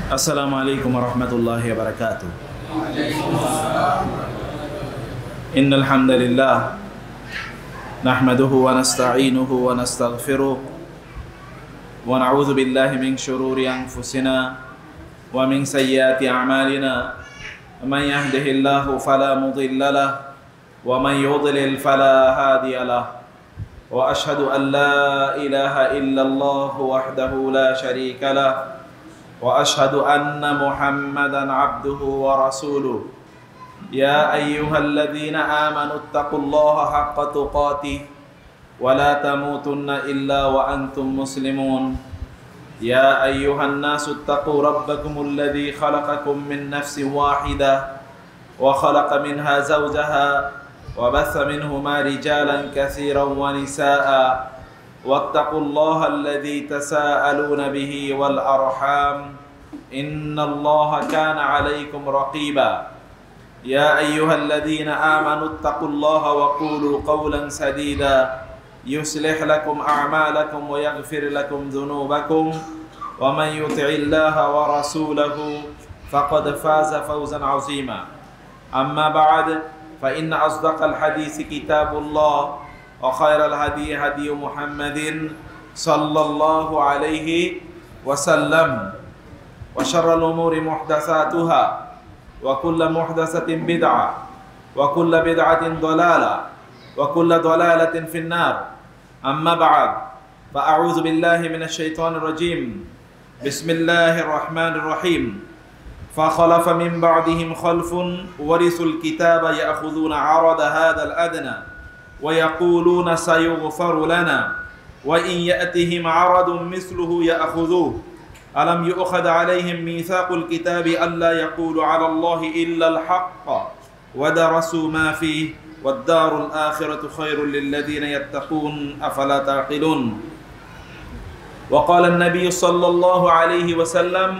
السلام عليكم ورحمة الله وبركاته. إن الحمد لله نحمده ونستعينه ونستغفره ونعوذ بالله من شرور أنفسنا ومن سيئات أعمالنا. من يهده الله فلا مضل له ومن يضلل فلا هادي له. وأشهد أن لا إله إلا الله وحده لا شريك له وأشهد أن محمدًا عبده ورسوله. يا أيها الذين آمنوا اتقوا الله حق تقاته ولا تموتن إلا وأنتم مسلمون. يا أيها الناس اتقوا ربكم الذي خلقكم من نفس واحدة وخلق منها زوجها وبث منهما رجالا كثيرا ونساء واتقوا الله الذي تساءلون به والأرحام إن الله كان عليكم رقيبا. يا أيها الذين آمنوا اتقوا الله وقولوا قولا سديدا يصلح لكم أعمالكم ويغفر لكم ذنوبكم ومن يطع الله ورسوله فقد فاز فوزا عظيما. أما بعد فإن أصدق الحديث كتاب الله وخير الهدي هدي محمد صلى الله عليه وسلم وشر الأمور محدثاتها وكل محدثة بدعة وكل بدعة ضلالة وكل ضلالة في النار. أما بعد فأعوذ بالله من الشيطان الرجيم. بسم الله الرحمن الرحيم. فخلف من بعدهم خلف ورثوا الكتاب يأخذون عرض هذا الأدنى ويقولون سيغفر لنا وإن يأتهم عرض مثله يأخذوه ألم يؤخذ عليهم ميثاق الكتاب ألا يقولوا على الله إلا الحق ودرسوا ما فيه والدار الآخرة خير للذين يتقون أفلا تعقلون. وقال النبي صلى الله عليه وسلم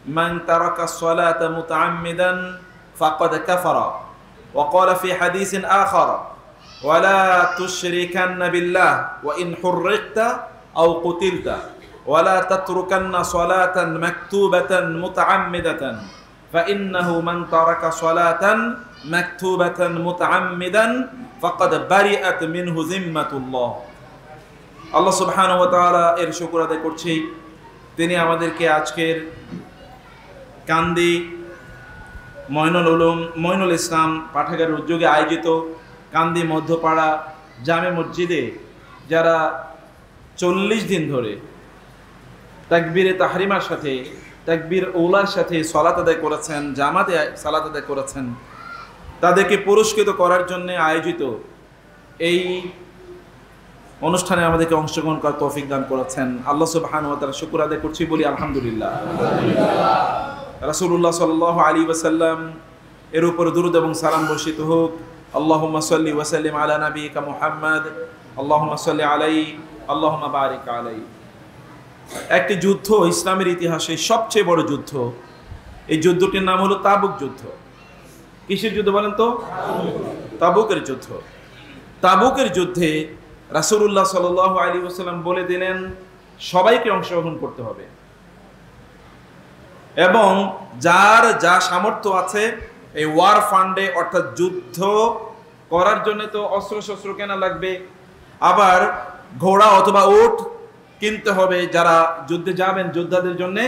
من ترك الصلاة متعمدا فقد كفر. وقال في حديث آخر ولا تشركن بالله وإن حرقت أو قتلت ولا تتركن صلاة مكتوبة متعمدة فإنه من ترك صلاة مكتوبة متعمدا فقد برئت منه ذمة الله. আল্লাহ সুবহানাহু ওয়া তাআলা এর শুকর আদায় করছি, তিনি আমাদেরকে আজকের কান্দি মঈনুল ইসলাম পাঠাগারের উদ্যোগে আয়োজিত কান্দি মধ্যপাড়া জামে মসজিদে যারা 40 দিন ধরে তাকবীরে তাহরিমার সাথে তাকবীর ওলার সাথে সালাত আদায় করেছেন, জামাতে সালাত আদায় করেছেন, তাদেরকে পুরস্কৃত করার জন্য আয়োজিত এই অনুষ্ঠানে আমাদেরকে অংশগ্রহণ করার তৌফিক দান করেছেন। আল্লাহ সুবহানাহু ওয়া তাআলা শুকর আদায় করছি, বলি আলহামদুলিল্লাহ। রাসূলুল্লাহ সাল্লাল্লাহু আলাইহি ওয়াসাল্লাম এর উপর দুরূদ এবং সালাম বর্ষিত হোক। আল্লাহুম্মা সাল্লি ওয়া সাল্লিম আলা নাবিয়িকা মুহাম্মদ আল্লাহুম্মা সাল্লি আলাইহি আল্লাহুম্মা বারিক আলাইহি। একটি যুদ্ধ ইসলামের ইতিহাসে সবচেয়ে বড় যুদ্ধ, এই যুদ্ধটির নাম হলো তাবুক যুদ্ধ। কিসের যুদ্ধ বলেন তো? তাবুকের যুদ্ধ। তাবুকের যুদ্ধে রাসূলুল্লাহ সাল্লাল্লাহু আলাইহি ওয়াসাল্লাম বলে দিলেন সবাইকে অংশগ্রহণ করতে হবে এবং যার যা সামর্থ্য আছে এই ওয়ার ফান্ডে, অর্থাৎ যুদ্ধ করার জন্য তো অস্ত্র কেনা লাগবে, আবার ঘোড়া অথবা উট কিনতে হবে, যারা যুদ্ধে যাবেন যোদ্ধাদের জন্য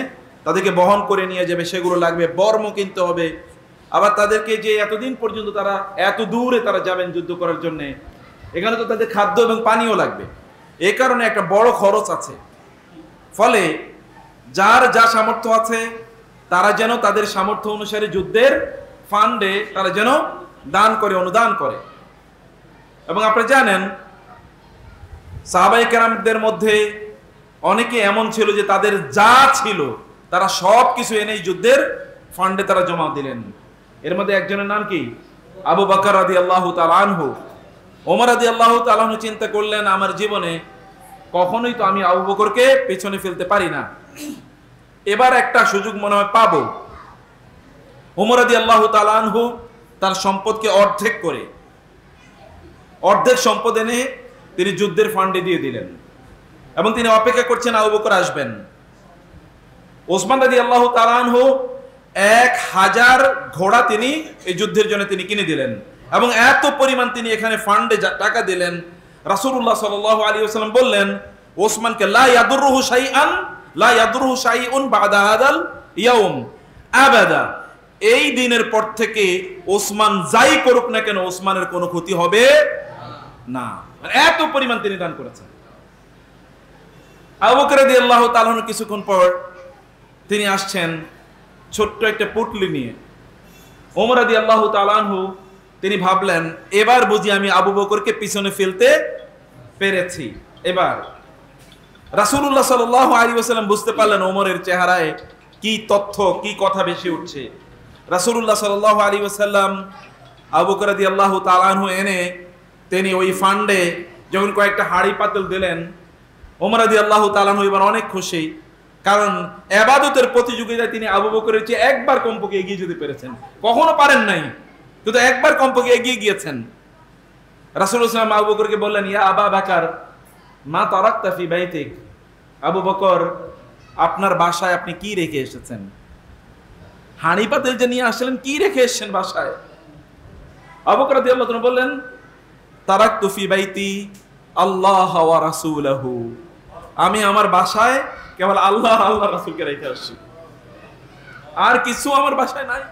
তাদেরকে বহন করে নিয়ে যাবে সেগুলো লাগবে, বর্ম কিনতে হবে, আবার তাদেরকে যে এতদিন পর্যন্ত তারা এত দূরে তারা যাবেন যুদ্ধ করার জন্য, এখানে তো তাদের খাদ্য এবং পানীয় লাগবে। এই কারণে একটা বড় খরচ আছে। ফলে যার যা সামর্থ্য আছে তারা যেন তাদের সামর্থ্য অনুসারে যুদ্ধের ফান্ডে তারা যেন দান করে, অনুদান করে। এবং আপনারা জানেন সাহাবায়ে কেরামদের মধ্যে অনেকে এমন ছিল যে তাদের যা ছিল তারা সব কিছু এনে যুদ্ধের ফান্ডে তারা জমা দিলেন। এর মধ্যে একজনের নাম কি? আবু বকর রাদিয়াল্লাহু তাআলা আনহু। ওমর রাদিয়াল্লাহু তাআলা আনহু চিন্তা করলেন আমার জীবনে কখনোই তো আমি আবু বকরকে পেছনে ফেলতে পারি না, এবার একটা সুযোগ মনে হয় পাবো। ওমর রাদিয়াল্লাহু তাআলা আনহু তার সম্পদকে অর্ধেক সম্পদ এনে তিনি যুদ্ধের ফান্ডে দিয়ে দিলেন এবং তিনি অপেক্ষা করছেন আবু বকর আসবেন। ওসমান রাদিয়াল্লাহু তাআলা আনহু 1000 ঘোড়া তিনি এই যুদ্ধের জন্য তিনি কিনে দিলেন এবং এত পরিমাণ তিনি এখানে ফান্ডে টাকা দিলেন। রাসূলুল্লাহ সাল্লাল্লাহু আলাইহি ওয়াসাল্লাম বললেন ওসমানকে লা ইয়াদুরুহু শাইউন বাদা হাদাল ইয়াউম আবাদা, এই দিনের পর থেকে ওসমান যাই করুক না কেন ওসমানের কোনো ক্ষতি হবে না। এত পরিমাণ তিনি দান করেছেন। আবু বকর রাদিয়াল্লাহু তাআলা আনহু কিছুক্ষণ পর তিনি আসছেন ছোট্ট একটা পুটলি নিয়ে। ওমর রাদিয়াল্লাহু তাআলা আনহু তিনি ভাবলেন এবার বুঝি আমি আবু বকরকে পিছনে ফেলতে পেরেছি। এবার রাসূলুল্লাহ সাল্লাল্লাহু আলাইহি ওয়াসাল্লাম বুঝতে পারলেন ওমরের চেহারায় কি তথ্য কি কথা বেশি উঠছে। রাসূলুল্লাহ সাল্লাল্লাহু আলাইহি ওয়াসাল্লাম আবু বকর রাদিয়াল্লাহু তাআলা আনহু এনে তিনি ওই ফান্ডে যখন কয়েকটা হাড়ি পাতিল দিলেন, ওমর রাদিয়াল্লাহু তাআলা আনহু এবার অনেক খুশি, কারণ ইবাদতের প্রতিযোগিতায় তিনি আবু বকরের চেয়ে একবার কমপক্ষে এগিয়ে যেতে পেরেছেন। কখনো পারেন নাই, কিন্তু একবার কমপক্ষে এগিয়ে গিয়েছেন। রাসূলুল্লাহ সাল্লাল্লাহু আলাইহি ওয়াসাল্লাম আবু বকরকে বললেন, ইয়া আবা বকর মা তারাকতা ফি বাইতিক, আবু বকর আপনার বাসায় আপনি কি রেখে এসেছেন? হাঁড়ি পাতিল যে নিয়ে আসলেন, কি রেখে এসেছেন বাসায়? আবু বকর রাদিয়াল্লাহু তাআলা বললেন, তারাকতু ফি বাইতি আল্লাহ ওয়া রাসূলহু, আমি আমার বাসায় কেবল আল্লাহ আল্লাহর রাসূলকে রেখে আসছি, আর কিছু আমার বাসায় নাই।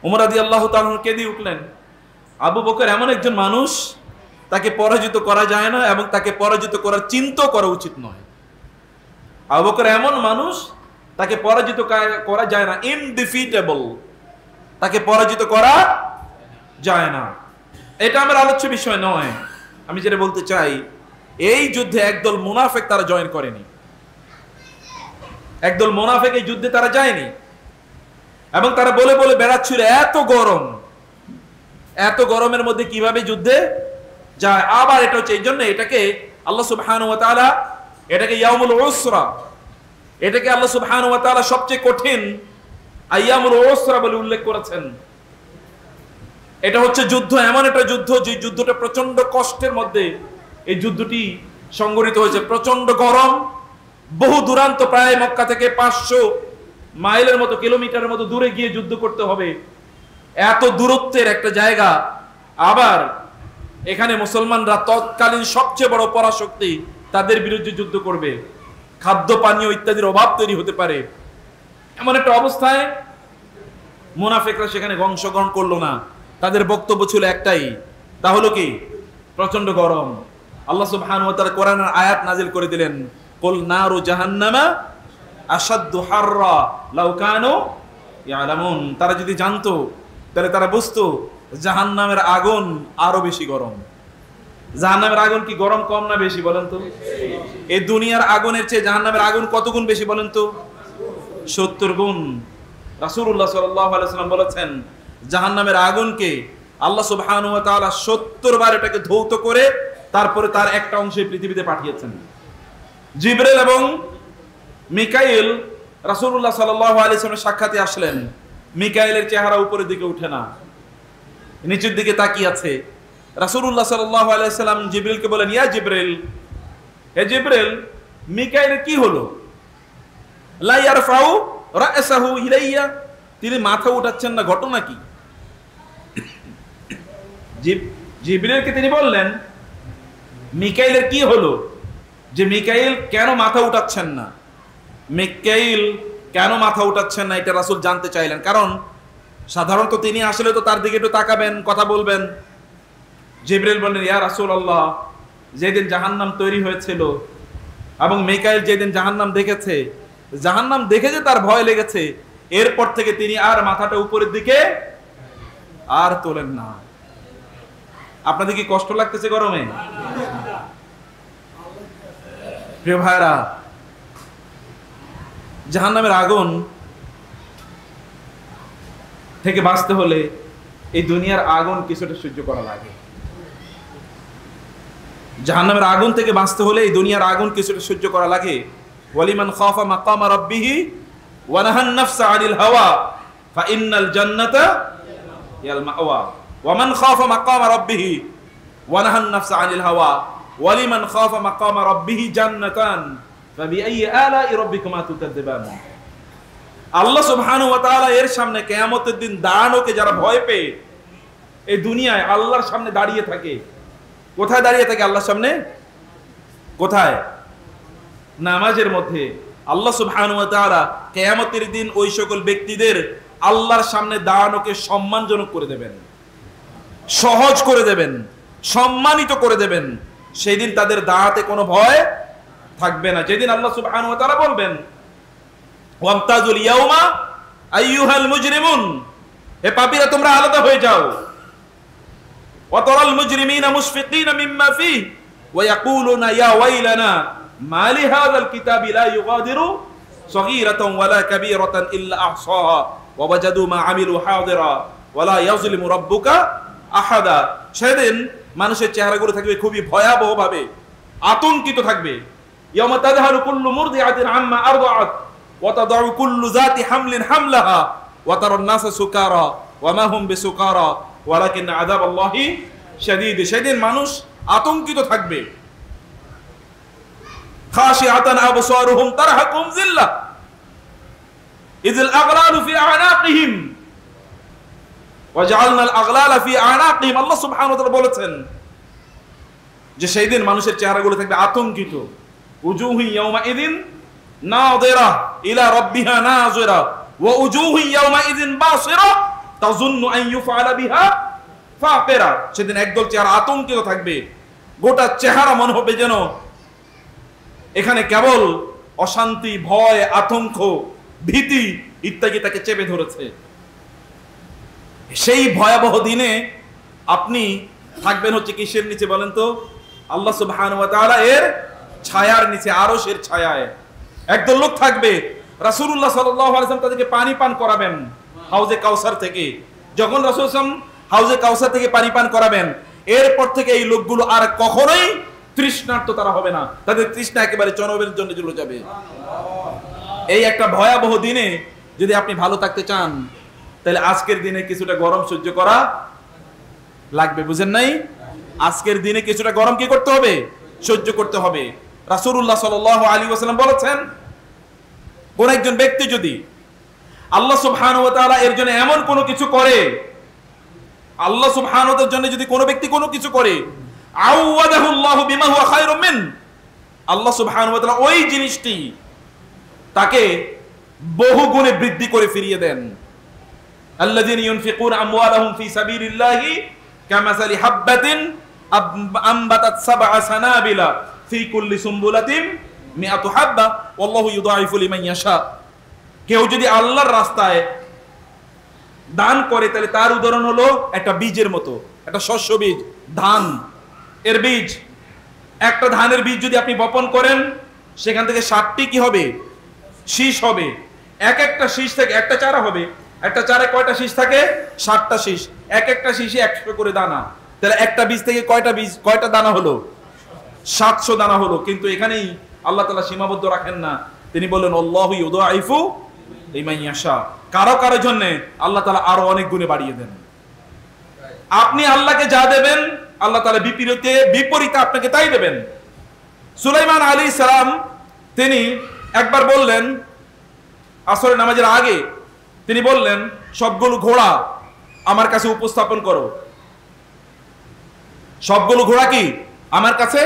ওমর রাদিয়াল্লাহু তাআলা কেঁদে উঠলেন। আবু বকর এমন একজন মানুষ, তাকে পরাজিত করা যায় না এবং তাকে পরাজিত করার চিন্তা করা উচিত নয়। আবু বকর এমন মানুষ, তাকে পরাজিত করা যায় না, ইনডিফিটেবল, তাকে পরাজিত করা যায় না। এটা আমার আলোচ্য বিষয় নয়। আমি যেটা বলতে চাই, এই যুদ্ধে একদল মুনাফিক তারা জয়েন করেনি, একদল মুনাফিক এই যুদ্ধে তারা যায়নি এবং তারা বলে বলে বেড়াচ্ছিল এত গরম, এত গরমের মধ্যে কিভাবে যুদ্ধে যায়। আবার এটা হচ্ছে এই জন্য এটাকে আল্লাহ সুবহানাহু ওয়া তাআলা এটাকে ইয়াউমুল উসরা, এটাকে আল্লাহ সুবহানাহু ওয়া তাআলা সবচেয়ে কঠিন আইয়ামুল উসরা বলে উল্লেখ করেছেন। এটা হচ্ছে যুদ্ধ, এমন একটা যুদ্ধ যে যুদ্ধটা প্রচন্ড কষ্টের মধ্যে এই যুদ্ধটি সংগঠিত হয়েছে। প্রচন্ড গরম, বহু দূরান্ত, প্রায় মক্কা থেকে 500 মাইলের মতো, কিলোমিটারের মতো দূরে গিয়ে যুদ্ধ করতে হবে। এত দূরত্বের একটা জায়গা, আবার এখানে মুসলমানরা তৎকালীন সবচেয়ে বড় পরাশক্তি, তাদের বিরুদ্ধে যুদ্ধ করবে। খাদ্য পানীয় ইত্যাদির অভাব তৈরি হতে পারে। এমন একটা অবস্থায় মুনাফিকরা সেখানে অংশগ্রহণ করলো না। তাদের বক্তব্য ছিল একটাই, তা হলো কি প্রচন্ড গরম। আল্লাহ সুবহানাহু ওয়া তাআলা কোরআনের আয়াত নাজিল করে দিলেন, কুল নারু জাহান্নামা আশাদ্দু হাররা লাউ কানু ইয়ালামুন, তারা যদি জানতো তাহলে তারা বুঝতো জাহান্নামের আগুন আরো বেশি গরম। জাহান্নামের আগুন কি গরম কম না বেশি বলেন তো? এই দুনিয়ার আগুনের চেয়ে জাহান্নামের আগুন কত গুণ বেশি বলেন তো? 70 গুণ। রাসূলুল্লাহ সাল্লাল্লাহু আলাইহি ওয়াসাল্লাম বলেছেন, জাহান্নামের আগুনকে আল্লাহ সুবহানাহু ওয়া তাআলা 70 বার এটাকে ধৌত করে তারপরে তার একটা অংশে পৃথিবীতে পাঠিয়েছেন। জিবরাইল এবং মিকাইল রাসূলুল্লাহ সাল্লাল্লাহু আলাইহি ওয়াসাল্লামের সাক্ষাতে আসলেন। মিকাইলের চেহারা উপরের দিকে উঠে না, নিচের দিকে তাকিয়ে আছে। রাসূলুল্লাহ সাল্লাল্লাহু আলাইহি ওয়াসাল্লাম জিবরাইলকে বলেন, ইয়া জিবরাইল, হে জিবরাইল, মিকাইলের কি হলো? লা ইয়ারফাউ রাসাহু ইলাইয়া, তিনি মাথা উঠাচ্ছেন না, ঘটনা কি? জিবরাইলকে তিনি বললেন, মিকাইলের কি হলো, যে মিকাইল কেন মাথা উঠাচ্ছেন না? মিকাইল কেন মাথা উঠাচ্ছেন না এটা রাসূল জানতে চাইলেন, কারণ সাধারণত তিনি আসলে তো তার দিকে একটু তাকাবেন, কথা বলবেন। জিবরাইল বললেন, ইয়া রাসূলুল্লাহ, যেদিন জাহান্নাম তৈরি হয়েছিল এবং মিকাইল যেদিন জাহান্নাম দেখেছে, জাহান্নাম দেখে যে তার ভয় লেগেছে, এরপর থেকে তিনি আর মাথাটা উপরের দিকে আর তোলেন না। আপনাদের কি কষ্ট লাগতেছে গরমে? প্রিয় ভাইরা, জাহান্নামের আগুন থেকে বাঁচতে হলে এই দুনিয়ার আগুন কিছুটা সহ্য করা লাগে। জাহান্নামের আগুন থেকে বাঁচতে হলে এই দুনিয়ার আগুন কিছুটা সহ্য করা লাগে। ওয়ালিমান খাফা মাকামা রাব্বিহি ওয়া নাহান নাফসা আনিল হাওয়া ফাইন্নাল জান্নাতা ইয়াল মাওয়া ওয়া মান খাফা মাকামা রাব্বিহি ওয়া নাহান নাফসা আনিল হাওয়া ওয়ালিমান খাফা মাকামা রাব্বিহি জান্নাতান ফাবিআইয়ি আলা'i রাব্বিকুমা তুকাযযিবান। আল্লাহ সুবহানাহু ওয়া তাআলা এর সামনে কিয়ামতের দিন দাঁড়ানোকে যারা ভয় পেয়ে এই দুনিয়ায় আল্লাহর সামনে দাঁড়িয়ে থাকে, কোথায় দাঁড়িয়ে থাকে আল্লাহর সামনে? কোথায়? নামাজের মধ্যে। আল্লাহ সুবহানাহু ওয়া তাআলা কিয়ামতের দিন ওই সকল ব্যক্তিদের আল্লাহর সামনে দাঁড়ানোকে সম্মানজনক করে দেবেন, সহজ করে দেবেন, সম্মানিত করে দেবেন। সেই দিন তাদের দাঁড়াতে কোনো ভয় থাকবে না। যেদিন আল্লাহ সুবহানাহু ওয়া তাআলা বলবেন ওয়ামতাজুল ইয়াউমা আইয়ুহাল মুজরিমুন, হে পাপীরা তোমরা আলাদা হয়ে যাও। ওয়া তারাল মুজরিমিনা মুশফিকিনা মিম্মা ফিহি ওয়া ইয়াকুলুনা ইয়া ওয়াইলানা মা লিহাযাল কিতাবি লা ইউগাদিরু সগীরাতান ওয়ালা কাবীরাতান ইল্লা আহসাহা ওয়া ওয়াজাদু মা আমিলু হাদিরা ওয়ালা ইয়াযলিমু রাব্বুকা আহাদা। সেদিন মানুষের চেহারাগুলো থাকবে খুবই ভয়াবহ ভাবে আতঙ্কিত থাকবে। ইয়াউমা তাযহালু কুল্লু মুরদিআতিন আম্মা আরদাআত ওয়া তাদাউ কুল্লু যাতি হামলিন হামলাহা ওয়া তারান নাসা সুকারা ওয়া মা হুম বিসুকারা ওয়ালাকিন আযাবাল্লাহি শাদীদ। সেদিন মানুষ আতঙ্কিত থাকবে। খাশিআতান আবসারুহুম তারহাকুম যিল্লাহ ইযিল আগলালু ফি আ'নাকিহিম ওয়া জাআলনাল আগলালা ফি আ'নাকিহিম। আল্লাহ সুবহানাহু ওয়া তাআলা বলেছেন যে সেই দিন মানুষের চেহারাগুলো থাকবে আতঙ্কিত। উজুহু ইয়াউমা ইযিন নাযিরা ইলা রাব্বিহা নাযিরা ওয়া উজুহু ইয়াউমা ইযিন বাসিরা তাযুন্নু আন ইউফআলা বিহা ফাকিরা। সেদিন একদল চেহারা আতঙ্কিত থাকবে, গোটা চেহারা মনে হবে যেন এখানে কেবল অশান্তি, ভয়, আতঙ্ক, ভীতি ইত্যাদি তাকে চেপে ধরেছে। সেই ভয়াবহ দিনে আপনি থাকবেন হচ্ছে কিসের নিচে বলেন তো? আল্লাহ সুবহানাহু ওয়া তাআলা এর ছায়ার নিচে, আরশের ছায়ায়। একদল লোক থাকবে, রাসূলুল্লাহ সাল্লাল্লাহু আলাইহি ওয়াসাল্লাম তাদেরকে পানি পান করাবেন হাউজে কাউসার থেকে। যখন রাসূল সাল্লাল্লাহু আলাইহি ওয়াসাল্লাম হাউজে কাউসার থেকে পানি পান করাবেন, এরপর থেকে এই লোকগুলো আর কখনোই তৃষ্ণার্ত তারা হবে না। তাদের তৃষ্ণা একেবারে চরমের জন্য চলে যাবে। এই একটা ভয়াবহ দিনে যদি আপনি ভালো থাকতে চান, তাহলে আজকের দিনে কিছুটা গরম সহ্য করা লাগবে। বুঝেন নাই? আজকের দিনে কিছুটা গরম কি করতে হবে? সহ্য করতে হবে। রাসূলুল্লাহ সাল্লাল্লাহু আলাইহি ওয়াসাল্লাম বলেছেন, কোন একজন ব্যক্তি যদি আল্লাহ সুবহানাহু ওয়া তাআলা এর জন্য এমন কোনো কিছু করে, আল্লাহ সুবহানাহু ওয়া তাআলার জন্য যদি কোনো ব্যক্তি কোনো কিছু করে, আওয়াদাহুল্লাহু বিমা হুয়া খায়রুম মিন, আল্লাহ সুবহানাহু ওয়া তাআলা ওই জিনিসটি তাকে বহু গুণে বৃদ্ধি করে ফিরিয়ে দেন। আল্লাযীনা ইউনফিকুনা আমওয়ালাহুম ফি সাবিলিল্লাহি কামাসালি হাববাতিন আমবাতাত সাবআ সানাবিলা ফি কুল্লি সুমবুলাতিন মিআতু হাব্বা ওয়াল্লাহু ইউদাইফু লিমান ইয়াশা। কেউ যদি আল্লাহর রাস্তায় দান করে, তাহলে তার উদাহরণ হলো একটা বীজের মতো, একটা শস্য বীজ, ধান এর বীজ। একটা ধানের বীজ যদি আপনি বপন করেন, সেখান থেকে 60টি কি হবে? শীষ হবে। এক একটা শীষ থেকে একটা চারা হবে। একটা চারায় কয়টা শীষ থাকে? 60টা শীষ। এক একটা শীষে 100 করে দানা। তাহলে একটা বীজ থেকে কয়টা দানা হলো? 700 দানা হলো। কিন্তু এখানেই আল্লাহ তাআলা সীমাবদ্ধ রাখেন না। তিনি বলেন আল্লাহু ইউদাইফু লিমান ইয়াশা। কারো কারো জন্য আল্লাহ তাআলা আরো অনেক গুণে বাড়িয়ে দেন। আপনি আল্লাহকে যা দেবেন, আল্লাহ তাআলা বিপরীতে আপনাকে তাই দেবেন। সুলাইমান আলাইহিস সালাম তিনি একবার বললেন, আসরের নামাজের আগে তিনি বললেন, সবগুলো ঘোড়া আমার কাছে উপস্থাপন করো। সবগুলো ঘোড়া কি আমার কাছে?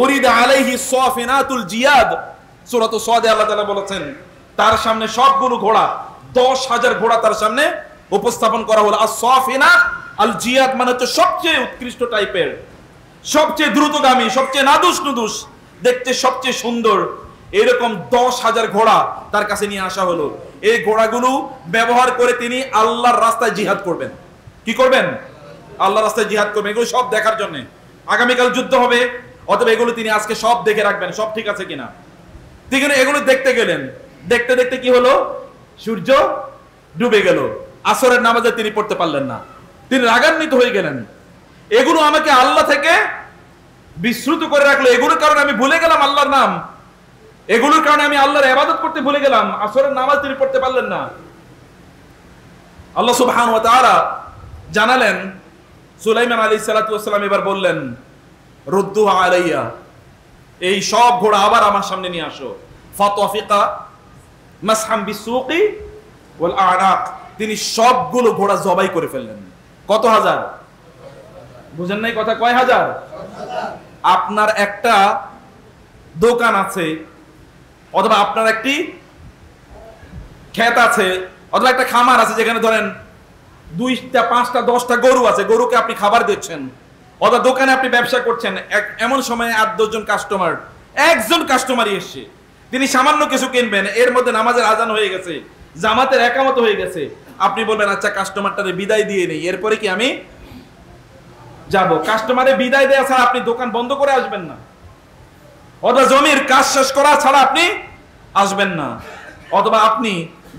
উরিদা আলাইহি সাফিনাতুল জিয়াদ, সূরা সাদে আল্লাহ তাআলা বলেছেন তার সামনে সবগুলো ঘোড়া, 10,000 ঘোড়া তার সামনে উপস্থাপন করা হলো। as-সাফিনা আল জিয়াদ মানে হচ্ছে সবচেয়ে উৎকৃষ্ট টাইপের, সবচেয়ে দ্রুতগামী, সবচেয়ে নাদুস নুদুস, দেখতে সবচেয়ে সুন্দর, এরকম 10,000 ঘোড়া তার কাছে নিয়ে আসা হলো। এই ঘোড়াগুলো ব্যবহার করে তিনি আল্লাহর রাস্তায় জিহাদ করবেন। কি করবেন? আল্লাহর রাস্তায় জিহাদ করবেন। এগুলো সব দেখার জন্য আগামীকাল যুদ্ধ হবে, অথবা এগুলো তিনি আজকে সব দেখে রাখবেন সব ঠিক আছে কিনা। ঠিক আছে, এগুলো দেখতে গেলেন, দেখতে দেখতে কি হলো? সূর্য ডুবে গেল। আসরের নামাজে তিনি পড়তে পারলেন না, তিনি রাগান্বিত হয়ে গেলেন। এগুলো আমাকে আল্লাহ থেকে বিস্মৃত করে রাখলো, এগুলোর কারণে আমি ভুলে গেলাম আল্লাহর নাম, এগুলোর কারণে আমি আল্লাহর ইবাদত করতে ভুলে গেলাম। আসরের নামাজ তিনি পড়তে পারলেন না। আল্লাহ সুবহানাহু ওয়া তাআলা জানালেন, সুলাইমান আলাইহিস সালাতু ওয়াস সালাম এবার বললেন, রুদ্দু আলাইয়া, এই সব ঘোড়া আবার আমার সামনে নিয়ে আসো। ফাতাফিকা মাসহাম বিসুকি ওয়াল আনাক, তিনি সবগুলো ঘোড়া জবাই করে ফেললেন। কত হাজার? বুঝেন নাই কথা? কয় হাজার? আপনার একটা দোকান আছে, অথবা আপনার একটি ক্ষেত আছে, অথবা একটা খামার আছে, যেখানে ধরেন 2টা 5টা 10টা গরু আছে, গরুকে আপনি খাবার দিচ্ছেন, অথবা দোকানে আপনি ব্যবসা করছেন। এমন সময় 8-10 জন কাস্টমার, একজন কাস্টমারই এসছে, তিনি সামান্য কিছু কিনবেন, এর মধ্যে নামাজের আজান হয়ে গেছে, জামাতের একামত হয়ে গেছে। আপনি বলবেন আচ্ছা কাস্টমারটারে বিদায় দিয়ে নেই, এরপরে কি আমি যাব। কাস্টমারে বিদায় দেয়া ছাড়া আপনি দোকান বন্ধ করে আসবেন না, অথবা জমির কাজ শেষ করা ছাড়া আপনি আসবেন না, অথবা আপনি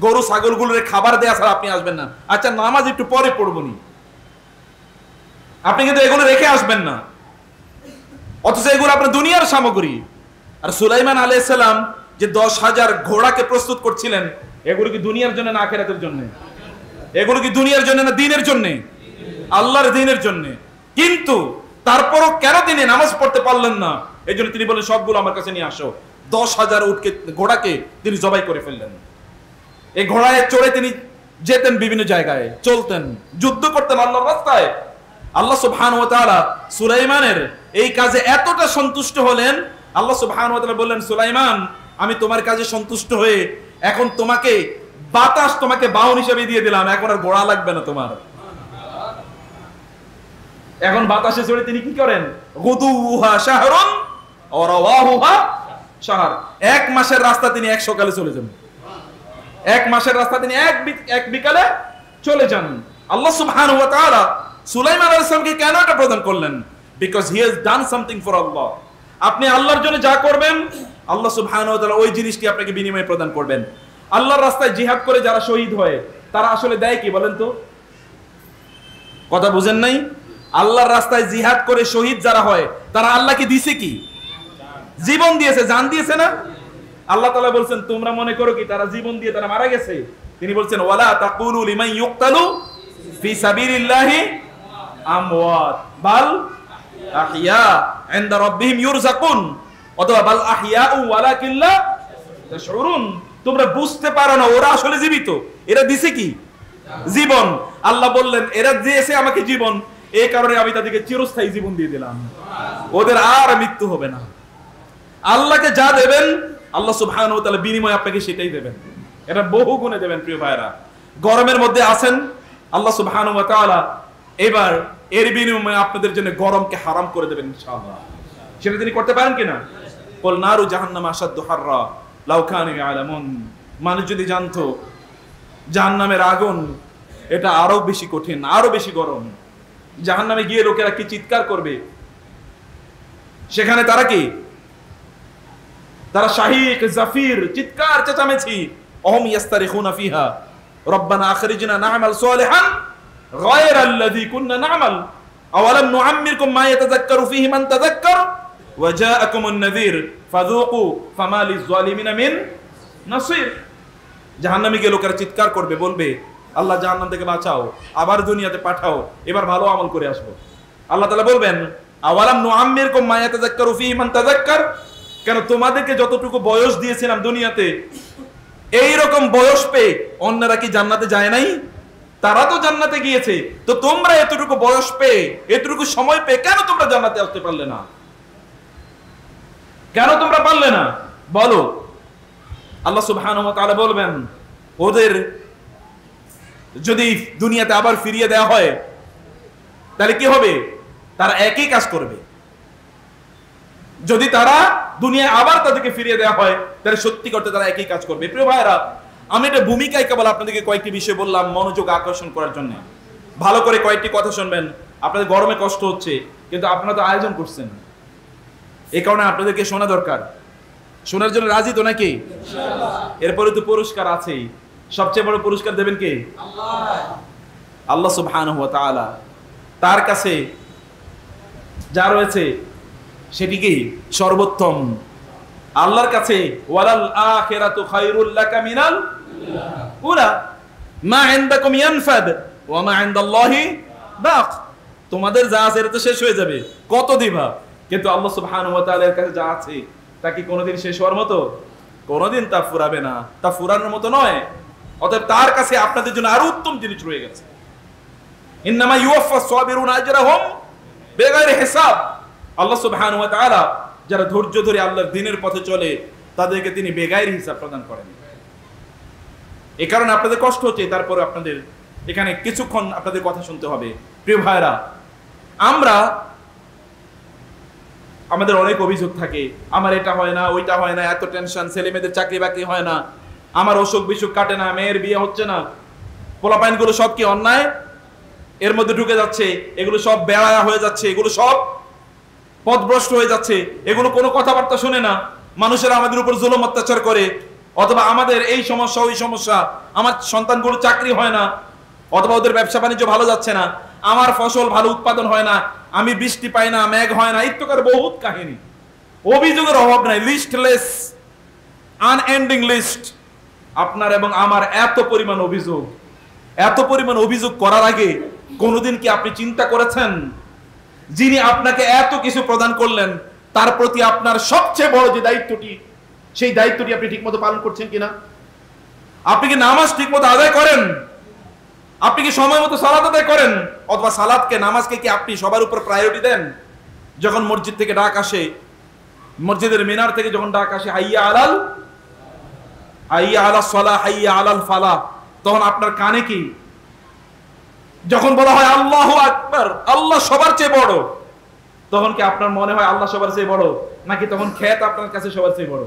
গরু ছাগলগুলোর খাবার দেয়া ছাড়া আপনি আসবেন না। আচ্ছা নামাজ একটু পরে পড়বনি, আপনি কিন্তু এগুলো রেখে আসবেন না, অথচ এগুলো আপনার দুনিয়ার সামগ্রী। আর সুলাইমান আলাইহিস সালাম যে 10,000 ঘোড়াকে প্রস্তুত করছিলেন, এগুলো কি দুনিয়ার জন্য না আখিরাতের জন্য? এগুলো কি দুনিয়ার জন্য না দিনের জন্য? আল্লাহর দিনের জন্য। কিন্তু তারপরও কেন তিনি নামাজ পড়তে পারলেন না? এই জন্য তিনি বলেন সবগুলো আমার কাছে নিয়ে আসো। 10,000 ঘোড়াকে তিনি জবাই করে ফেললেন। এই ঘোড়ায় চড়ে তিনি যেতেন বিভিন্ন জায়গায়, চলতেন, যুদ্ধ করতেন আল্লাহর রাস্তায়। আল্লাহ সুবহানাহু ওয়া তাআলা সুলাইমানের এই কাজে এতটা সন্তুষ্ট হলেন, আল্লাহ সুবহানাহু ওয়া তাআলা বললেন, সুলাইমান আমি তোমার কাজে সন্তুষ্ট হয়ে এখন তোমাকে বাতাস তোমাকে বাহন হিসেবে দিয়ে দিলাম, এখন আর ঘোড়া লাগবে না তোমার। এখন বাতাসে চড়ে তিনি কি করেন? গুদুহা শাহরুন ওয়া রাওয়াহুহা শাহর। 1 মাসের রাস্তা তিনি 1 সকালে চলে যান। 1 মাসের রাস্তা তিনি এক বিকালে চলে যান। আল্লাহ সুবহানাহু ওয়া তাআলা সুলাইমান আলাইহিস সালামকে কেন এটা প্রদান করলেন? Because he has done something for Allah. আপনি আল্লাহর জন্য যা করবেন, আল্লাহ সুবহানাহু ওয়া তাআলা ওই জিনিসটি আপনাকে বিনিময়ে প্রদান করবেন। আল্লাহর রাস্তায় জিহাদ করে যারা শহীদ হয়, তারা আসলে দেয় কি বলেন তো? কথা বুঝেন নাই? আল্লাহর রাস্তায় জিহাদ করে শহীদ যারা হয়, তারা আল্লাহকে দিছে কি? জীবন দিয়েছে, জান দিয়েছে না? আল্লাহ তাআলা বলছেন তোমরা মনে করো কি তারা জীবন দিয়ে তারা মারা গেছে? তিনি বলছেন ওয়ালা তাকুলু লিমান ইউকতালু ফি সাবিলিল্লাহি আমওয়াত বাল আহইয়া ইনদা রাব্বিহিম ইউরযাকুন, অথবা বাল আহইয়াউ ওয়ালাকিন লা তাশউরুন। তোমরা বুঝতে পারো না ওরা আসলে জীবিত, এরা দিছে কি? জীবন। আল্লাহ বললেন এরা দিয়েছে আমাকে জীবন, এই কারণে আমি তাদেরকে চিরস্থায়ী জীবন দিয়ে দিলাম, ওদের আর মৃত্যু হবে না। আল্লাহকে যা দেবেন আল্লাহ সুবহানাহু ওয়া তাআলা বিনিময়ে আপনাকে সেটাই দেবেন, এটা বহু গুণে দেবেন। প্রিয় ভাইরা, গরমের মধ্যে আছেন, আল্লাহ সুবহানাহু ওয়া তাআলা এবার এর বিনিময়ে আপনাদের জন্য গরমকে হারাম করে দেবেন ইনশাআল্লাহ। সেটা তিনি করতে পারেন কিনা? কুল নারু জাহান্নাম আশাদ্দু হাররা লাউ কানু ইয়ালামুন। মানুষ যদি জানতো জাহান্নামের আগুন এটা আরো বেশি কঠিন, আরো বেশি গরম। জাহান্নামে গিয়ে লোকেরা কি চিৎকার করবে, সেখানে তারা কি? তারা শাহিক জাফির, চিৎকার চেঁচামেচি। অহম ইয়াস্তারিখুনা ফিহা রব্বানা আখরিজনা না'মাল সালিহান গায়রাল্লাযী কুননা না'মাল আওয়ালাম নুআম্মিরকুম মা ইয়াতাযাক্কারু ফীহি মান তাযাক্কার ওয়া জাআকুমুন নাযীর ফাযুকু ফামা লিয-যালিমিনা মিন নাসীর। জাহান্নামে গিয়ে লোকেরা চিৎকার করবে, বলবে আল্লাহ জাহান্নাম থেকে বাঁচাও, আবার দুনিয়াতে পাঠাও, এবার ভালো আমল করে আসবো। আল্লাহ তাআলা বলবেন আওয়ালাম নুআম্মিরকুম মা ইয়াতাযাক্কারু ফীহি মান তাযাক্কার, কেন তোমাদেরকে যতটুকু বয়স দিয়েছিলাম দুনিয়াতে, এই রকম বয়স পেয়ে অন্যরা কি জান্নাতে যায় নাই? তারা তো জান্নাতে গিয়েছে, তো তোমরা এতটুকু বয়স পেয়ে, এতটুকু সময় পেয়ে কেন তোমরা জান্নাতে আসতে পারলে না? কেন তোমরা পারলে না বলো? আল্লাহ সুবহানাহু ওয়া তাআলা বলবেন ওদের যদি দুনিয়াতে আবার ফিরিয়ে দেওয়া হয় তাহলে কি হবে? তারা একই কাজ করবে। যদি তারা দুনিয়ায় আবার তাদেরকে ফিরিয়ে দেওয়া হয় তাহলে সত্যি করতে তারা একই কাজ করবে। প্রিয় ভাইরা, আমি এটা ভূমিকায় কেবল আপনাদেরকে কয়েকটি বিষয় বললাম মনোযোগ আকর্ষণ করার জন্য। ভালো করে কয়েকটি কথা শুনবেন। আপনাদের গরমে কষ্ট হচ্ছে, কিন্তু আপনারা তো আয়োজন করছেন, এই কারণে আপনাদেরকে শোনা দরকার। শোনার জন্য রাজি তো নাকি? এরপরে তো পুরস্কার আছেই। সবচেয়ে বড় পুরস্কার দেবেন কে? আল্লাহ সুবহানাহু ওয়া তাআলা। তার কাছে যা রয়েছে সেটি কি? সর্বোত্তম। আল্লাহর কাছে ওয়ালাল আখিরাতু খায়রুল লাকা মিনাল উলা মা ইনদাকুম ইয়ানফাদ ওয়া মা ইনদাল্লাহি বাক। তোমাদের যা আছে এটা তো শেষ হয়ে যাবে, কত দিবা? কিন্তু আল্লাহ সুবহানাহু ওয়া তাআলার কাছে যা আছে তা কি কোনোদিন শেষ হওয়ার মতো? কোনোদিন তা ফুরাবে না, তা ফুরানোর মতো নয়। অতএব তার কাছে আপনাদের জন্য আরো উত্তম জিনিস রয়ে গেছে। ইন্নামা ইউওয়াফাস সাবিরুনা আজরাহুম বিগাইরি হিসাব। আল্লাহ সুবহানাহু ওয়া তাআলা যারা ধৈর্য ধরে আল্লাহর দ্বীনের পথে চলে তাদেরকে তিনি বেগাইরি হিসাব প্রদান করেন। এই কারণে আপনাদের কষ্ট হচ্ছে, তারপরে আপনাদের এখানে কিছুক্ষণ আপনাদের কথা শুনতে হবে। প্রিয় ভাইরা, আমাদের অনেক অভিযোগ থাকে, আমার এটা হয় না, ওইটা হয় না, এত টেনশন, ছেলে মেয়েদের চাকরি বাকরি হয় না, আমার অসুখ বিসুখ কাটে না, মেয়ের বিয়ে হচ্ছে না, পোলাপাইনগুলো সব কি অন্যায় এর মধ্যে ঢুকে যাচ্ছে, এগুলো সব বেড়ায়া হয়ে যাচ্ছে, এগুলো সব পথভ্রষ্ট হয়ে যাচ্ছে, এগুলো কোনো কথাবার্তা শুনে না, মানুষেরা আমাদের উপর জুলুম অত্যাচার করে, অথবা আমাদের এই সমস্যা ওই সমস্যা, আমার সন্তানগুলো চাকরি হয় না, অথবা ওদের ব্যবসা বাণিজ্য ভালো যাচ্ছে না, আমার ফসল ভালো উৎপাদন হয় না, আমি বৃষ্টি পাই না, মেঘ হয় না, ইত্যাকার বহুত কাহিনী। অভিযোগের অভাব নাই, লিস্টলেস, আনএন্ডিং লিস্ট। আপনার এবং আমার এত পরিমাণ অভিযোগ, এত পরিমাণ অভিযোগ করার আগে কোনোদিন কি আপনি চিন্তা করেছেন যিনি আপনাকে এত কিছু প্রদান করলেন তার প্রতি আপনার সবচেয়ে বড় যে দায়িত্বটি, সেই দায়িত্বটি আপনি ঠিকমতো পালন করছেন কিনা? আপনি কি নামাজ ঠিকমতো আদায় করেন? আপনি কি সময় মতো সালাত আদায় করেন? অথবা সালাতকে, নামাজকে কি আপনি সবার উপর প্রায়োরিটি দেন? যখন মসজিদ থেকে ডাক আসে, মসজিদের মিনার থেকে যখন ডাক আসে, হাইয়া আলাস সালাহ, হাইয়া আলাল ফালাহ, তখন আপনার কানে কি? যখন বলা হয় আল্লাহু আকবার, আল্লাহ সবার চেয়ে বড়, তখন কি আপনার মনে হয় আল্লাহ সবার চেয়ে বড়? নাকি তখন ক্ষেত আপনার কাছে সবার চেয়ে বড়?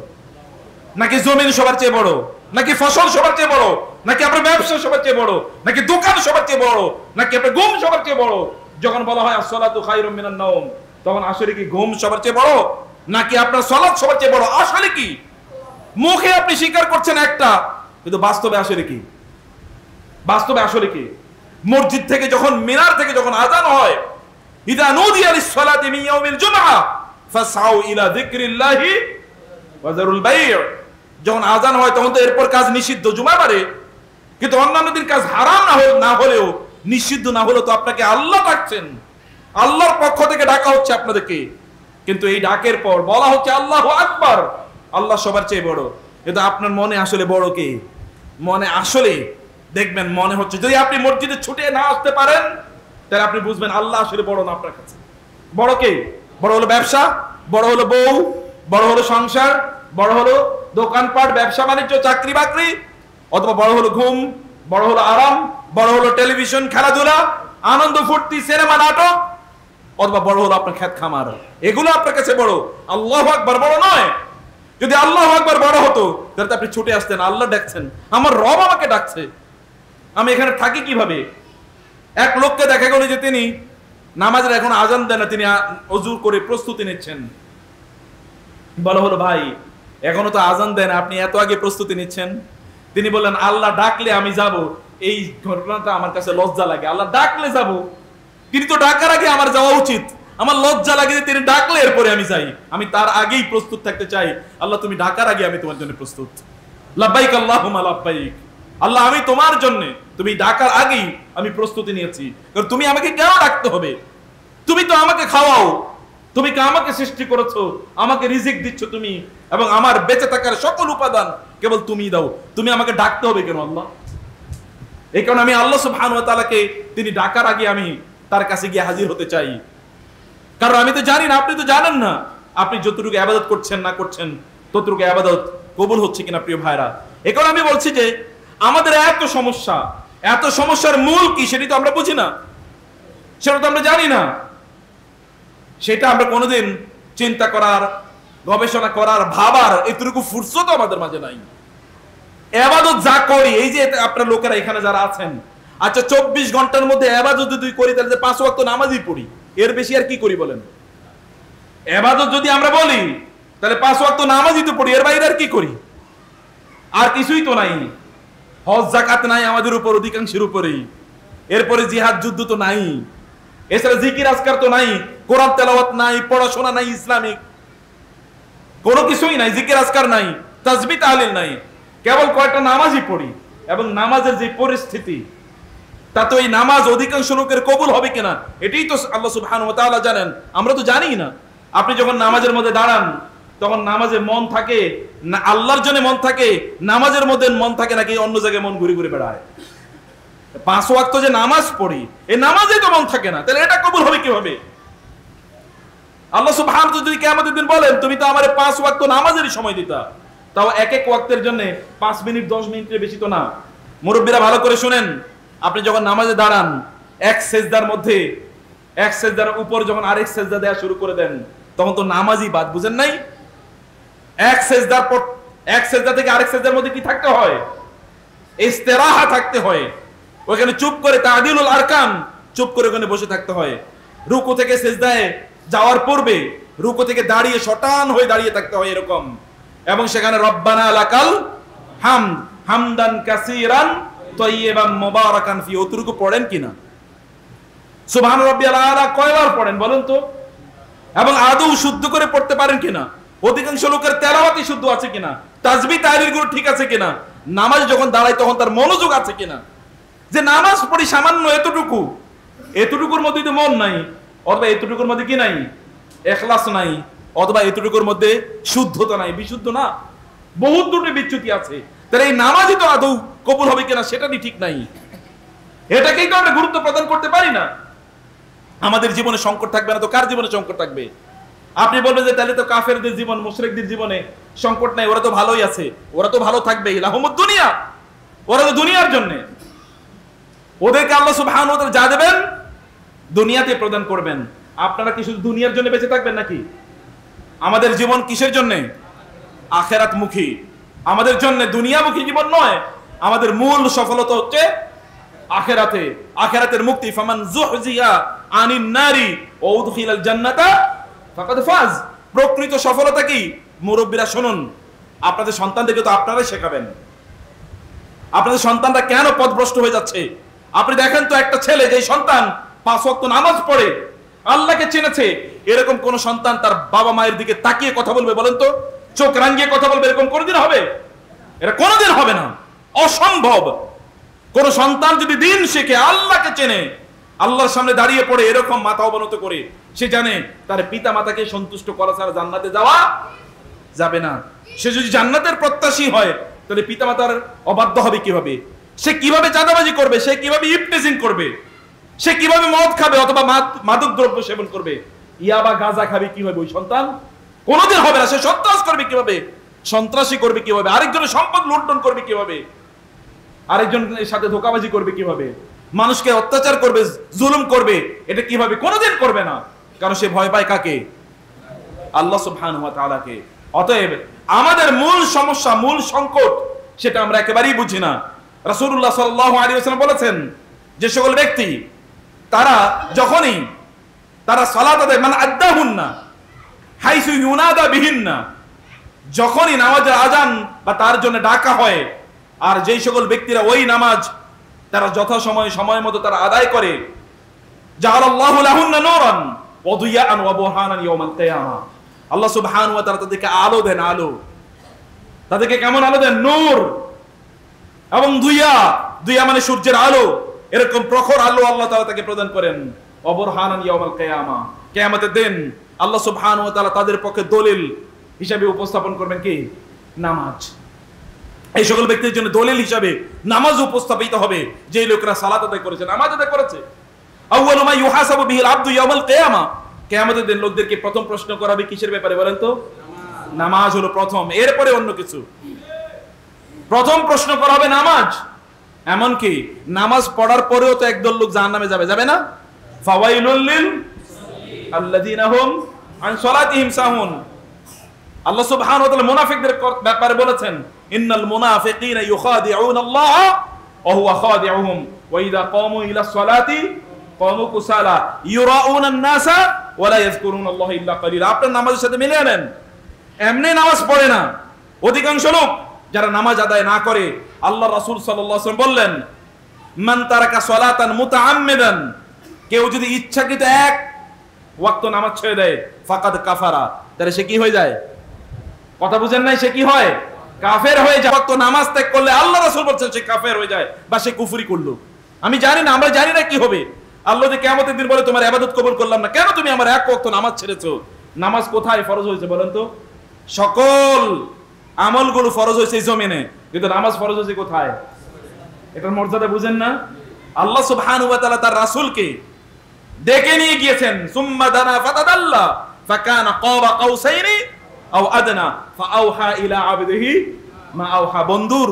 নাকি জমিন সবার চেয়ে বড়? নাকি ফসল সবার চেয়ে বড়? নাকি আপনার ব্যবসা সবার চেয়ে বড়? নাকি দোকান সবার চেয়ে বড়? নাকি আপনার ঘুম সবার চেয়ে বড়? যখন বলা হয় আসসালাতু খায়রুম মিনান নাওম, তখন আসলে কি ঘুম সবার চেয়ে বড় নাকি আপনার সালাত সবার চেয়ে বড়? আসলে কি? মুখে আপনি স্বীকার করছেন একটা, কিন্তু বাস্তবে আসলে কি? বাস্তবে আসলে কি? মসজিদ থেকে যখন, মিনার থেকে যখন আযান হয়, ইযা নুদিয়া লিস-সালাতি মিন ইয়াউমিল জুমআহ ফাসআউ ইলা যিকরিল্লাহি ওয়া যারুল বাই', যখন আযান হয় তখন তো এরপর কাজ নিষিদ্ধ জুমাবারে, কিন্তু অন্যান্য দিন কাজ হারাম না হলেও, নিষিদ্ধ না হলেও তো আপনাকে আল্লাহ ডাকছেন, আল্লাহর পক্ষ থেকে ডাকা হচ্ছে আপনাদেরকে, কিন্তু এই ডাকের পর বলা হচ্ছে আল্লাহু আকবার, আল্লাহ সবার চেয়ে বড়। কিন্তু আপনার মনে আসলে বড় কে? মনে আসলে দেখবেন মনে হচ্ছে, যদি আপনি মসজিদে ছুটে না আসতে পারেন তাহলে আপনি বুঝবেন আল্লাহ আসলে বড় না আপনার কাছে। বড় কে? বড় হলো ব্যবসা, বড় হলো বউ, বড় হলো সংসার, বড় হলো দোকানপাট, ব্যবসা বাণিজ্য, চাকরি বাকরি, অথবা বড় হলো ঘুম, বড় হলো আরাম, বড় হলো টেলিভিশন, খেলাধুলা, আনন্দ ফুর্তি, সিনেমা, নাটক, অথবা বড় হলো আপনার ক্ষেত খামার, এগুলো আপনার কাছে বড়। আল্লাহু আকবার বড় নয়। যদি আল্লাহু আকবার বড় হতো তাহলে আপনি ছুটে আসতেন, আল্লাহ ডাকছেন, আমার রব আমাকে ডাকছে, আমি এখানে থাকি কিভাবে? এক লোককে দেখা গেল যে তিনি নামাজের এখন আজান দেন না, তিনি ওযু করে প্রস্তুতি নিচ্ছেন। বলা হলো, ভাই এখনো তো আজান দেন, আপনি এত আগে প্রস্তুতি নিচ্ছেন? তিনি বললেন, আল্লাহ ডাকলে আমি যাব। এই ঘটনাটা আমার কাছে লজ্জা লাগে, আল্লাহ ডাকলে যাব, তিনি তো ডাকার আগে আমার যাওয়া উচিত, আমার লজ্জা লাগে যে তিনি ডাকলে এরপরে আমি যাই, আমি তার আগেই প্রস্তুত থাকতে চাই। আল্লাহ তুমি ডাকার আগে আমি তোমার জন্য প্রস্তুত, লাব্বাইক আল্লাহুম্মা লাব্বাইক, আল্লাহ আমি তোমার জন্য, তুমি ডাকার আগেই আমি প্রস্তুতি নিয়েছি। কারণ তুমি আমাকে কেন ডাকতে হবে? তুমি তো আমাকে খাওয়াও, তুমি কি আমাকে সৃষ্টি করেছো, আমাকে রিজিক দিচ্ছ তুমি, এবং আমার বেঁচে থাকার সকল উপাদান কেবল তুমি দাও, তুমি আমাকে ডাকতে হবে কেন আল্লাহ? এই কারণে আমি আল্লাহ সুবহানাহু ওয়া তাআলাকে তিনি ডাকার আগে আমি তার কাছে গিয়ে হাজির হতে চাই। কারণ আমি তো জানি না, আপনি তো জানেন না আপনি যতটুকু ইবাদত করছেন না করছেন ততটুকু ইবাদত কবুল হচ্ছে কিনা। প্রিয় ভাইরা, এই কারণে আমি বলছি যে আমাদের এত সমস্যা, এত সমস্যার মূল কি সেটা তো আমরা বুঝি না, সেটা তো আমরা জানি না, সেটা আমরা কোনোদিন চিন্তা করার, গবেষণা করার, ভাবার এতটুকু ফুরসত আমাদের মাঝে নাই। ইবাদত যা করি, এই যে আপনারা লোকেরা এখানে যারা আছেন, আচ্ছা 24 ঘন্টার মধ্যে ইবাদত যদি করি তাহলে 5 ওয়াক্ত নামাজই পড়ি, এর বেশি আর কি করি বলেন? ইবাদত যদি আমরা বলি তাহলে 5 ওয়াক্ত নামাজই তো পড়ি, এর বাইরে আর কি করি? আর কিছুই তো নাই। হজ যাকাত নাই আমাদের উপর, অধিকাংশের উপরেই। এরপরে জিহাদ যুদ্ধ তো নাই, এছাড়া জিকির আজকার তো নাই, কোরআন তেলাওয়াত নাই, পড়াশোনা নাই, ইসলামিক কোনো কিছুই নাই, জিকির আজকার নাই, তাসবিহ তাহলিল নাই, কেবল কয়েকটা নামাজই পড়ি। এবং নামাজের যে পরিস্থিতি, তাতে ওই নামাজ অধিকাংশ লোকের কবুল হবে কিনা এটাই তো আল্লাহ সুবহানাহু ওয়া তাআলা জানেন, আমরা তো জানি না। আপনি যখন নামাজের মধ্যে দাঁড়ান, তখন নামাজে মন থাকে না, আল্লাহর জন্য মন থাকে, নামাজের মধ্যে মন থাকে নাকি অন্য জায়গায় মন ঘুরে ঘুরে বেড়ায়? 5 ওয়াক্ত যে নামাজ পড়ি, এই নামাজে তো মন থাকে না, তাহলে এটা কবুল হবে কিভাবে? আল্লাহ সুবহানাহু ওয়া তাআলা যদি কিয়ামতের দিন বলেন তুমি তো আমারে 5 ওয়াক্ত নামাজেরই সময় দিতা, তাও এক এক ওয়াক্তের জন্য 5 মিনিট 10 মিনিটের বেশি তো না। মুরব্বীরা ভালো করে শুনেন, আপনি যখন নামাজে দাঁড়ান, এক সেজদার মধ্যে এক সেজদার উপর যখন আরেক সেজদা দেয়া শুরু করে দেন, তখন তো নামাজই বাদ, বুঝেন নাই? এক সেজদার পর এক সেজদা থেকে আরেক সেজদার মধ্যে কি থাকতে হয়? ইস্তিরাহা থাকতে হয়। ওখানে চুপ করে তা'দিলুল আরকান, চুপ করে ওখানে বসে থাকতে হয়। রুকু থেকে সিজদায় যাওয়ার পূর্বে রুকু থেকে দাঁড়িয়ে শটান হয়ে দাঁড়িয়ে থাকতে হয় এরকম, এবং সেখানে রব্বানা লাকাল হামদ হামদান কাসীরান তাইয়িবান মুবারাকান ফি, অতটুকু পড়েন কিনা? সুবহান রাব্বিয়াল আলা কয়বার পড়েন বলেন তো? এবং আদৌ শুদ্ধ করে পড়তে পারেন কিনা? অধিকাংশ লোকের তেলাওয়াতি শুদ্ধ আছে কিনা? তাসবিহ তাহলিল গুলো ঠিক আছে কিনা? নামাজ যখন দাঁড়ায় তখন তার মনোযোগ আছে কিনা? যে নামাজ পড়ি সামান্য এতটুকু, এতটুকুর মধ্যে তো মন নাই, অথবা এতটুকুর মধ্যে কি নাই? ইখলাস নাই, অথবা এতটুকুর মধ্যে শুদ্ধতা নাই, বিশুদ্ধ না, বহুত দুটো বিচ্যুতি আছে। তাহলে এই নামাজই তো আদৌ কবুল হবে কিনা সেটাই ঠিক নাই। এটাকেই তো আমরা গুরুত্ব প্রদান করতে পারি না। আমাদের জীবনে সংকট থাকবে না তো কার জীবনে সংকট থাকবে? আপনি বলবেন যে তাহলে তো কাফেরদের জীবন, মুশরিকদের জীবনে সংকট নাই, ওরা তো ভালোই আছে, ওরা তো ভালো থাকবে, লাহুমুদ দুনিয়া, ওরা তো দুনিয়ার জন্য, ওদেরকে আল্লাহ সুবহানাহু ওয়া তাআলা যা দেবেন দুনিয়াতে প্রদান করবেন। আপনারা কি শুধু দুনিয়ার জন্য বেঁচে থাকবেন নাকি? আমাদের জীবন কিসের জন্য? আখিরাত মুখী। আমাদের জন্য দুনিয়ামুখী জীবন নয়, আমাদের মূল সফলতা হচ্ছে আখিরাতে, আখিরাতের মুক্তি। ফামান যুহজিয়া আনিন নারি ওয়া উদখিলাল জান্নাতা ফাকাদ ফাজ। প্রকৃত সফলতা কি? মুরব্বিরা শুনুন, আপনাদের সন্তানদেরকে তো আপনারাই শেখাবেন। আপনাদের সন্তানরা কেন পথভ্রষ্ট হয়ে যাচ্ছে আপনি দেখেন তো। একটা ছেলে যে সন্তান 5 ওয়াক্ত নামাজ পড়ে, আল্লাহকে চিনেছে, এরকম কোন সন্তান তার বাবা মায়ের দিকে তাকিয়ে কথা বলবে বলেন তো? চোখ রাঙিয়ে কথা বলবে, এরকম কোনোদিন হবে? এটা কোনোদিন হবে না, অসম্ভব। কোন সন্তান যদি দিন শিখে, আল্লাহকে চেনে, আল্লাহর সামনে দাঁড়িয়ে পড়ে এরকম মাথা অবনত করে, সে জানে তার পিতা মাতাকে সন্তুষ্ট করা ছাড়া জান্নাতে যাওয়া যাবে না। সে যদি জান্নাতের প্রত্যাশী হয় তাহলে পিতা মাতার অবাধ্য হবে কিভাবে? সে কিভাবে চাঁদাবাজি করবে? সে কিভাবে ইফটিজিং করবে? সে কিভাবে মদ খাবে অথবা মাদক দ্রব্য সেবন করবে? ইয়াবা গাঁজা খাবে কিভাবে ওই সন্তান? কোনোদিন হবে না। সে সন্ত্রাস করবে কিভাবে? সন্ত্রাসী করবে কিভাবে? আরেকজনের সম্পদ লুণ্ঠন করবে কিভাবে? আরেকজনের সাথে ধোঁকাবাজি করবে কিভাবে? মানুষকে অত্যাচার করবে, জুলুম করবে, এটা কিভাবে? কোনোদিন করবে না, কারণ সে ভয় পায় কাকে? আল্লাহ সুবহানাহু ওয়া তাআলাকে। অতএব আমাদের মূল সমস্যা, মূল সংকট, সেটা আমরা একেবারেই বুঝি না। রাসূলুল্লাহ সাল্লাল্লাহু আলাইহি ওয়াসাল্লাম বলেছেন, যে সকল ব্যক্তি তারা যখনই তারা সালাত আদায়, মানে আদাহুন্না হাইসু ইউনাদা বিহিন্না, যখনই নামাজের আজান বা তার জন্য ডাকা হয়, আর যেই সকল ব্যক্তিরা ওই নামাজ তারা যথাসময়ে সময় মতো তারা আদায় করে, জাআলাল্লাহু লাহুন্না নূরান ওয়া দিয়াআন ওয়া বুরহানান ইয়াউমাল কিয়ামা, আল্লাহ সুবহানাহু ওয়া তাআলা তাদেরকে আলো দেন। আলো, তাদেরকে কেমন আলো দেন? নূর। এবং দুইয়া মানে সূর্যের আলো, এরকম প্রখর আলো আল্লাহ তাআলা তাকে প্রদান করেন। ওয়া বুরহানান ইয়াউমাল কিয়ামা, কিয়ামতের দিন আল্লাহ সুবহানাহু ওয়া তাআলা তাদের পক্ষে দলিল হিসাবে উপস্থাপন করবেন কি? নামাজ। এই সকল ব্যক্তির জন্য দলিল হিসাবে নামাজ উপস্থাপিত হবে, যে লোকরা সালাত আদায় করেছে, নামাজ আদায় করেছে। আউয়ালু মা ইউহাসাবু বিহিল আবদু ইয়াউমাল কিয়ামা, কিয়ামতের দিন লোকদেরকে প্রথম প্রশ্ন করা হবে কিসের ব্যাপারে বলেন তো? নামাজ হলো প্রথম, এরপরে অন্য কিছু। প্রথম প্রশ্ন করা হবে নামাজ। এমনকি নামাজ পড়ার পরেও তো একদল লোক জাহান্নামে যাবে, যাবে না? ফাওয়াইলুল লিল আল্লাযীনা হুম আন সালাতিহিম সাহুন। আল্লাহ সুবহানাহু ওয়া তাআলা মুনাফিকদের ব্যাপারে বলেছেন, ইন্নাল মুনাফিকিনা ইউখাদিউনাল্লাহ ওয়া হুয়া খাদিউহুম ওয়া ইযা ক্বামু ইলাস সালাতি ক্বামু কুসালা ইউরাউনান নাসা ওয়া লা ইয়াযকুরুনাল্লাহ ইল্লা কালিলা। আপনার নামাজের সাথে মিলিয়ে নেন। এমনি নামাজ পড়ে না অধিকাংশ লোক, যারা নামাজ আদায় না করে। আল্লাহ রাসূল সাল্লাল্লাহু আলাইহি ওয়াসাল্লাম বললেন, মান তারাকা সালাতান মুতাআম্মিদান, কেউ যদি ইচ্ছাকৃত এক ওয়াক্ত নামাজ ছেড়ে দেয়, ফাকাদ কাফারা, তাহলে সে কি হয়ে যায়? কথা বুঝেন নাই? সে কি হয়? কাফের হয়ে যায়। ওয়াক্ত নামাজ ত্যাগ করলে আল্লাহ রাসূল বলছেন সে কাফের হয়ে যায় বা সে কুফরি করলো। আমি জানি না, আমরা জানি না কি হবে। আল্লাহ যে কিয়ামতের দিন বলে তোমার ইবাদত কবুল করলাম না, কেন তুমি আমার এক ওয়াক্ত নামাজ ছেড়েছো? নামাজ কোথায় ফরজ হয়েছে বলেন তো? সকল আমলগুলো ফরজ হয়েছে এই জমিনে, কিন্তু নামাজ ফরজ হয়েছে কোথায়? এটার মর্যাদা বুঝেন না? আল্লাহ সুবহানাহু ওয়া তাআলা তার রাসূলকে ডেকে নিয়ে গিয়েছেন, সুম্মা দানা ফাতাদাল্লা ফাকানা কাবা কাউসাইনি আও আদনা ফাআওহা ইলা আবদিহি মা আওহা। বন্ধুর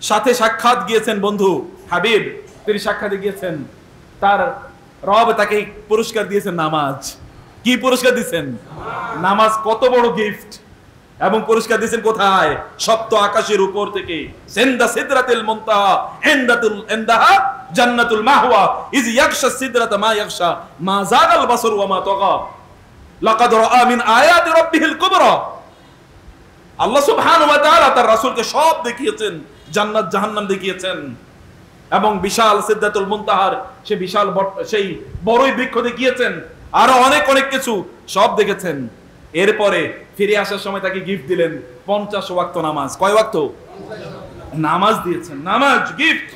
সাথে সাক্ষাৎ গিয়েছেন, বন্ধু হাবিব তিনি সাক্ষাতে গিয়েছেন, তার রব তাকে পুরস্কার দিয়েছেন নামাজ। কি পুরস্কার দিয়েছেন? নামাজ। কত বড় গিফট! এবং পুরস্কার দিয়েছেন কোথায়? সপ্ত আকাশের উপর থেকে। সিনদা সিদরাতুল মুনতাহা ইনদাতুল ইনদাহা জান্নাতুল মাহওয়া ইজ ইয়াগশা সিদরাতা মা ইয়াগশা মা যাগাল বাসর ওয়া মা তাগা লাকাদ রাআ মিন আয়াতি রাব্বিহিল কুবরা। আল্লাহ সুবহানাহু ওয়া তাআলা তার রাসূলকে সব দেখিয়েছেন, জান্নাত জাহান্নাম দেখিয়েছেন, এবং বিশাল সিদরাতুল মুনতাহার সেই বিশাল সেই বড়ই বৃক্ষ দেখিয়েছেন, আরো অনেক অনেক কিছু সব দেখেছেন। এরপরে ফিরে আসার সময় তাকে গিফট দিলেন 50 ওয়াক্ত নামাজ। কয় ওয়াক্ত নামাজ দিয়েছেন? নামাজ গিফট।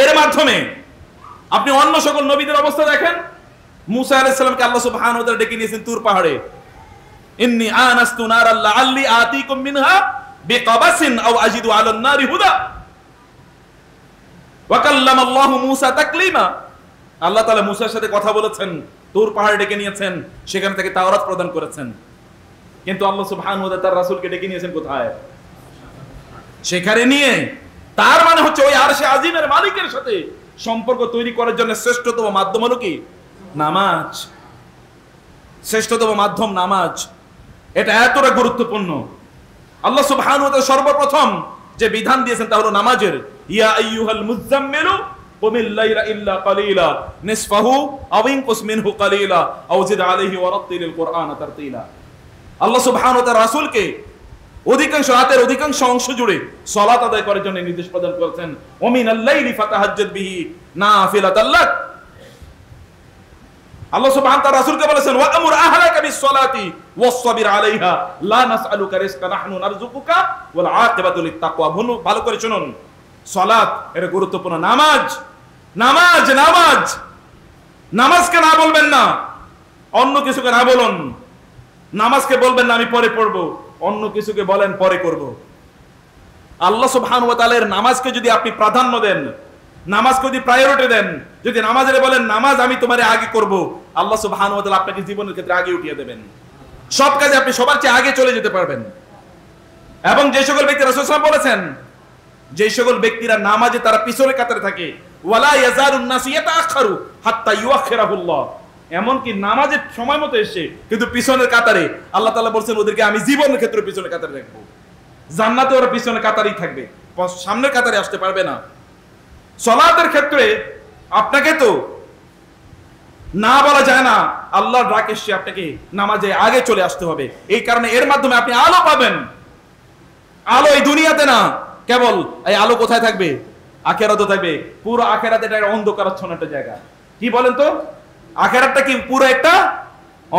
এর মাধ্যমে আপনি অন্য সকল নবীদের অবস্থা দেখেন। মুসা আলাইহিস সালামকে আল্লাহ সুবহানাহু ওয়া তাআলা ডেকে নিয়েছেন তুর পাহাড়ে, ইন্নী আনাস্তু নারাল লাআল্লি আতিকুম মিনহা বিকাবাসিন আও আজিদু আলান নারি হুদা ওয়া কাল্লামা আল্লাহু মুসা তাকলিমা। আল্লাহ তাআলা মুসার সাথে কথা বলেছেন, তুর পাহাড়ে ডেকে নিয়েছেন, সেখানে থেকে তাওরাত প্রদান করেছেন। কিন্তু আল্লাহ সুবহানাহু ওয়া তাআলা তার রাসূলকে ডেকে নিয়েছেন কোথায়? সেখানে নিয়ে। তার মানে হচ্ছে ওই আরশে আজিমের মালিকের সাথে সম্পর্ক তৈরি করার জন্য শ্রেষ্ঠতম মাধ্যম হলো কি? নামাজ। শ্রেষ্ঠতম মাধ্যম নামাজ। এটা এতটা গুরুত্বপূর্ণ। আল্লাহ সুবহানাহু ওয়া তাআলা সর্বপ্রথম যে বিধান দিয়েছেন তা হলো নামাজের। ইয়া আইয়ুহাল মুযাম্মিলু কুমিল লাইলা ইল্লা কালিলা নিসফাহু আও ইনকুস মিনহু কালিলা আও জিদ আলাইহি ওয়া রাত্তিলিল কুরআনা তারতিলা। আল্লাহ সুবহানাহু ওয়া তাআলা রাসূলকে অধিকাংশ রাতের অধিকাংশ অংশ জুড়ে সালাত আদায় করার জন্য নির্দেশ প্রদান করেছেন। ওয়া মিনাল লাইলি ফাতাহাজ্জাদ বিহি নাফিলাতাল লাক। আল্লাহ সুবহানাহু ওয়া তাআলা রাসূলকে বলেছেন, ওয়া আমুর আহলাকা বিস-সালাতি ওয়াসবির আলাইহা লা নাসআলুকা রিজকা নাহনু নারযুকুকা ওয়াল আকিবাতু লিত-তাকওয়া। ভালো করে শুনুন, সালাত এটা গুরুত্বপূর্ণ। নামাজ নামাজ নামাজ নামাজকে না বলবেন না, অন্য কিছুকে না বলুন। নামাজকে বলবেন না আমি পরে পড়ব, অন্য কিছুকে বলেন পরে করব। আল্লাহ সুবহানাহু ওয়া তাআলার নামাজকে যদি আপনি প্রাধান্য দেন, নামাজকে যদি প্রায়োরিটি দেন, যদি নামাজের বলেন নামাজ আমি তোমারে আগে করব, আল্লাহ সুবহানাহু ওয়া তাআলা আপনাকে জীবনের ক্ষেত্রে আগে উঠিয়ে দেবেন। সব কাজে আপনি সবার চেয়ে আগে চলে যেতে পারবেন। এবং যে সকল ব্যক্তি রাসূল সাল্লাল্লাহু আলাইহি ওয়াসাল্লাম বলেছেন, যে সকল ব্যক্তিরা নামাজে তারা পিছনে কাতারে থাকে, ওয়ালা ইয়াজারুন নাস ইয়াতাআখারু হাত্তা ইউআখিরাহুল্লাহ। এমন কি নামাজের সময় মতো এসে কিন্তু পিছনের কাতারে, আল্লাহ তাআলা বলেন ওদেরকে আমি জীবনের ক্ষেত্রে পিছনের কাতারে রাখবো। জান্নাতে ওরা পিছনের কাতারেই থাকবে, সামনের কাতারে আসতে পারবে না। সালাতের ক্ষেত্রে আপনাকে তো না বলা যায় না, আল্লাহর ডাক এসে আপনাকে নামাজে আগে চলে আসতে হবে। এই কারণে এর মাধ্যমে আপনি আলো পাবেন। আলো এই দুনিয়াতে না, কেবল এই আলো কোথায় থাকবে? আখিরাতে থাকবে। পুরো আখিরাতে এটা অন্ধকারাচ্ছন্ন একটা জায়গা। কি বলেন তো? আখিরাতটা কি পুরো একটা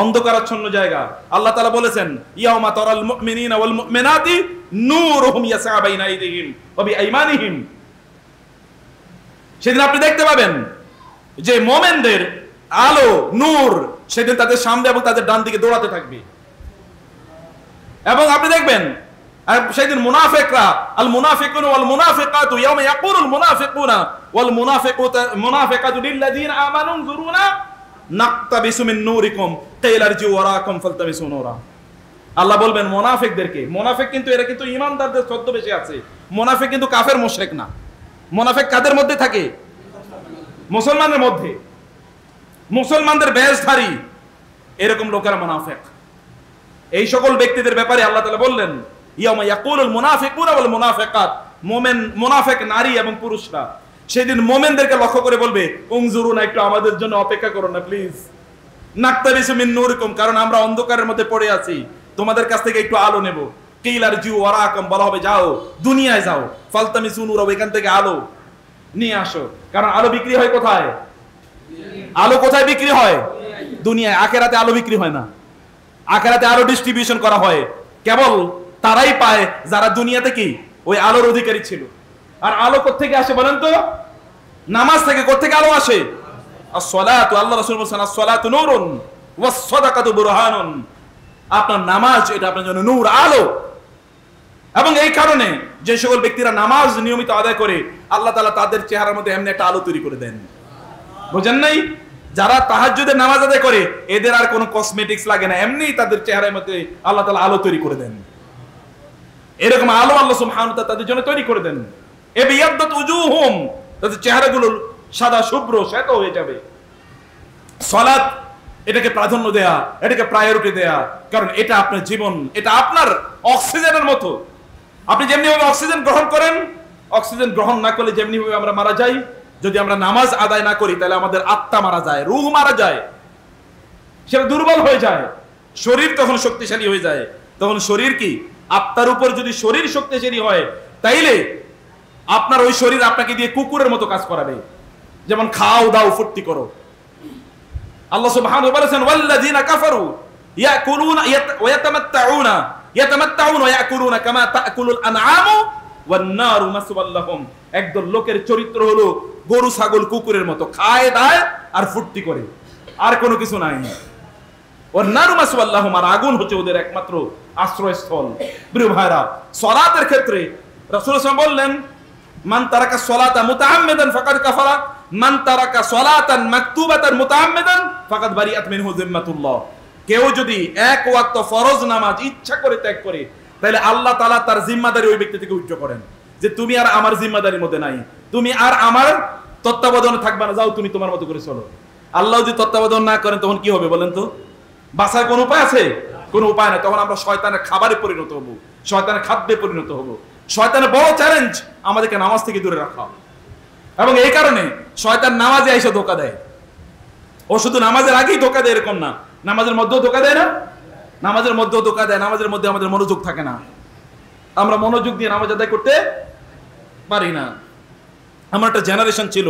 অন্ধকারাচ্ছন্ন জায়গা। আল্লাহ তাআলা বলেছেন, ইয়াউমা তারাল মুমিনিনা ওয়াল মুমিনাতি নূরুহুম ইয়াসআ বাইনা আইদিহিম ওয়া বিআইমানিহিম। সেদিন আপনি দেখতে পাবেন যে মুমিনদের আলো নূর সেদিন তাদের সামনে এবং তাদের ডান দিকে দৌড়াতে থাকবে। এবং আপনি দেখবেন সেদিন মুনাফিকরা, আল মুনাফিকুনা ওয়াল মুনাফিকাতু ইয়াওমা ইয়াকুলুল মুনাফিকুনা ওয়াল মুনাফিকাতু লিল্লাযিনা আমানু যুরুনা নাকতাবিসু মিন নূরিকুম কিলা ইরজিউ ওয়ারাকুম ফালতামিসু নূরা। আল্লাহ বলবেন মুনাফিকদেরকে, মুনাফিক কিন্তু এরা কিন্তু ঈমানদারদের ছদ্মবেশে আছে। মুনাফিক কিন্তু কাফের মুশরিক না। মুনাফিক কাদের মধ্যে থাকে? মুসলমানদের মধ্যে। মুসলমানদের বেশধারী এরকম লোকেরা মুনাফিক। এই সকল ব্যক্তিদের ব্যাপারে আল্লাহ তাআলা বললেন, ইয়াউমা ইয়াকুলুল মুনাফিকুনা ওয়াল মুনাফিকাত। মুমিন মুনাফিক নারী এবং পুরুষরা সেদিন মুমিনদেরকে লক্ষ্য করে বলবে, উনজুরুনা, একটু আমাদের জন্য অপেক্ষা করুন না প্লিজ। নাকতাবিসু মিন নূরিকুম, কারণ আমরা অন্ধকারের মধ্যে পড়ে আছি, তোমাদের কাছ থেকে একটু আলো নেব। কিলা ইরজিউ ওয়ারাকুম, বলা হবে যাও দুনিয়ায় যাও। ফালতামিসু নূরা, এখান থেকে আলো নিয়ে আসো। কারণ আলো বিক্রি হয় কোথায়? আলো কোথায় বিক্রি হয়? দুনিয়ায়। আখিরাতে আলো বিক্রি হয় না। আখিরাতে আলো ডিস্ট্রিবিউশন করা হয়। কেবল তারাই পায় যারা দুনিয়াতে কি ওই আলোর অধিকারী ছিল। আর আলো কোত্থেকে আসে বলেন তো? নামাজ থেকে। কোত্থেকে আলো আসে? আসসালাতু, আল্লাহ রাসূল বলেছেন আসসালাতু নূরুন ওয়াস সাদাকাতু বুরহানুন। আপনার নামাজ এটা আপনার জন্য নূর, আলো। এবং এই কারণে যে সকল ব্যক্তিরা নামাজ নিয়মিত আদায় করে আল্লাহ তাআলা তাদের চেহারার মধ্যে এমনি একটা আলো তৈরি করে দেন। বুঝেন নাই? যারা তাহাজ্জুদের নামাজ আদায় করে এদের আর কোনো কসমেটিক্স লাগে না, এমনি তাদের চেহারার মধ্যে আল্লাহ তাআলা আলো তৈরি করে দেন। এরকম আলো আল্লাহ সুবহানাহু ওয়া তাআলা তাদের জন্য তৈরি করে দেন। এবিয়াদ্দাত উজুহুম, তাদের চেহারাগুলো সাদা শুভ্র শ্বেত হয়ে যাবে। সালাত এটাকে প্রাধান্য দেয়া, এটাকে প্রায়োরিটি দেয়া, কারণ এটা আপনার জীবন, এটা আপনার অক্সিজেনের মতো। আপনি যেমনি ভাবে অক্সিজেন গ্রহণ করেন, অক্সিজেন গ্রহণ না করলে যেমনি ভাবে আমরা মারা যাই, যদি আমরা নামাজ আদায় না করি তাহলে আমাদের আত্মা মারা যায়, রূহ মারা যায়, সেটা দুর্বল হয়ে যায়, শরীর তখন শক্তিশালী হয়ে যায়। তখন শরীর কি, আত্মার উপর যদি শরীর শক্তিশালী হয় তাইলে আপনার ওই শরীর আপনাকে দিয়ে কুকুরের মতো কাজ করাবে, যেমন খাও দাও ফুর্তি করো। আল্লাহ সুবহানাহু ওয়া তাআলা বলেছেন ওয়াল্লাযিনা কাফারু ইয়াকুলুনা ওয়া ইয়াতামাত্তাউনা ওয়া ইয়াকুলুনা কামা তাকুলুল আনআমু ওয়ান নারু মাসওয়াল লাহুম। একদল লোকের চরিত্র হলো গরু ছাগল কুকুরের মতো, খায় দায় আর ফুর্তি করে, আর কোনো কিছু নাই। ওয়ান নারু মাসওয়াল লাহুম, আর আগুন হচ্ছে ওদের একমাত্র আশ্রয়স্থল। প্রিয় ভাইরা, সালাতের ক্ষেত্রে রাসূল সাল্লাল্লাহু আলাইহি ওয়াসাল্লাম বললেন মান তারাকা সালাতা মুতাআম্মিদান ফাকাদ কাফারা, মান তারাকা সালাতান মাকতুবাতান মুতাআম্মিদান ফাকাদ বারিআত মিনহু যিম্মাতুল্লাহ। কেউ যদি এক ওয়াক্ত ফরজ নামাজ ইচ্ছা করে ত্যাগ করে তাহলে আল্লাহ তাআলা তার জিম্মাদারি ওই ব্যক্তি থেকে উচ্চ করেন, যে তুমি আর আমার জিম্মাদারির মধ্যে নাই, তুমি আর আমার তত্ত্বাবধানে থাকবে না, যাও তুমি তোমার মতো করে চলো। আল্লাহ যদি তত্ত্বাবধান না করেন তখন কি হবে বলেন তো? বাঁচার কোনো উপায় আছে? কোনো উপায় নাই। তখন আমরা শয়তানের খাবারে পরিণত হব, শয়তানের খাদ্যে পরিণত হব। শয়তানের বড় চ্যালেঞ্জ আমাদেরকে নামাজ থেকে দূরে রাখা, এবং এই কারণে শয়তান নামাজে এসে ধোঁকা দেয়। ও শুধু নামাজের আগেই ধোঁকা দেয় এরকম না, নামাজের মধ্যেও ধোঁকা দেয় না, নামাজের মধ্যেও ধোঁকা দেয়। নামাজের মধ্যে আমাদের মনোযোগ থাকে না, আমরা মনোযোগ দিয়ে নামাজ আদায় করতে পারি না। আমার একটা জেনারেশন ছিল,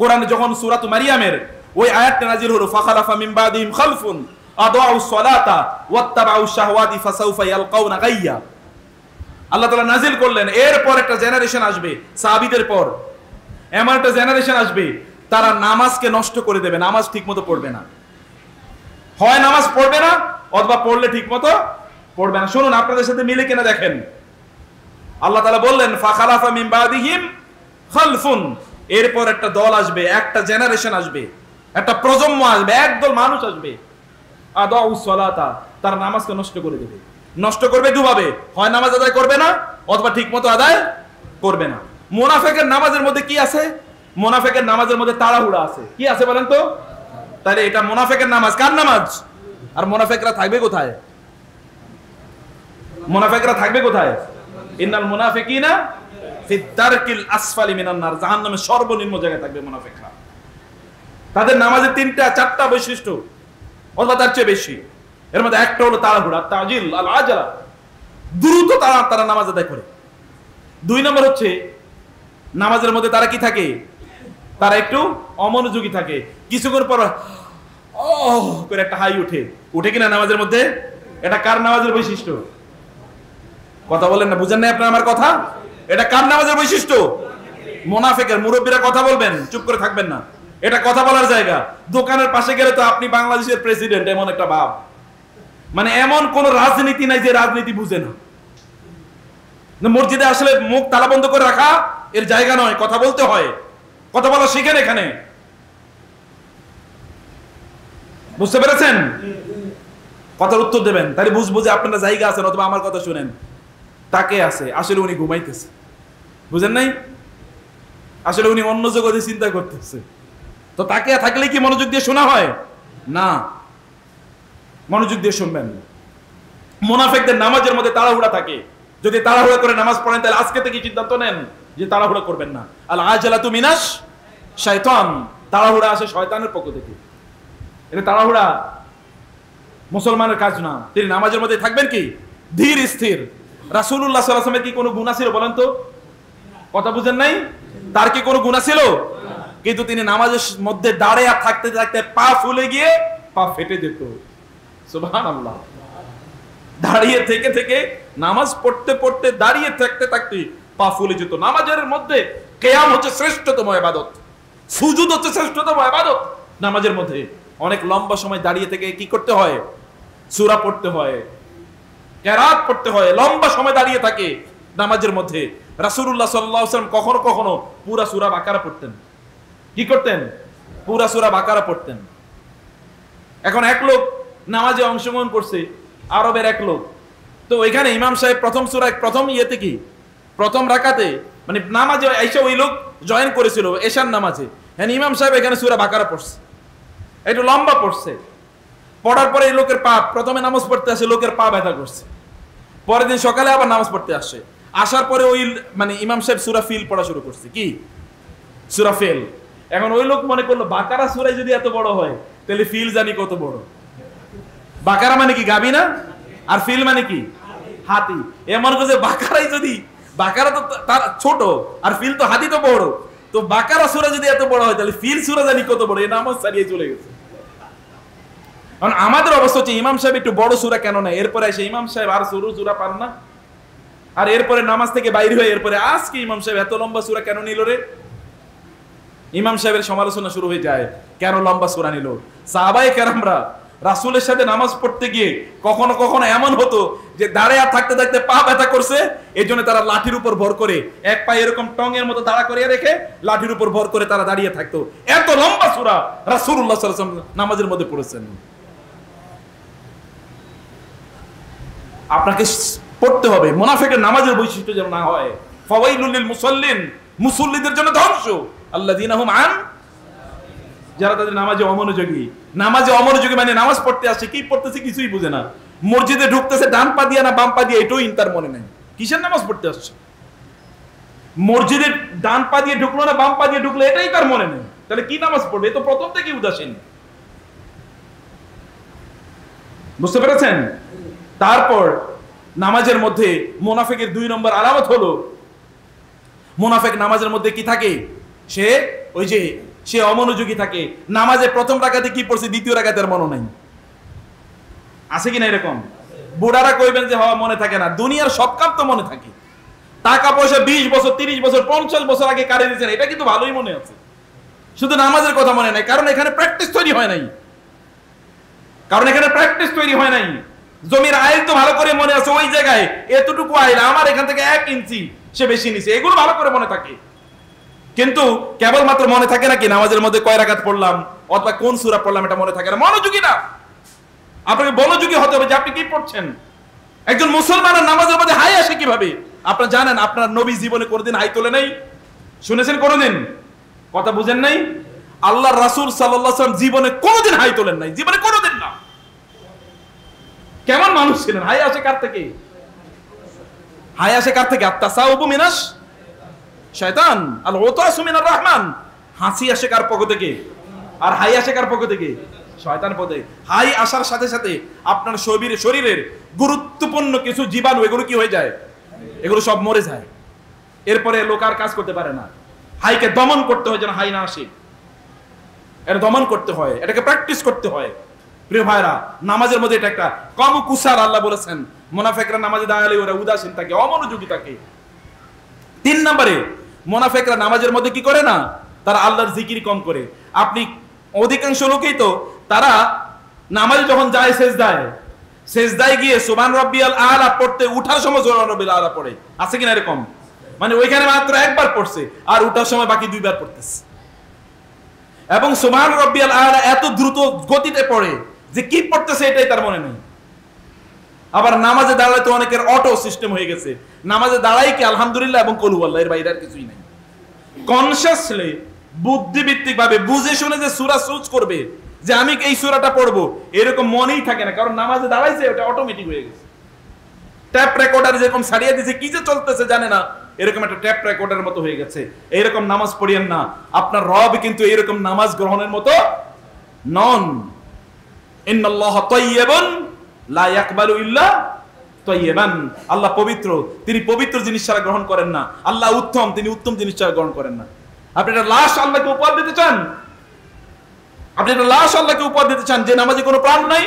কোরআনে যখন সূরাত মারিয়ামের ওই আয়াতটা নাযিল হলো ফাখালাফা মিন বাদিহিম খালফুন আদাউস সালাতা ওয়াত্তাবাউশ শাহওয়াতি ফাসাউফা ইয়ালকাউনা গাইয়া, আল্লাহ তাআলা নাযিল করলেন এরপর একটা জেনারেশন আসবে সাহাবীদের পর, এমন একটা জেনারেশন আসবে তারা নামাজকে নষ্ট করে দেবে, নামাজ ঠিকমতো পড়বে না, হয় নামাজ পড়বে না অথবা পড়লে ঠিকমতো পড়বে না। শুনুন আপনাদের সাথে মিলে কিনা দেখেন, আল্লাহ তাআলা বললেন ফাখালাফা মিন বাদিহিম খালফুন, এরপর একটা দল আসবে, একটা জেনারেশন আসবে, একটা প্রজন্ম আসবে, একদল মানুষ আসবে আদাউস সালাতা, তারা নামাজকে নষ্ট করে দেবে। নষ্ট করবে দুভাবে, হয় নামাজ আদায় করবে না অথবা ঠিকমতো আদায় করবে না। মুনাফিকের নামাজের মধ্যে কি আছে? মুনাফিকের নামাজের মধ্যে তাড়াহুড়া আছে। কি আছে বলেন তো? তাহলে এটা মুনাফিকের নামাজ। কার নামাজ? আর মুনাফিকরা থাকবে কোথায়? মুনাফিকরা থাকবে কোথায়? ইন্নাল মুনাফিকিনা ফি দারকিল আসফালি মিনান নার, জাহান্নামের সর্বনিম্ন জায়গায় থাকবে মুনাফিকরা। তাদের নামাজের তিনটা চারটা বৈশিষ্ট্য অথবা তার চেয়ে বেশি। এর মধ্যে একটা হলো তাড়াহুড়া, তাজিল আল আজলা, দ্রুত তারা নামাজ আদায় করে। দুই নম্বর হচ্ছে নামাজের মধ্যে তারা কি থাকে? তারা একটু অমনোযোগী থাকে, কিছুক্ষণ পর করে একটা হাই উঠে কিনা নামাজের মধ্যে। এটা কার নামাজের বৈশিষ্ট্য? কথা বলেন না, বুঝেন না আপনার আমার কথা? এটা কার নামাজের বৈশিষ্ট্য? মুনাফিকের। মুরব্বীরা কথা বলবেন, চুপ করে থাকবেন না, এটা কথা বলার জায়গা। দোকানের পাশে গেলে তো আপনি বাংলাদেশের প্রেসিডেন্ট এমন একটা ভাব, মানে এমন কোন রাজনীতি নাই যে রাজনীতি বুঝে না। মসজিদে আসলে মুখ তালা বন্ধ করে রাখা এর জায়গা নয়, কথা বলতে হয়, কথা বলা শিখেন এখানে। বুঝতে পেরেছেন? কথার উত্তর দেবেন, তাহলে বুঝবো যে আপনারা জায়গা আছেন, অথবা আমার কথা শুনেন। তাকে আছে, আসলে উনি ঘুমাইতেছে, বুঝেন নাই? আসলে উনি অন্য জগতে চিন্তা করতেছে। তো তাকে থাকলে কি মনোযোগ দিয়ে শোনা হয় না? মনোযোগ দিয়ে শুনবেন। মুনাফিকদের নামাজের মধ্যে তাড়াহুড়া থাকে। যদি তাড়াহুড়া করে নামাজ পড়েন তাহলে আজকে থেকে সিদ্ধান্ত নেন যে তাড়াহুড়া করবেন না। আল আজলাতু মিনাশ শাইতান, তাড়াহুড়া আসে শয়তানের পক্ষ থেকে। এটা তাড়াহুড়া মুসলমানের কাজ না। তিনি নামাজের মধ্যে থাকবেন কি ধীর স্থির। রাসূলুল্লাহ সাল্লাল্লাহু আলাইহি ওয়াসাল্লামের কি কোনো গুনাহ ছিল বলেন তো? কথা বুঝেন নাই? তার কি কোনো গুনাহ ছিল? কিন্তু তিনি নামাজের মধ্যে দাঁড়িয়ে থাকতে থাকতে পা ফুলে গিয়ে পা ফেটে যেত। সুবহানাল্লাহ। দাঁড়িয়ে থেকে থেকে নামাজ পড়তে পড়তে দাঁড়িয়ে থাকতে থাকতে পা ফুলে যেত। নামাজের মধ্যে কিয়াম হচ্ছে শ্রেষ্ঠতম ইবাদত, সুজুদ হচ্ছে শ্রেষ্ঠতম ইবাদত। নামাজের মধ্যে অনেক লম্বা সময় দাঁড়িয়ে থেকে কি করতে হয়? সূরা পড়তে হয়, কেরাত পড়তে হয়, লম্বা সময় দাঁড়িয়ে থাকে নামাজের মধ্যে। রাসূলুল্লাহ সাল্লাল্লাহু আলাইহি ওয়াসাল্লাম কখনো কখনো পুরা সূরা বাকারা পড়তেন। কি করতেন? পুরা সূরা বাকারা পড়তেন। এখন এক লোক নামাজে অংশগ্রহণ করছে, আরবের এক লোক, তো ওইখানে ইমাম সাহেব প্রথম সূরা প্রথম ইয়েতে কি প্রথম রাকাতে মানে নামাজে আইসা ওই লোক জয়েন করেছিল এশার নামাজে, হ্যাঁ ইমাম সাহেব এখানে সূরা বাকারা পড়ছে, একটু লম্বা পড়ছে। পড়ার পরে এই লোকের পা, প্রথমে নামাজ পড়তে আসে লোকের পা ব্যথা করছে, পরের দিন সকালে আবার নামাজ পড়তে আসে, আসার পরে ওই মানে ইমাম সাহেব সূরা ফিল পড়া শুরু করছে। কি সূরা ফিল। এখন ওই লোক মনে করলো বাকারা সূরা যদি এত বড় হয় তাহলে ফিল জানি কত বড়। বাকারা মানে কি গাবি না, আর ফিল মানে কি হাতি। এমন করে বাকারাই যদি, বাকারা তো তার ছোট আর ফিল তো হাতি তো বড়, তো বাকারা সূরা যদি এত বড় হয় তাহলে ফিল সূরা জানি কত বড়। এই নামাজ ছাড়িয়ে চলে গেছে। কারণ আমাদের অবস্থা হচ্ছে ইমাম সাহেব একটু বড় সূরা কেন নেয়, এরপরে এসে ইমাম সাহেব আর সূরা পান না, আর এরপরে নামাজ থেকে বাইরে হয়ে এরপরে আজকে ইমাম সাহেব এত লম্বা সূরা কেন নিল রে। ইমাম সাহেবের সমালোচনা শুরু হয়ে যায়, কেন লম্বা সূরা নিল। সাহাবায়ে কেরামরা রাসূলের সাথে নামাজ পড়তে গিয়ে কখনো কখনো এমন হতো যে দাঁড়িয়ে থাকতে থাকতে পা ব্যথা করছে, এই জন্য তারা লাঠির উপর ভর করে এক পা এরকম টঙের মতো দাঁড়া করিয়ে রেখে লাঠির উপর ভর করে তারা দাঁড়িয়ে থাকতো। এত লম্বা সূরা রাসূলুল্লাহ সাল্লাল্লাহু আলাইহি ওয়াসাল্লাম নামাজের মধ্যে পড়েছেন। আপনাকে পড়তে হবে। মুনাফিকের নামাজের বৈশিষ্ট্য যেন না হয়। ফাওয়াইলুল লিল মুসাল্লিন, মুসল্লিদের জন্য ধ্বংস। আল্লাযীনা হুম আন, যারা তাদের নামাজে অমনোযোগী। নামাজে অমনোযোগী মানে নামাজ পড়তে আসছে, কি পড়তেছে কিছুই বুঝে না, মসজিদে ঢুকতেছে ডান পা দিয়া না বাম পা দিয়ে এটাও তার মনে নাই, কিসের নামাজ পড়তে আসছে। মসজিদে ডান পা দিয়ে ঢুকলো না বাম পা দিয়ে ঢুকলো এটাই তার মনে নেই, তাহলে কি নামাজ পড়বে? এ তো প্রথম থেকেই উদাসীন। বুঝতে পেরেছেন? তারপর নামাজের মধ্যে মুনাফিকের 2 নম্বর আলামত হলো, মুনাফিক নামাজের মধ্যে কি থাকে, সে ওই যে সে অমনোযোগী থাকে। নামাজে প্রথম রাকাতে কি পড়ছে দ্বিতীয় রাকাতে আর মনে নাই। আছে কিনা এরকম? বুড়ারা কইবেন যে হওয়া মনে থাকে না, দুনিয়ার সব কাম তো মনে থাকে। টাকা পয়সা 20 বছর 30 বছর 50 বছর আগে কারে দিয়েছেন এটা কিন্তু ভালোই মনে আছে, শুধু নামাজের কথা মনে নাই। কারণ এখানে প্র্যাকটিস তৈরি হয় নাই, জমির আইল তো ভালো করে মনে আছে, ওই জায়গায় এতটুকু আইল আমার এখান থেকে 1 ইঞ্চি সে বেশি নিছে, এগুলো ভালো করে মনে থাকে। কিন্তু কেবলমাত্র মনে থাকে নাকি নামাজের মধ্যে কয় রাকাত পড়লাম অথবা কোন সূরা পড়লাম এটা মনে থাকে না। মনোযোগী না, আপনাকে মনোযোগী হতে হবে যে আপনি কি পড়ছেন। একজন মুসলমানের নামাজের মধ্যে হাই আসে কিভাবে? আপনারা জানেন আপনার নবী জীবনে কোনোদিন হাই তোলে নাই, শুনেছেন কোনোদিন? কথা বুঝেন নাই? আল্লাহর রাসূল সাল্লাল্লাহু আলাইহি ওয়াসাল্লাম জীবনে কোনোদিন হাই তোলেন নাই, জীবনে কোনোদিন না। কেমন মানুষ ছিলেন? হাই আসে কার থেকে? হাই আসে কার থেকে? আত-তাসাউবু মিনাশ শয়তান, আল-উতাসু মিনার রহমান। হাসি আসে কার পক্ষ থেকে? আর হাই আসে কার পক্ষ থেকে? শয়তানের পক্ষ থেকে। হাই আসার সাথে সাথে আপনার শরীরের গুরুত্বপূর্ণ কিছু জীবাণু এগুলো কি হয়ে যায়? এগুলো সব মরে যায়। এরপরে লোক আর কাজ করতে পারে না। হাইকে দমন করতে হয় যেন হাই না আসে, এটা দমন করতে হয়, এটাকে প্র্যাকটিস করতে হয়। প্রিয় ভাইরা, নামাজের মধ্যে এটা একটা কম কুসার। আল্লাহ বলেছেন মুনাফিকরা নামাজে দাঁড়ালে ওরা উদাসীন থাকে, অমনোযোগী থাকে। 3 নম্বরে মুনাফিকরা নামাজের মধ্যে কি করে না, তারা আল্লাহর জিকির কম করে। আপনি অধিকাংশ লোকই তো তারা নামাজে যখন যায় সেজদায় গিয়ে সুবহান রাব্বিয়াল আলা পড়তে উঠার সময় সুবহান রাব্বিয়াল আলা পড়ে, আছে কিনা এরকম? মানে ওইখানে মাত্র একবার পড়ছে আর উঠার সময় বাকি 2 বার পড়তেছে। এবং সুবহান রাব্বিয়াল আলা এত দ্রুত গতিতে পড়ে যে কি পড়তেছে এটাই তার মনে নেই। আবার নামাজে দাঁড়ালে তো অনেকের অটো সিস্টেম হয়ে গেছে, নামাজে দাঁড়াই কি আলহামদুলিল্লাহ এবং কলু আল্লাহ, এর বাইরে আর কিছুই নাই। কনসিয়াসলি বুদ্ধিভিত্তিক ভাবে বুঝে শুনে যে সূরা চুজ করবে যে আমি এই সূরাটা পড়বো, এরকম মনেই থাকে না। কারণ নামাজে দাঁড়াইছে, ওটা অটোমেটিক হয়ে গেছে। ট্যাপ রেকর্ডার যেরকম সারিয়ে দিয়েছে, কি যে চলতেছে জানে না, এরকম একটা ট্যাপ রেকর্ডারের মতো হয়ে গেছে। এইরকম নামাজ পড়িয়েন না, আপনার রব কিন্তু এরকম নামাজ গ্রহণের মতো নন। ইন্নাল্লাহা তাইয়্যিবুন লা ইয়াকবালু ইল্লা তাইয়্যিবান। আল্লাহ পবিত্র, তিনি পবিত্র জিনিস ছাড়া গ্রহণ করেন না। আল্লাহ উত্তম, তিনি উত্তম জিনিস ছাড়া গ্রহণ করেন না। আপনি একটা লাশ আল্লাহকে উপহার দিতে চান, আপনি একটা লাশ আল্লাহকে উপহার দিতে চান যে নামাজে কোনো প্রাণ নাই,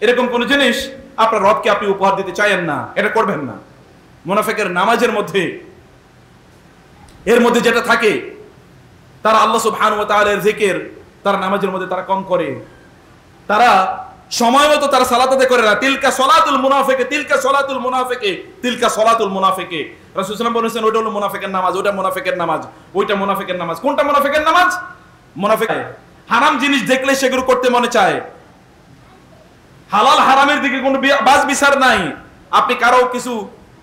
এরকম কোন জিনিস আপনার রবকে আপনি উপহার দিতে চাইেন না, এটা করবেন না। মুনাফিকের নামাজের মধ্যে এর মধ্যে যেটা থাকে, তারা আল্লাহ সুবহানাহু ওয়া তাআলার জিকির তারা নামাজের মধ্যে তারা কম করে। তারা সময় মতো তারা সালাত আদায় করে না। তিলকা সলাতুল মুনাফিকে, তিলকা সলাতুল মুনাফিকে, তিলকা সলাতুল মুনাফিকে। রাসূল সাল্লাল্লাহু আলাইহি ওয়াসাল্লাম বলেছেন ওটা হলো মুনাফিকের নামাজ, ওটা মুনাফিকের নামাজ, ওইটা মুনাফিকের নামাজ। কোনটা মুনাফিকের নামাজ? মুনাফিক হারাম জিনিস দেখলে সেগুলো করতে মনে চায়, হালাল হারামের দিকে কোনো বাজ বিচার নাই। আপনি কারো কিছু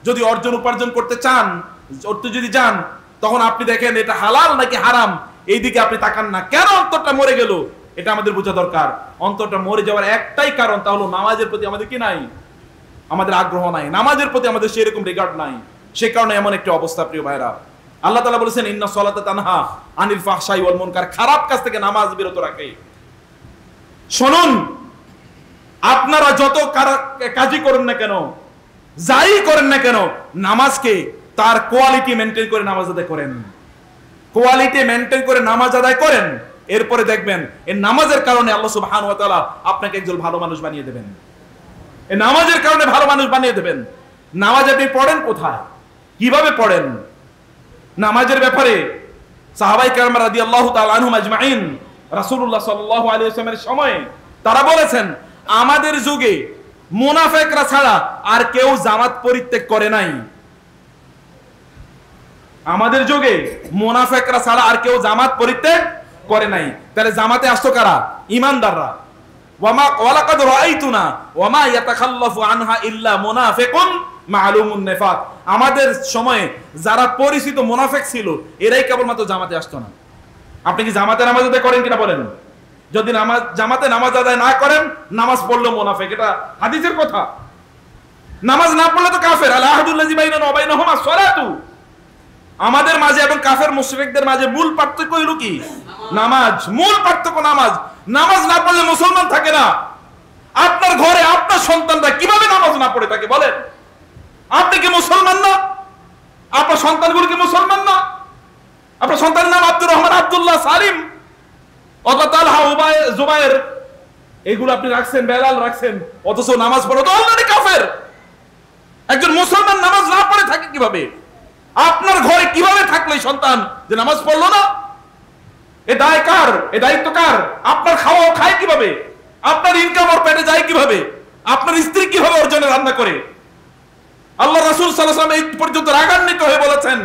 যদি অর্জন উপার্জন করতে চান, যদি যান, তখন আপনি দেখেন এটা হালাল নাকি হারাম, এই দিকে আপনি তাকান না। কেন অন্তরটা মরে গেল? এটা আমাদের বোঝা দরকার। অন্তরটা মরে যাওয়ার একটাই কারণ, তা হলো নামাজের প্রতি আমাদের কি নাই, আমাদের আগ্রহ নাই, নামাজের প্রতি আমাদের সেরকম রিগার্ড নাই। সে কারণে এমন একটা অবস্থা। প্রিয় ভাইরা, আল্লাহ তাআলা বলেছেন ইন্না সলাতা তানহা আনিল ফাহশাই ওয়াল মুনকার, খারাপ কাজ থেকে নামাজ বিরত রাখে। শুনুন, আপনারা যত কাজই করেন না কেন, যাই করেন না কেন, নামাজকে তার কোয়ালিটি মেনটেন করে নামাজ আদায় করেন, কোয়ালিটি মেনটেন করে নামাজ আদায় করেন। এরপরে দেখবেন এই নামাজের কারণে আল্লাহ সুবহানাহু ওয়া তাআলা আপনাকে একজন ভালো মানুষ বানিয়ে দেবেন। এই নামাজের কারণে ভালো মানুষ বানিয়ে দেবেন। নামাজ আপনি পড়েন কোথায়, কিভাবে পড়েন? নামাজের ব্যাপারে সাহাবায়ে কেরাম রাদিয়াল্লাহু তাআলা আনহুম আজমাইন রাসূলুল্লাহ সাল্লাল্লাহু আলাইহি ওয়াসাল্লামের সময়ে তারা বলেছেন, আমাদের যুগে মুনাফিকরা ছাড়া আর কেউ জামাত পরিত্যাগ করে নাই। আমাদের যুগে মুনাফিকরা ছাড়া আর কেউ জামাত পরিত্যাগ করে নাই। তাহলে জামাতে আসতো কারা? ঈমানদাররা। ওয়ালাকাদ রাআইতুনা ওয়ামা ইয়াতাখাল্লাফু আনহা ইল্লা মুনাফিকুন মালুমুন নিফাক। আমাদের সময়ে যারা পরিচিত মুনাফিক ছিল এরাই কেবলমাত্র জামাতে আসতো না। আপনি কি জামাতে নামাজ আদায় করেন কিনা বলেন? যদি জামাতে নামাজ আদায় না করেন, নামাজ পড়লেও মুনাফিক, এটা হাদিসের কথা। নামাজ না পড়লে তো কাফের। আল আহদুল্লাযী বাইনানা ওয়া বাইনাহুমা সলাতু। আমাদের মাঝে এবং কাফের মুশরিকদের মাঝে মূল পার্থক্য হলো কি? নামাজ। মূল পার্থক্য নামাজ। নামাজ না পড়লে মুসলমান থাকে না। আপনার ঘরে আপনার সন্তানরা কিভাবে নামাজ না পড়ে থাকে বলেন? আপনি কি মুসলমান না? আপনার সন্তানগুলো কি মুসলমান না? আপনার সন্তানের নাম আব্দুর রহমান, আব্দুল্লাহ, সালিম, অথবা তালহা, জুবায়ের, এগুলো আপনি রাখছেন, বেলাল রাখছেন, অথচ নামাজ পড়ো তো অলরেডি কাফের। একজন মুসলমান নামাজ না পড়ে থাকে কিভাবে? আপনার ঘরে কিভাবে থাকলো সন্তান যে নামাজ পড়লো না? এ দায় কার? এ দায়িত্ব কার? আপনার খাওয়া খায় কিভাবে? আপনার ইনকাম ওর পেটে যায় কিভাবে? আপনার স্ত্রী কিভাবে ওর জন্য রান্না করে? আল্লাহ রাসূল সাল্লাল্লাহু আলাইহি ওয়াসাল্লাম এই পর্যন্ত রাগান্বিত হয়ে বলেছেন,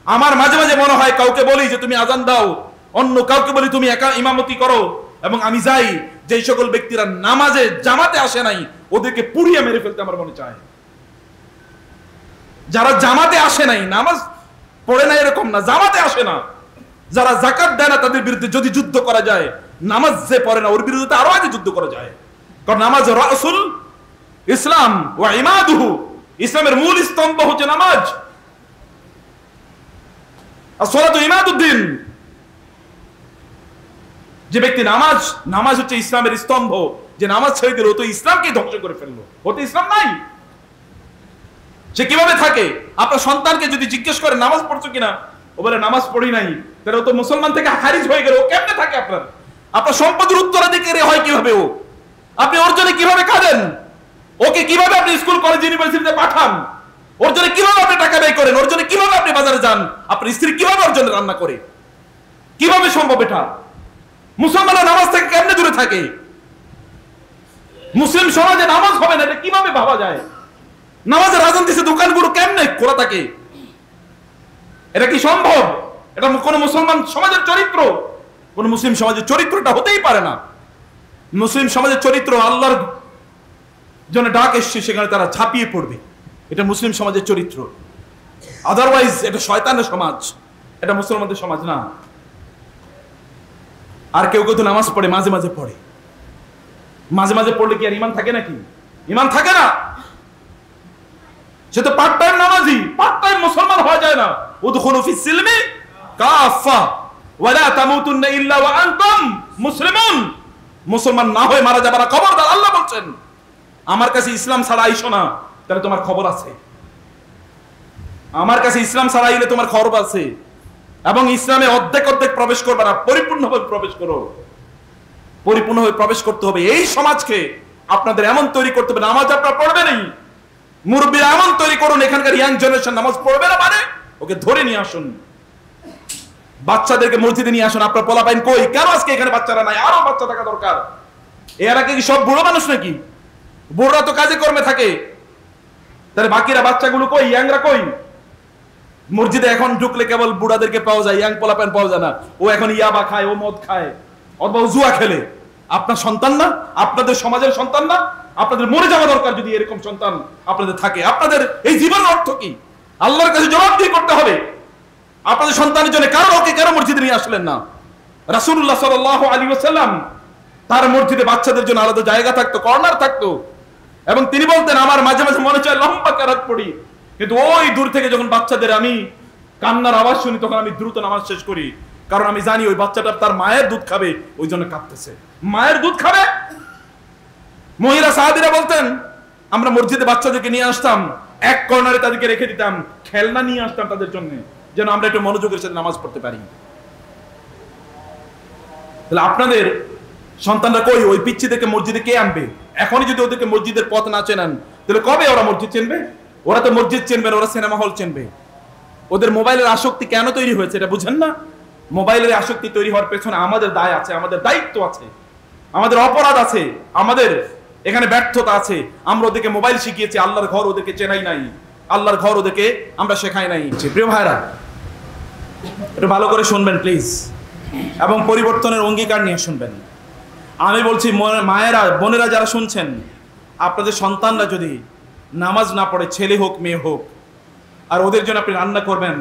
আমার মাঝে মাঝে মনে হয় কাউকে বলি যে তুমি আজান দাও, অন্য কাউকে বলি তুমি একা ইমামতি করো, এবং আমি যাই যে সকল ব্যক্তিরা নামাজে জামাতে আসে নাই ওদেরকে পুড়িয়ে মেরে ফেলতে আমার মনে চায়। যারা জামাতে আসে নাই, নামাজ পড়ে না এরকম না, জামাতে আসে না, যারা যাকাত দেয় না, তাদের বিরুদ্ধে যদি যুদ্ধ করা যায়, নামাজ যে পড়ে না ওর বিরুদ্ধে আরো আগে যুদ্ধ করা যায়। কারণ নামাজ রাসূল ইসলাম ওয়া ইমাদুহু, ইসলামের মূল স্তম্ভ হচ্ছে নামাজ। আসসালাতু ইমাদুদ্দিন। যে ব্যক্তি নামাজ হচ্ছে ইসলামের স্তম্ভ, যে নামাজ ছেড়ে দিল ও তো ইসলামকে ধ্বংস করে ফেললো, ও তো ইসলাম নাই। সে কিভাবে থাকে? আপনার সন্তানকে যদি জিজ্ঞেস করে নামাজ পড়ছো কিনা, ও বলে নামাজ পড়ি নাই, তাহলে ও তো মুসলমান থেকে খারিজ হয়ে গেল। ও কেমনে থাকে? আপনার সম্পদের উত্তরাধিকারী হয় কিভাবে ও? আপনি ওর জন্য কিভাবে কাঁদেন? ওকে কিভাবে আপনি স্কুল, কলেজ, ইউনিভার্সিটিতে পাঠান? ওর জন্য কিভাবে আপনি টাকা ব্যয় করেন? ওর জন্য কিভাবে আপনি বাজারে যান? আপনার স্ত্রী কিভাবে ওর জন্য রান্না করে? কিভাবে সম্ভব এটা? মুসলমানরা নামাজ থেকে কেমনে দূরে থাকে? মুসলিম সমাজে নামাজ হবে না, এটা কিভাবে ভাবা যায়? নামাজের আযান দিছে, দোকানগুলো কেমনে খোলা থাকে? এটা কি সম্ভব? এটা কোন মুসলমান সমাজের চরিত্র? কোন মুসলিম সমাজের চরিত্রটা হতেই পারে না। মুসলিম সমাজের চরিত্র আল্লাহর জন্য ডাক এসছে, সেখানে তারা ঝাঁপিয়ে পড়বে, এটা মুসলিম সমাজের চরিত্র। আদারওয়াইজ এটা শয়তানের সমাজ, এটা মুসলমানদের সমাজ না। আর কেউ কেউ তো নামাজ পড়ে, মাঝে মাঝে পড়ে। মাঝে মাঝে পড়লে কি আর ঈমান থাকে নাকি? ঈমান থাকে না। সে তো পার্ট টাইম নামাজি, পার্ট টাইম মুসলমান হওয়া যায় না। উদখুলু ফিস সিলমি কাফা ওয়া লা তামুতুন্না ইল্লা ওয়া আনতুম মুসলিমুন। মুসলমান না হয়ে মারা যাবে না, খবরদার। আল্লাহ বলছেন, আমার কাছে ইসলাম ছাড়া আইসো না, তাহলে তোমার খবর আছে। আমার কাছে ইসলাম ছাড়া আইলে তোমার খবর আছে। এবং ইসলামে অর্ধেক অর্ধেক প্রবেশ করবে না, পরিপূর্ণভাবে প্রবেশ করো। পরিপূর্ণভাবে প্রবেশ করতে হবে। এই সমাজকে আপনাদের এমন তৈরি করতে হবে, নামাজ আপনারা পড়বেনই, মুরব্বীরা এমন তৈরি করুন, এখানকার ইয়াং জেনারেশন নামাজ পড়বে না মানে ওকে ধরে নিয়ে আসুন, বাচ্চাদেরকে মসজিদে নিয়ে আসুন। আপনার পোলাপাইন কই? কেন আজকে এখানে বাচ্চারা নাই? আরো বাচ্চা থাকা দরকার। এরা কি সব বুড়ো মানুষ নাকি? বুড়োরা তো কাজে কর্মে থাকে, তাহলে বাকিরা বাচ্চাগুলো কই, ইয়াংরা কই? মসজিদে এখন ঢুকলে কেবল বুড়াদেরকে পাওয়া যায়, ইয়াং পোলাপান পাওয়া যায় না। ও এখন ইয়াবা খায়, ও মদ খায়, অথবা জুয়া খেলে। আপনার সন্তান না? আপনাদের সমাজের সন্তান না? আপনাদের মরে যাওয়া দরকার যদি এরকম সন্তান আপনাদের থাকে। আপনাদের এই জীবনের অর্থ কি? আল্লাহর কাছে জবাবদিহি করতে হবে। আপনাদের সন্তানের জন্য কেন মসজিদে নিয়ে আসলেন না? রাসূলুল্লাহ সাল্লাল্লাহু আলাইহি ওয়াসাল্লাম তার মসজিদে বাচ্চাদের জন্য আলাদা জায়গা থাকতো, কর্নার থাকতো, এবং তিনি বলতেন আমার মাঝে মাঝে মনে চায় লম্বা কেরাত পড়ি, কিন্তু ওই দূর থেকে যখন বাচ্চাদের আমি কান্নার আওয়াজ শুনি তখন আমি দ্রুত নামাজ শেষ করি, কারণ আমি জানি ওই বাচ্চাটা তার মায়ের দুধ খাবে, ওই জন্য কাঁদতেছে। মায়ের দুধ খাবে। মহিলা সাহাবীরা বলতেন আমরা মসজিদে বাচ্চাদেরকে নিয়ে আসতাম, এক কর্নারে তাদেরকে রেখে দিতাম, খেলনা নিয়ে আসতাম তাদের জন্য, যেন আমরা একটু মনোযোগের সাথে নামাজ পড়তে পারি। তাহলে আপনাদের সন্তানরা কই? ওই পিচ্চিদেরকে মসজিদে কে আনবে? এখনই যদি ওদেরকে মসজিদের পথ না চেনান, তাহলে কবে ওরা মসজিদ চিনবে? ওরা তো মসজিদ চিনবে না, ওরা সিনেমা হল চিনবে। ওদের মোবাইলের আসক্তি কেন তৈরি হয়েছে এটা বুঝেন না? মোবাইলের আসক্তি তৈরি হওয়ার পেছনে আমাদের দায় আছে, আমাদের দায়িত্ব আছে, আমাদের অপরাধ আছে, আমাদের এখানে ব্যর্থতা আছে। আমরা ওদেরকে মোবাইল শিখিয়েছি, আল্লাহর ঘর ওদেরকে চেনাই নাই, আল্লাহর ঘর ওদেরকে আমরা শেখাই নাই। প্রিয় ভাইরা, একটু ভালো করে শুনবেন প্লিজ, এবং পরিবর্তনের অঙ্গীকার নিয়ে শুনবেন। আমি বলছি মায়েরা, বোনেরা যারা শুনছেন, আপনাদের সন্তানরা যদি নামাজ না পড়ে, ছেলে হোক মেয়ে হোক, আর ওদের জন্য আপনি রান্না করবেন,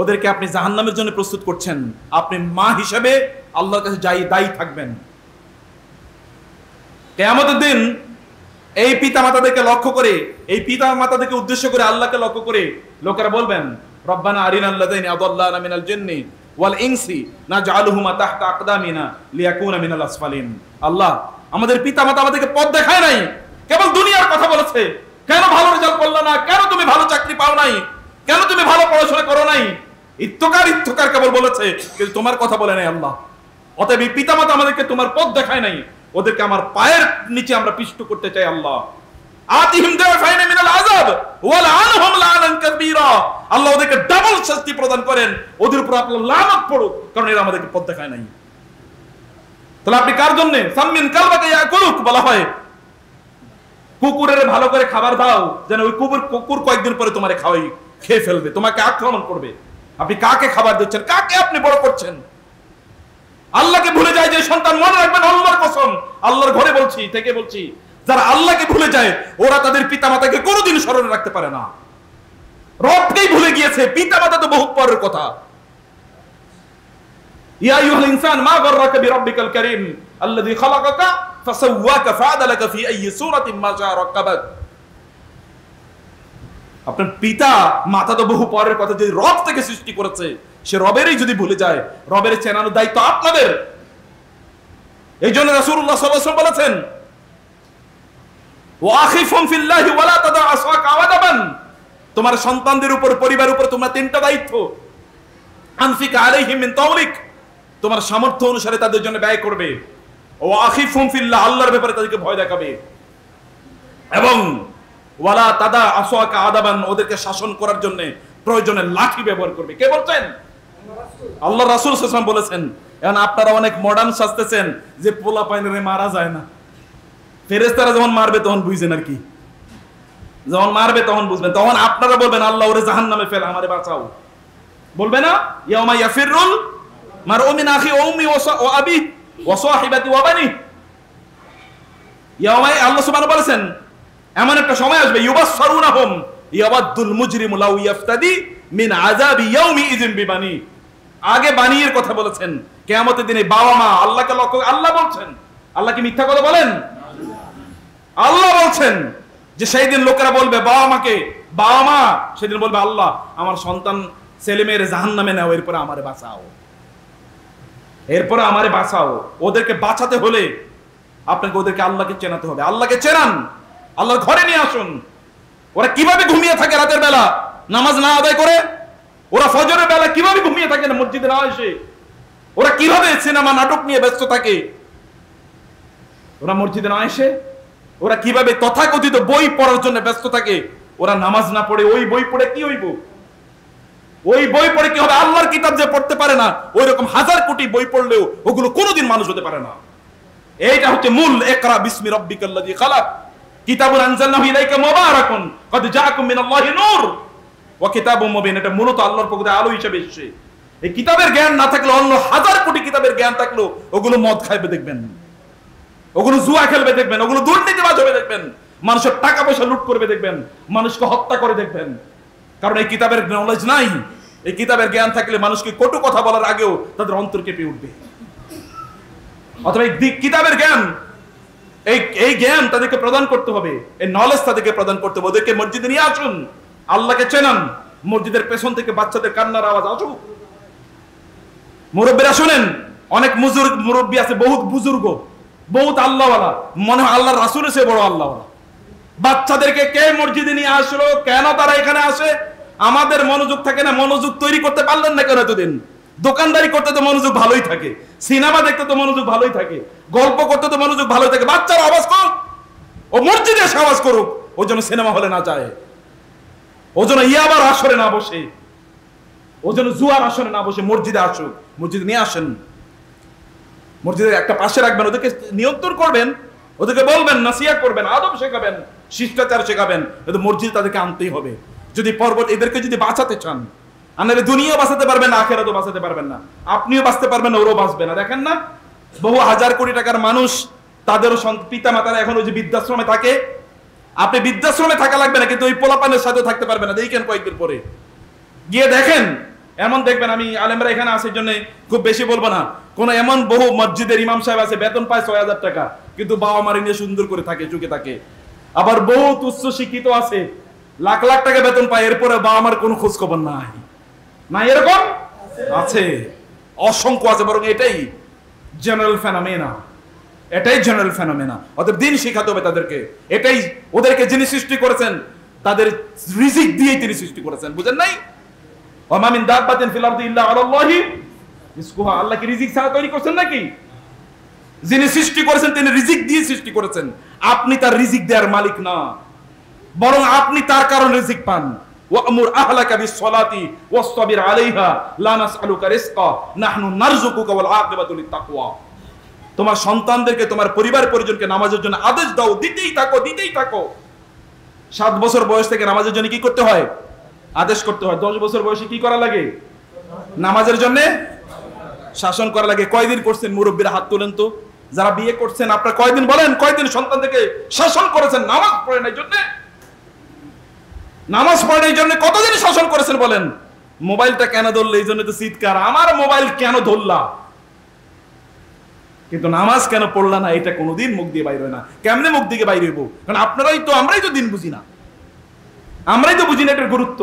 ওদেরকে আপনি জাহান্নামের জন্য প্রস্তুত করছেন, আপনি মা হিসেবে আল্লাহর কাছে দায়ী থাকবেন। কিয়ামতের দিন এই পিতা মাতাদেরকে লক্ষ্য করে, এই পিতা মাতাদেরকে উদ্দেশ্য করে, আল্লাহকে লক্ষ্য করে লোকেরা বলবেন রব্বানা আরিনাল্লাযীনা আযাল্লানা মিনাল জিন্নি ওয়াল ইনসি নাজআলুহুমা তাহতা আকদামিনা লিয়াকুনা মিনাল আসফালিন। আল্লাহ, আমাদের পিতা মাতা আমাদেরকে পথ দেখায় নাই, কেবল দুনিয়ার কথা বলেছে। কেন ভালো রেজাল্ট করলো না? কেন তুমি ভালো চাকরি পাও নাই? কেন তুমি ভালো পড়াশোনা করো নাই? ইত্তকার কেবল বলেছে, কিন্তু তোমার কথা বলে নাই আল্লাহ। অতএব এই পিতা মাতা আমাদেরকে তোমার পথ দেখায় নাই, ওদেরকে আমার পায়ের নিচে আমরা পিষ্ট করতে চাই আল্লাহ। আতিহিম দাফাইনা মিনাল আযাব ওয়া লাআনহুম লাআনান কাবীরা। আল্লাহ ওদেরকে ডাবল শাস্তি প্রদান করেন, ওদের উপর আপনার লানত পড়ুক, কারণ এরা আমাদেরকে পথ দেখায় নাই। তাহলে আপনি কার জন্য? সাম্মিন কালবাকা ইয়াকুলুক বলা হয়, কুকুরের ভালো করে খাবার দাও, যেন ওই কুকুর কয়েকদিন পরে তোমারে খেয়ে ফেলবে, তোমাকে আক্রমণ করবে। আপনি কাকে খাবার দিচ্ছেন? কাকে আপনি বড় করছেন? আল্লাহকে ভুলে যায় যে সন্তান, মনে রাখবেন আল্লাহর কসম, আল্লাহর ঘরে বলছি, থেকে বলছি, যারা আল্লাহকে ভুলে যায় ওরা তাদের পিতা মাতাকে কোনোদিন স্মরণে রাখতে পারে না। রবকেই ভুলে গিয়েছে, পিতা মাতা তো বহুত পরের কথা। ইয়া আইয়ুহাল ইনসান মা গাররাকা বিরাব্বিকাল কারীম আল্লাযী খালাকাকা ফাসাওয়াকা ফাআদালাকা ফি আইয়ি সূরাতিন মা শাআ রাক্কাবাক। আপনার পিতা মাতা তো বহু পরের কথা, যে রব থেকে সৃষ্টি করেছে সে রবেরই যদি ভুলে যায়, রবের চেনানোর দায়িত্ব আপনাদের। এই জন্য রাসূলুল্লাহ সাল্লাল্লাহু আলাইহি ওয়াসাল্লাম বলেছেন ওয়াখিফুম ফিল্লাহি ওয়ালা তাদা আসওয়াকা আওয়াদাবান। তোমার সন্তানদের উপর, পরিবারের উপর তোমরা তিনটা দায়িত্ব। আনফিক আলাইহিম মিন তাওলিক, তোমার সামর্থ্য অনুসারে তাদের জন্য ব্যয় করবে। ওয়াখিফুম ফিল্লাহ, আল্লাহর ব্যাপারে তাদেরকে ভয় দেখাবে। এবং ওয়ালা তাদা আসওয়াকা আদাবান, ওদেরকে শাসন করার জন্য প্রয়োজনে লাঠি ব্যবহার করবে। কে বলছেন? আল্লাহ রাসূল সাল্লাল্লাহু আলাইহি ওয়াসাল্লাম বলেছেন। এখন আপনারা অনেক মডার্ন সাজতেছেন যে পোলা পাইনে মারা যায় না, ফেরেশতারা যখন মারবে তখন বুঝবেন, আর কি যখন মারবে তখন বুঝবেন, তখন আপনারা বলবেন আল্লাহ ওরে জাহান্নামে ফেল, আমারে বাঁচাও। বলবে না ইয়াউমা ইয়াফিরুল মারউ মিন আখি ওয়া উম্মি ওয়া আবি ওয়া সাহিবাতি ওয়া বানি। ইয়াউমা, আল্লাহ সুবহানাহু বলেছেন এমন একটা সময় আসবে, ইউবাসসারুনাহুম ইয়াওয়াদ্দুল মুজরিমু লাউ ইয়াফতাদি মিন আযাবি ইয়াউমি ইযিন বিবানি। আগে বানিয়ের কথা বলেছেন, কিয়ামতের দিনে বাবা মা আল্লাহকে লক্ষ্য, আল্লাহ বলছেন, আল্লাহ কি মিথ্যা কথা বলেন? আল্লাহ বলছেন যে সেই দিন লোকেরা বলবে বাবা মাকে, বাবা মা সেদিন বলবে আল্লাহ আমার সন্তান ছেলে মেয়ের জাহান্নামে নাও, এরপরে আমারে বাঁচাও, এরপরে আমারে বাঁচাও। ওদেরকে বাঁচাতে হলে আপনাকে ওদেরকে আল্লাহকে চেনাতে হবে। আল্লাহকে চেনান, আল্লাহর ঘরে নিয়ে আসুন। ওরা কিভাবে ঘুমিয়ে থাকে রাতের বেলা নামাজ না আদায় করে? ওরা ফজরের বেলা কিভাবে ঘুমিয়ে থাকে না মসজিদে না এসে? ওরা কিভাবে সিনেমা নাটক নিয়ে ব্যস্ত থাকে ওরা মসজিদে না এসে? ওরা কিভাবে তথাকথিত বই পড়ার জন্য ব্যস্ত থাকে? ওরা নামাজ না পড়ে ওই বই পড়ে কি হইব? ওই বই পড়ে কি হবে? আল্লাহর কিতাব যে পড়তে পারে না, ওই রকম হাজার কোটি বই পড়লেও ওগুলো কোনোদিন মানুষ হতে পারে না। এইটা হচ্ছে মূল। ইকরা বিসমি রাব্বিকাল্লাযী খালাক, কিতাবুন আনজালনাহু ইলাইকা মুবারাকুন কদ জাআকুম মিনাল্লাহি নূর ওয়া কিতাবুম মুবিন। এটা মূলত আল্লাহর পক্ষ থেকে আলো হিসেবে এসেছে। এই কিতাবের জ্ঞান না থাকলে অন্য হাজার কোটি কিতাবের জ্ঞান থাকলেও ওগুলো মদ খাইবে দেখবেন, ওগুলো জুয়া খেলবে দেখবেন, ওগুলো দুর্নীতিবাজ হবে দেখবেন, মানুষের টাকা পয়সা লুট করবে দেখবেন, মানুষকে হত্যা করে দেখবেন। কারণ এই কিতাবের নলেজ নাই। এই কিতাবের জ্ঞান থাকলে মানুষকে কটু কথা বলার আগেও তাদের অন্তর কেঁপে উঠবে। অথবা এই কিতাবের জ্ঞান, এই জ্ঞান তাদেরকে প্রদান করতে হবে, এই নলেজ তাদেরকে প্রদান করতে হবে। ওদেরকে মসজিদে নিয়ে আসুন, আল্লাহকে চেনান। মসজিদের পেছন থেকে বাচ্চাদের কান্নার আওয়াজ আসুক। মুরব্বীরা শুনেন, অনেক মুরব্বী আছে, বহুত বুজুর্গ, বহুত আল্লাহওয়ালা, মনে হয় আল্লাহর রাসূলের চেয়ে বড় আল্লাহওয়ালা। বাচ্চাদেরকে কে মসজিদে নিয়ে আসলো, কেন তারা এখানে আসে? আমাদের মনোযোগ থাকে না। মনোযোগ তৈরি করতে পারলেন না কেন এতদিন? দোকানদারি করতে তো মনোযোগ ভালোই থাকে, সিনেমা দেখতে তো মনোযোগ ভালোই থাকে, গল্প করতে তো মনোযোগ ভালোই থাকে। বাচ্চারা আওয়াজ করুক, ও মসজিদে এসে আওয়াজ করুক, ও যেন সিনেমা হলে না যায়, ও যেন ইয়াবার আসরে না বসে, ও যেন জুয়ার আসরে না বসে মসজিদে আসুক। মসজিদে নিয়ে আসেন, মসজিদের একটা পাশে রাখবেন, ওদেরকে নিয়ন্ত্রণ করবেন, ওদেরকে বলবেন, নাসিহত করবেন, আদব শেখাবেন, শিষ্টাচার শেখাবেন। কিন্তু মসজিদে তাদেরকে আনতেই হবে। যদি এদেরকে যদি বাঁচাতে চান, আপনারা দুনিয়া বাঁচাতে পারবেন না, আখিরাতও বাঁচাতে পারবেন না, আপনিও বাঁচতে পারবেন না, ওরও বাঁচবে না। দেখেন না, বহু হাজার কোটি টাকার মানুষ, তাদেরও পিতা মাতারা এখন ওই যে বৃদ্ধাশ্রমে থাকে। আপনি বৃদ্ধাশ্রমে থাকা লাগবে না, কিন্তু ওই পোলাপানের সাথেও থাকতে পারবে না। দেখেন কয়েকদিন পরে গিয়ে দেখেন, এমন দেখবেন। আমি আলেমরা এখানে আছে জন্য খুব বেশি বলবো না। কোন এমন বহু মসজিদের ইমাম সাহেব আছে, বেতন পায় ৬০০০ টাকা, কিন্তু বাবা মারি নিয়ে সুন্দর করে থাকে, চুকে থাকে। আবার বহুত উচ্চ শিক্ষিত আছে, লাখ লাখ টাকা বেতন পায়, এরপরে বাবা মার কোনো খোঁজ খবর নাই। না এরকম আছে, অসংখ্য আছে। বরং এটাই জেনারেল ফেনোমেনা, এটাই জেনারেল ফেনোমেনা। অতএব দিন শিখাতে হবে তাদেরকে। এটাই ওদেরকে যিনি সৃষ্টি করেছেন, তাদের রিজিক দিয়েই তিনি সৃষ্টি করেছেন। বুঝেন নাই? ওমা মিন দাব্বাতিন ফিল আরদি ইল্লা আলাল্লাহি রিজকুহা। আল্লাহ কি রিজিক ছাড়া তৈরি করছেন নাকি? যিনি সৃষ্টি করেছেন তিনি রিজিক দিয়ে সৃষ্টি করেছেন। আপনি তার রিজিক দেওয়ার মালিক না, বরং আপনি তার কারণে রিজিক পান। ওয়ামুর আহলাকা বিসসালাতি ওয়াসতাবির আলাইহা লা নাসআলুকা রিজকা নাহনু নারযুকুকা ওয়াল আকিবাতু লিত-তাকওয়া। তোমার সন্তানদেরকে, তোমার পরিবার পরিজনকে নামাজের জন্য আদেশ দাও, দিতেই থাকো, দিতেই থাকো। 7 বছর বয়স থেকে নামাজের জন্য কি করতে হয়? আদেশ করতে হয়। 10 বছর বয়সে কি করা লাগে? নামাজের জন্য শাসন করা লাগে। কয়দিন করছেন? মুরব্বীরা হাত তোলেন তো। যারা বিয়ে করছেন আপনারা কয়দিন বলেন, কয়দিন সন্তানদেরকে শাসন করেছেন নামাজ পড়ে নাই জন্য? নামাজ পড়ে নাই জন্য কতদিন শাসন করেছেন বলেন? মোবাইলটা কেন ধরলে এই জন্য তো চিৎকার, আমার মোবাইল কেন ধরলা, কিন্তু নামাজ কেন পড়লা না, এটা কোনোদিন মুখ দিয়ে বাইর হয় না। কেমনে মুখ দিয়ে বাইর হইব? কারণ আমরাই তো দিন বুঝি না, আমরাই তো বুঝি না এটার গুরুত্ব,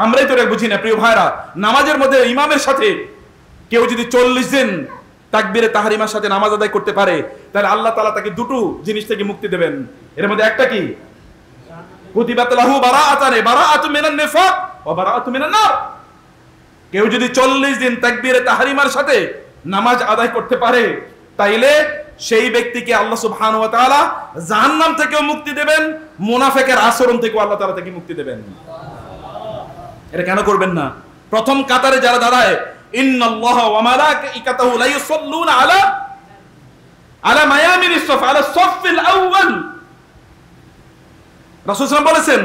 আমরাই তো বুঝি না। প্রিয় ভাইরা, নামাজের মধ্যে ইমামের সাথে কেউ যদি 40 দিন তাকবীরে তাহরিমার সাথে নামাজ আদায় করতে পারে, তাহলে আল্লাহ তাআলা তাকে দুটো জিনিস থেকে মুক্তি দেবেন। এর মধ্যে একটা কি? কুতিবাত লাহু বারাআতুম মিনান নিফাক ওয়া বারাআতুম মিনান নার। কেউ যদি 40 দিন তাকবীরে তাহরিমার সাথে নামাজ আদায় করতে পারে, তাইলে সেই ব্যক্তিকে আল্লাহ সুবহানাহু ওয়া তাআলা জাহান্নাম থেকেও মুক্তি দেবেন, মুনাফিকের আচরণ থেকেও আল্লাহ তাআলা তাকে মুক্তি দেবেন। এটা কেন করবেন না? প্রথম কাতারে যারা দাঁড়ায়, ইন্নাল্লাহা ওয়া মালাইকাতাহু লা ইউসাল্লুনা আলা মায়ামিনিস সাফ আলা সাফিল আউয়াল। রাসূল সাল্লাল্লাহু আলাইহি ওয়াসাল্লাম বলেছেন,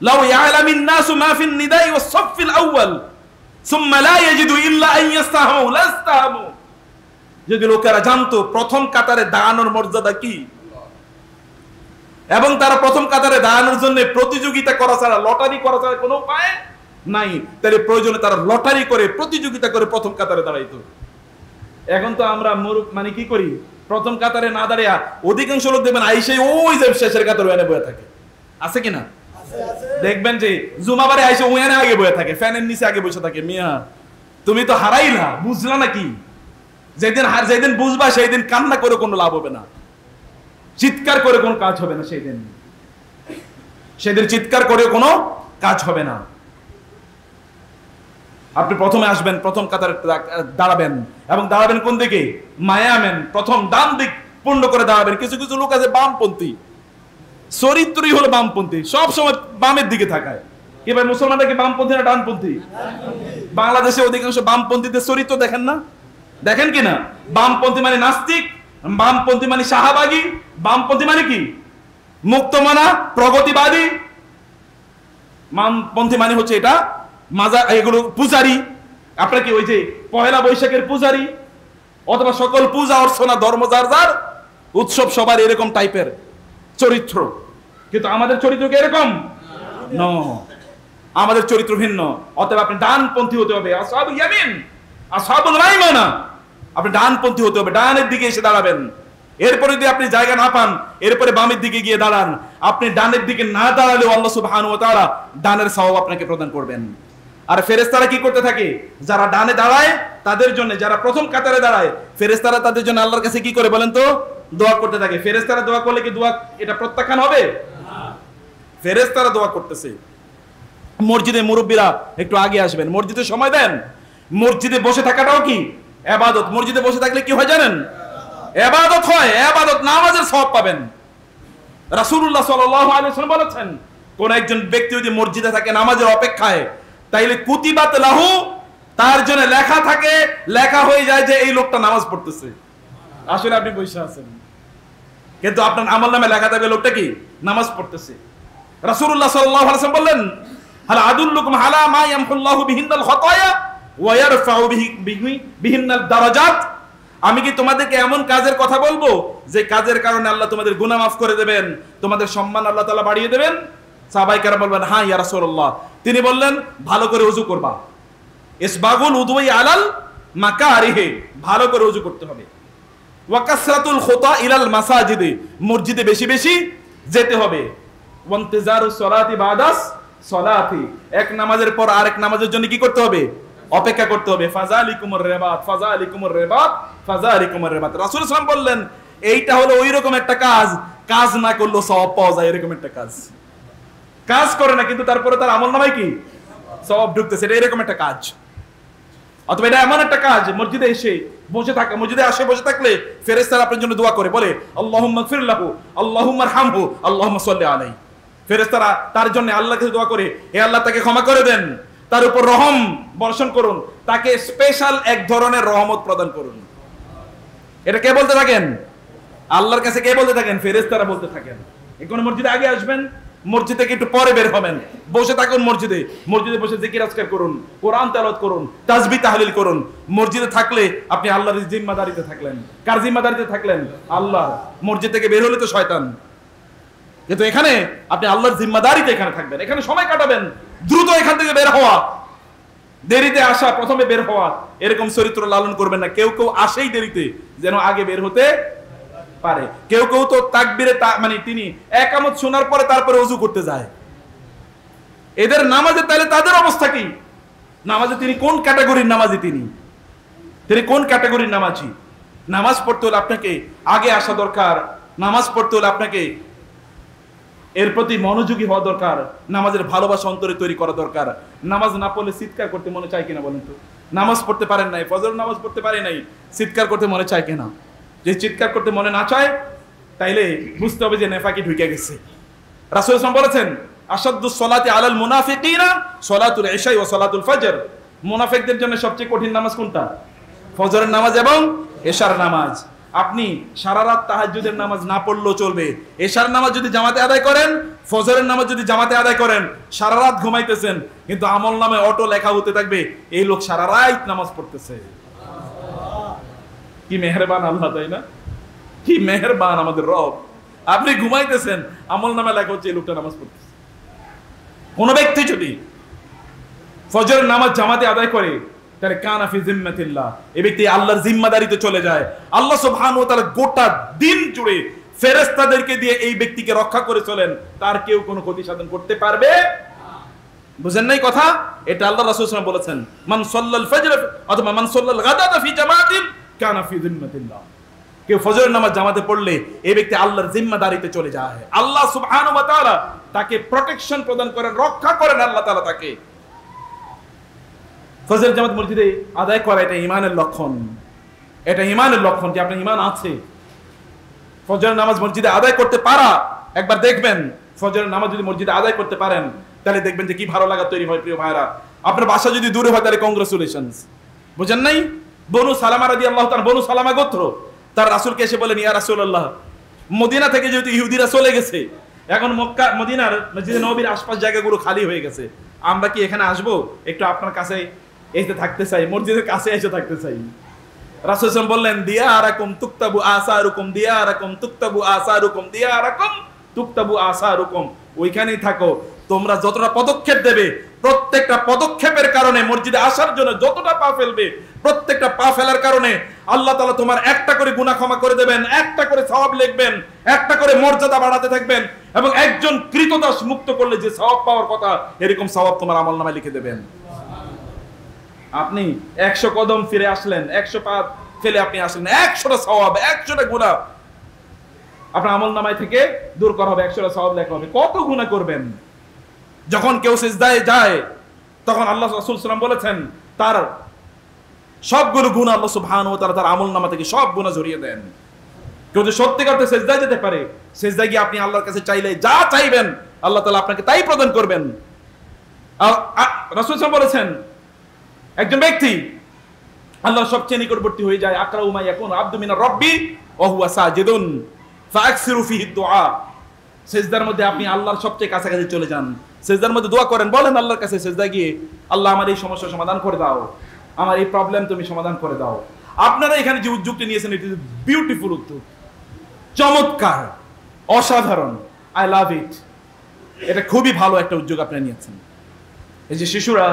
লাউ ইয়ালামিন নাসু মা ফিন নিদাই ওয়াস সাফিল আউয়াল সুম্মা লা ইয়াজিদু ইল্লা আন ইয়াস্তাহমু লাস্তাহমু। যদি লোকেরা জানতো প্রথম কাতারে দাঁড়ানোর মর্যাদা কি, এবং তারা প্রথম কাতারে দাঁড়ানোর জন্য প্রতিযোগিতা করা ছাড়া, লটারি করা ছাড়া কোনো উপায় নাই, তাহলে প্রয়োজনে তারা লটারি করে, প্রতিযোগিতা করে প্রথম কাতারে দাঁড়াইতো। এখন তো আমরা মানে কি করি, প্রথম কাতারে না দাঁড়িয়ে অধিকাংশ লোক দেখবেন আইসে ওই যে শেষের কাতারে ওখানে বসে থাকে। আছে কিনা? দেখবেন যে জুমাবারে আইসে ওখানে আগে বসে থাকে, ফ্যানের নিচে আগে বসে থাকে। মিয়া তুমি তো হারাইলা, বুঝলা নাকি? যেদিন বুঝবা সেই দিন কান্না করে কোনো লাভ হবে না, চিৎকার করে কোনো কাজ হবে না। সেদিন চিৎকার করে কোনো কাজ হবে না। আপনি প্রথমে আসবেন, প্রথম কাতারে দাঁড়াবেন, এবং দাঁড়াবেন কোন দিকে? মায়ামেন, প্রথম ডান দিক পূর্ণ করে দাঁড়াবেন। কিছু কিছু লোক আছে বামপন্থী, চরিত্রই হলো বামপন্থী, সব সময় বামের দিকে থাকায়। কি ভাই, মুসলমানরা কি বামপন্থী না ডানপন্থী? বাংলাদেশে অধিকাংশ বামপন্থীদের চরিত্র দেখেন না? দেখেন কিনা? বামপন্থী মানে নাস্তিক, বামপন্থী মানে শাহবাগী, বামপন্থী মানে কি মুক্তমানা প্রগতিবাদী, বামপন্থী মানে হচ্ছে এটা মাজা এগুলো পূজারি, আপনার কি ওই যে পহেলা বৈশাখের পূজারি অথবা সকল পূজা অর্চনা ধর্ম যার যার উৎসব সবার এরকম টাইপের চরিত্র, কিন্তু আমাদের চরিত্র কি এরকম ন, আমাদের চরিত্র ভিন্ন। অতএব আপনি ডানপন্থী হতে হবে, আসহাবুল ইয়ামিন আসহাবুল মাইমানা, আপনি ডানপন্থী হতে হবে, ডানের দিকে এসে দাঁড়াবেন। এরপরে যদি আপনি জায়গা না পান এরপরে বামের দিকে গিয়ে দাঁড়ান, আপনি ডানের দিকে না দাঁড়ালেও আল্লাহ সুবহানাহু ওয়া তাআলা ডানের সওয়াব আপনাকে প্রদান করবেন। আর ফেরেশতারা কি করতে থাকে, যারা ডানে দাঁড়ায় তাদের জন্য, যারা প্রথম কাতারে দাঁড়ায় ফেরেশতারা তাদের জন্য আল্লাহর কাছে কি করে বলেন তো, দোয়া করতে থাকে। ফেরেশতারা দোয়া করলে কি দোয়া এটা প্রত্যাখ্যান হবে? ফেরেশতারা দোয়া করতেছে। মসজিদে মুরব্বীরা একটু আগে আসবেন, মসজিদে সময় দেন। মসজিদে বসে থাকাটাও কি ইবাদত, মসজিদে বসে থাকলে কি হয় জানেন, ইবাদত হয়, ইবাদত নামাজের সওয়াব পাবেন। রাসূলুল্লাহ সাল্লাল্লাহু আলাইহি ওয়াসাল্লাম বলেছেন, কোন একজন ব্যক্তি যদি মসজিদে থাকে নামাজের অপেক্ষায়, তাইলে কুতিবাত লাহু, তার জন্য লেখা থাকে, লেখা হয়ে যায় যে এই লোকটা নামাজ পড়তেছে। আসলে আপনি বসে আছেন কিন্তু আপনার আমলনামে লেখা থাকবে লোকটা কি নামাজ পড়তেছে। রাসূলুল্লাহ সাল্লাল্লাহু আলাইহি ওয়াসাল্লাম বললেন, হাল আদুল্লুকুম আলা মা ইয়ামহুল্লাহু বিহিন্নাল খাতায়া ওয়া ইয়ারফাউ বিহিন্নাল দারাজাত, আমি কি তোমাদেরকে এমন কাজের কথা বলবো যে কাজের কারণে আল্লাহ তোমাদের গুনাহ মাফ করে দেবেন, তোমাদের সম্মান আল্লাহ তাআলা বাড়িয়ে দেবেন? সাহাবায়ে কেরাম বলবেন, হ্যাঁ ইয়া রাসূলুল্লাহ। তিনি বললেন, ভালো করে ওযু করবা, ইসবাগুল উদুই আলাল মাকারিহি, ভালো করে ওযু করতে হবে। ওয়া কাসরাতুল খুতা ইলাল মাসাজিদি, মসজিদে বেশি বেশি যেতে হবে। ওয়া ইন্তিজারুস সালাতি বাদাস সালাতি, এক নামাজের পর আরেক নামাজের জন্য কি করতে হবে, অপেক্ষা করতে হবে। ফাযালিকুমুর রিবাত ফাযালিকুমুর রিবাত ফাযালিকুমুর রিবাত। রাসূল সাল্লাল্লাহু আলাইহি ওয়াসাল্লাম বললেন, এইটা হলো ওইরকম একটা কাজ, কাজ না করলেও সওয়াব পাওয়া যায় এরকম একটা কাজ। কাজ করে না কিন্তু তারপরে তার আমলনামায় কি সওয়াব ঢুকতেছে, এটা এরকম একটা কাজ। অথবা এটা এমন একটা কাজ, মসজিদে এসে বসে থাকে, মসজিদে আসে বসে থাকলে ফেরেশতারা আপনার জন্য দোয়া করে, বলে আল্লাহুম্মা গফির লাহু আল্লাহুম্মা আরহামহু আল্লাহুম্মা সাল্লি আলাইহি। ফেরেশতারা তার জন্য আল্লাহর কাছে দোয়া করে, হে আল্লাহ তাকে ক্ষমা করে দেন, তার উপর রহম বর্ষণ করুন, তাকে স্পেশাল এক ধরনের রহমত প্রদান করুন। এটা কে বলতে থাকেন? আল্লাহর কাছে কে বলতে থাকেন? ফেরেশতারা বলতে থাকেন। কোন মসজিদে আগে আসবেন, মসজিদ থেকে একটু পরে বের হবেন, বসে থাকুন মসজিদে, মসজিদে বসে জিকির আজকার করুন, কোরআন তেলাওয়াত করুন, তাসবিহ তাহলিল করুন। মসজিদে থাকলে আপনি আল্লাহর জিম্মাদারিতে থাকলেন। কার জিম্মাদারিতে থাকলেন? আল্লাহ। মসজিদ থেকে বের হলে তো শয়তান, কিন্তু এখানে আপনি আল্লাহর জিম্মাদারিতে এখানে থাকবেন, এখানে সময় কাটাবেন। দ্রুত এখান থেকে বের হওয়া, দেরিতে আসা, প্রথমে বের হওয়া, এরকম চরিত্র লালন করবেন না। কেউ কেউ আসেই দেরিতে যেন আগে বের হতে পারে। কেউ কেউ তো তাকবীরে মানে তিনি একামত শোনার পরে তারপরে ওযু করতে যায়। এদের নামাজে তাহলে তাদের অবস্থা কি? নামাজে তিনি কোন ক্যাটাগরির নামাজি? তিনি কোন ক্যাটাগরির নামাজি? নামাজ পড়তে হলে আপনাকে আগে আসা দরকার, নামাজ পড়তে হলে আপনাকে এর প্রতি মনোযোগী হওয়া দরকার, নামাজের ভালোবাসা অন্তরে তৈরি করা দরকার। নামাজ না পড়লে চিৎকার করতে মনে চায় কিনা বলেন তো? নামাজ পড়তে পারেন নাই, ফজর নামাজ পড়তে পারে নাই, চিৎকার করতে মনে চায় কিনা? যে চিৎকার করতে মনে না চায় তাইলে বুঝতে হবে যে নেফাকি ঢুকে গেছে। রাসূল সাল্লাল্লাহু আলাইহি ওয়াসাল্লাম বলেছেন, আশাদ্দুস সালাতি আলাল মুনাফিকিনা সালাতুল ইশা ওয়া সালাতুল ফজর, মুনাফিকদের জন্য সবচেয়ে কঠিন নামাজ কোনটা? ফজরের নামাজ এবং এশার নামাজ। আপনি সারা রাত তাহাজ্জুদের নামাজ না পড়লেও চলবে, এশার নামাজ যদি জামাতে আদায় করেন, ফজরের নামাজ যদি জামাতে আদায় করেন, সারা রাত ঘুমাইতেছেন কিন্তু আমলনামায় অটো লেখা হতে থাকবে এই লোক সারা রাত নামাজ পড়তেছে। কি মেহেরবান আল্লাহ, তাই না? কি মেহেরবান আমাদের রব। আপনি ঘুমাইতেছেন, আমলনামায় লেখা হচ্ছে এই লোকটা নামাজ পড়তেছে। কোন ব্যক্তি যদি ফজরের নামাজ জামাতে আদায় করে তাহলে কানা ফি জিম্মাতিল্লাহ, এই ব্যক্তি আল্লাহর জিম্মাদারিতে চলে যায়। আল্লাহ সুবহানাহু ওয়া তাআলা গোটা দিন জুড়ে ফেরেশতাদেরকে দিয়ে এই ব্যক্তিকে রক্ষা করে চলেন, তার কেউ কোনো ক্ষতি সাধন করতে পারবে না। বুঝেন নাই কথা? এটা আল্লাহ রাসূল সাল্লাল্লাহু আলাইহি ওয়াসাল্লাম বলেছেন, মান সাল্লাল ফজর অথবা মান সাল্লাল গাদাতা ফি জামাতিন কানা ফি জিম্মাতিল্লাহ। কেউ ফজরের নামাজ জামাতে পড়লে এই ব্যক্তি আল্লাহর জিম্মাদারিতে চলে যায়। আল্লাহ সুবহানাহু ওয়া তাআলা তাকে প্রোটেকশন প্রদান করেন, রক্ষা করেন আল্লাহ তাআলা তাকে। ফজর জামাত মসজিদে আদায় করা এটা ঈমানের লক্ষণ, এটা ঈমানের লক্ষণ যে আপনার ঈমান আছে। ফজরের নামাজ মসজিদে আদায় করতে পারা, একবার দেখবেন ফজরের নামাজ যদি মসজিদে আদায় করতে পারেন তাহলে দেখবেন যে কি ভালো লাগা তৈরি হয়। প্রিয় ভাইরা, আপনার বাসা যদি দূরে হয় তাহলে কংগ্রেচুলেশনস। বুঝেন নাই? বনু সালামা রাদিয়াল্লাহু তাআলা, বনু সালামা গোত্র, তার রাসূলকে এসে বলেন, ইয়া রাসূলুল্লাহ, মদিনা থেকে যেহেতু ইহুদিরা চলে গেছে, এখন মক্কা মদিনার মসজিদে নববীর আশপাশ জায়গাগুলো খালি হয়ে গেছে, আমরা কি এখানে আসবো? একটু আপনার কাছে এসে থাকতে চাই, মসজিদের কাছে এসে থাকতে চাই। রাসূল সাল্লাল্লাহু আলাইহি ওয়াসাল্লাম বললেন, দিয়ারাকুম তুকতাবু আসারুকুম, দিয়ারাকুম তুকতাবু আসারুকুম, দিয়ারাকুম তুকতাবু আসারুকুম। ওইখানেই থাকো, তোমরা যতটা পদক্ষেপ দেবে, প্রত্যেকটা পদক্ষেপের কারণে মসজিদে আসার জন্য যতটা পা ফেলবে, প্রত্যেকটা পা ফেলার কারণে আল্লাহ তাআলা তোমার একটা করে গুনাহ ক্ষমা করে দেবেন, একটা করে সওয়াব লিখবেন, একটা করে মর্যাদা বাড়াতে থাকবেন, এবং একজন কৃতদাস মুক্ত করলে যে সওয়াব পাওয়ার কথা, এরকম সওয়াব তোমার আমলনামায় লিখে দেবেন। আপনি 100 কদম ফিরে আসলেন, 100 পা ফেলে আপনি আসলেন, 100টা সওয়াব, 100টা গুনাহ আপনার আমলনামায় থেকে দূর করা হবে, 100টা সওয়াব লেখা হবে। কত গুনাহ করবেন? যখন কেউ সিজদায় যায়, তখন আল্লাহ রাসূল সাল্লাল্লাহু আলাইহি ওয়াসাল্লাম বলেছেন, তার সবগুলো গুনাহ আল্লাহ সুবহানাহু ওয়া তাআলা তার আমলনামা থেকে সব গুনাহ ঝরিয়ে দেন। কেউ যদি সত্যিকার অর্থে সিজদায় যেতে পারে, সিজদায় গিয়ে আপনি আল্লাহর কাছে চাইলে যা চাইবেন, আল্লাহ তাআলা আপনাকে তাই প্রদান করবেন। রাসূল সাল্লাল্লাহু আলাইহি ওয়াসাল্লাম বলেছেন, একজন ব্যক্তি আল্লাহর সবচেয়ে নিকটবর্তী হয়ে যায়, আকরাউ মা ইয়াকুনু আবদু মিনার রাব্বি ওয়া হুয়া সাজিদুন ফাআকসিরু ফিহি দুআ। সিজদার মধ্যে আপনি আল্লাহর সবচেয়ে কাছাকাছি চলে যান, সিজদার মধ্যে দোয়া করেন, বলেন আল্লাহর কাছে সিজদায় গিয়ে, আল্লাহ আমার এই সমস্যার সমাধান করে দাও, আমার এই প্রবলেম তুমি সমাধান করে দাও। আপনারা এখানে যে উদ্যোগটি নিয়েছেন, এটি বিউটিফুল উদ্যোগ, চমৎকার, অসাধারণ, আই লাভ ইট। এটা খুবই ভালো একটা উদ্যোগ আপনারা নিয়েছেন। এই যে শিশুরা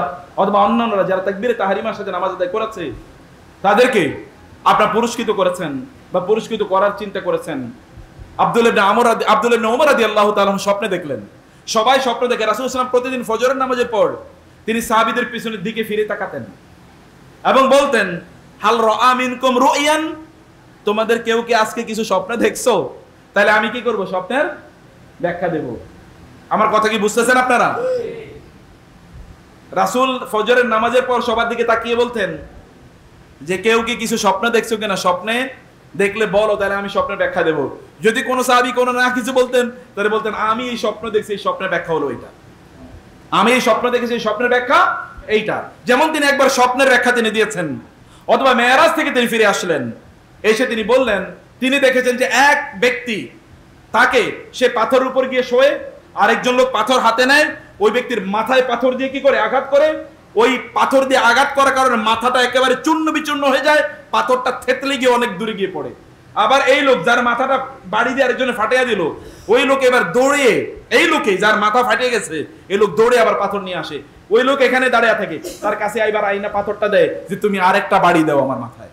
অথবা অন্যান্যরা যারা তাকবীরে তাহরিমার সাথে নামাজ আদায় করেছে, তাদেরকে আপনারা পুরস্কৃত করেছেন বা পুরস্কৃত করার চিন্তা করেছেন। আব্দুল্লাহ ইবনে ওমর রাদিয়াল্লাহু তাআলা স্বপ্নে দেখলেন, সবাই স্বপ্ন দেখে। রাসূল সাল্লাল্লাহু আলাইহি ওয়াসাল্লাম প্রতিদিন ফজরের নামাজের পর তিনি সাহাবীদের পিছনের দিকে ফিরে তাকাতেন এবং বলতেন, হাল রাআ মিনকুম রুয়ান, তোমাদের কেউ কি আজকে কিছু স্বপ্ন দেখছো? তাহলে আমি কি করব? স্বপ্নের ব্যাখ্যা দেব। আমার কথা কি বুঝতেছেন আপনারা? রাসূল ফজরের নামাজের পর সবার দিকে তাকিয়ে বলতেন যে, কেউ কি কিছু স্বপ্ন দেখছো কিনা? স্বপ্নে দেখলে বলো, তাহলে আমি স্বপ্নের ব্যাখ্যা দেব। যদি কোনো সাহাবী কোনো না কিছু বলতেন, তাহলে বলতেন, আমি এই স্বপ্ন দেখছি, এই স্বপ্নের ব্যাখ্যা হলো এইটা, আমি এই স্বপ্ন দেখেছি, এই স্বপ্নের ব্যাখ্যা এইটা। যেমন তিনি একবার স্বপ্নের ব্যাখ্যা তিনি দিয়েছেন, অথবা মেরাজ থেকে তিনি ফিরে আসলেন, এসে তিনি বললেন তিনি দেখেছেন যে এক ব্যক্তি, তাকে সে পাথরের উপর গিয়ে শোয়ে, আরেকজন লোক পাথর হাতে নেয়, ওই ব্যক্তির মাথায় পাথর দিয়ে কি করে আঘাত করে, ওই পাথর দিয়ে আঘাত করার কারণে মাথাটা একেবারে চূর্ণ বিচূর্ণ হয়ে যায়, পাথরটা থেতলে গিয়ে অনেক দূরে গিয়ে পড়ে। আবার এই লোক যার মাথাটা বাড়ি দিয়ে আরেকজনে ফাটিয়ে দিল, ওই লোক এবার দৌড়ে, এই লোকে যার মাথা ফাটিয়ে গেছে, এই লোক দৌড়ে আবার পাথর নিয়ে আসে, ওই লোক এখানে দাঁড়িয়ে থাকে, তার কাছে আইবার আইনা পাথরটা দেয় যে তুমি আরেকটা বাড়ি দাও আমার মাথায়,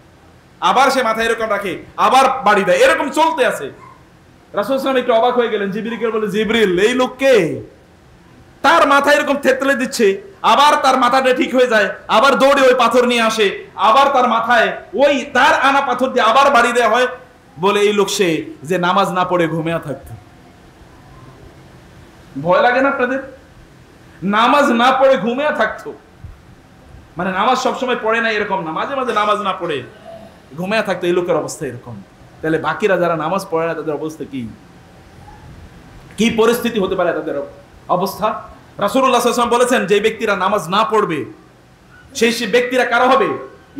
আবার সে মাথায় এরকম রাখে, আবার বাড়ি দেয়, এরকম চলতে আছে। রাসূল সাল্লাল্লাহু আলাইহি ওয়াসাল্লাম একটু অবাক হয়ে গেলেন, জিবরিলকে বলে, জিবরিল, এই লোককে তার মাথায় এরকম থেতলে দিচ্ছে, আবার তার মাথাটা ঠিক হয়ে যায়, আবার দৌড়ে ওই পাথর নিয়ে আসে, আবার তার মাথায় ওই তার আনা পাথর দিয়ে আবার বাড়ি দেওয়া হয়, বলে এই লোক সে যে নামাজ না পড়ে ঘুমিয়ে থাকতো। ভয় লাগে না আপনাদের? নামাজ না পড়ে ঘুমিয়ে থাকতো, মানে নামাজ সবসময় পড়ে না এরকম না, মাঝে মাঝে নামাজ না পড়ে ঘুমিয়ে থাকতো, এই লোকের অবস্থা এরকম। তাহলে বাকিরা যারা নামাজ পড়ে না, তাদের অবস্থা কি কি পরিস্থিতি হতে পারে তাদের অবস্থা? রাসূলুল্লাহ সাল্লাল্লাহু আলাইহি ওয়াসাল্লাম বলেছেন, যে ব্যক্তিরা নামাজ না পড়বে, সেই ব্যক্তিরা কারা হবে?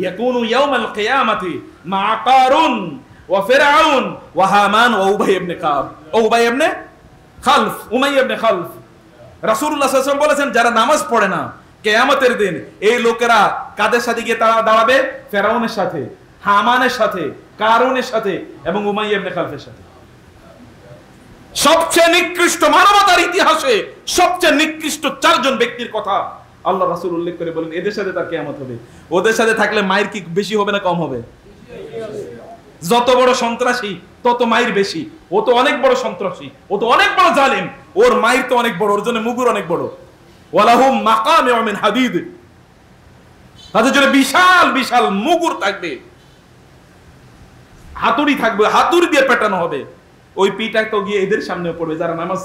ইয়াকুনু ইয়াউমাল কিয়ামাতি মা কারুন ওয়া ফিরআউন ওয়া হামান ওয়া উবাই ইবনে কাব ও উবাই ইবনে খালফ, উমাইয়া ইবনে খালফ। রাসূলুল্লাহ সাল্লাল্লাহু আলাইহি ওয়াসাল্লাম বলেছেন, যারা নামাজ পড়ে না, কিয়ামতের দিন এই লোকেরা কাদের সাথে গিয়ে তারা দাঁড়াবে? ফেরাউনের সাথে, হামানের সাথে, কারুনের সাথে এবং উমাইয়া ইবনে খালফের সাথে। সবচেয়ে নিকৃষ্ট, মানবতার ইতিহাসে সবচেয়ে নিকৃষ্ট চারজন ব্যক্তির কথা আল্লাহ রাসূল উল্লেখ করে বলেন, এদের সাথে তার কিয়ামত হবে। ওদের সাথে থাকলে মায়ের কি বেশি হবে না কম হবে? যত বড় সন্ত্রাসী তত মায়ের বেশি। ও তো অনেক বড় সন্ত্রাসী, ও তো অনেক বড় জালিম, ওর মায়ের তো অনেক বড়, ওর জন্য মুগুর অনেক বড়। ওয়ালাহুম মাকামিউ মিন হাদিদ, তাদের জন্য বিশাল বিশাল মুগুর থাকবে, হাতুড়ি থাকবে, হাতুড়ি দিয়ে পেটানো হবে। ওই পিটা তো গিয়ে এদের সামনে পড়বে যারা নামাজ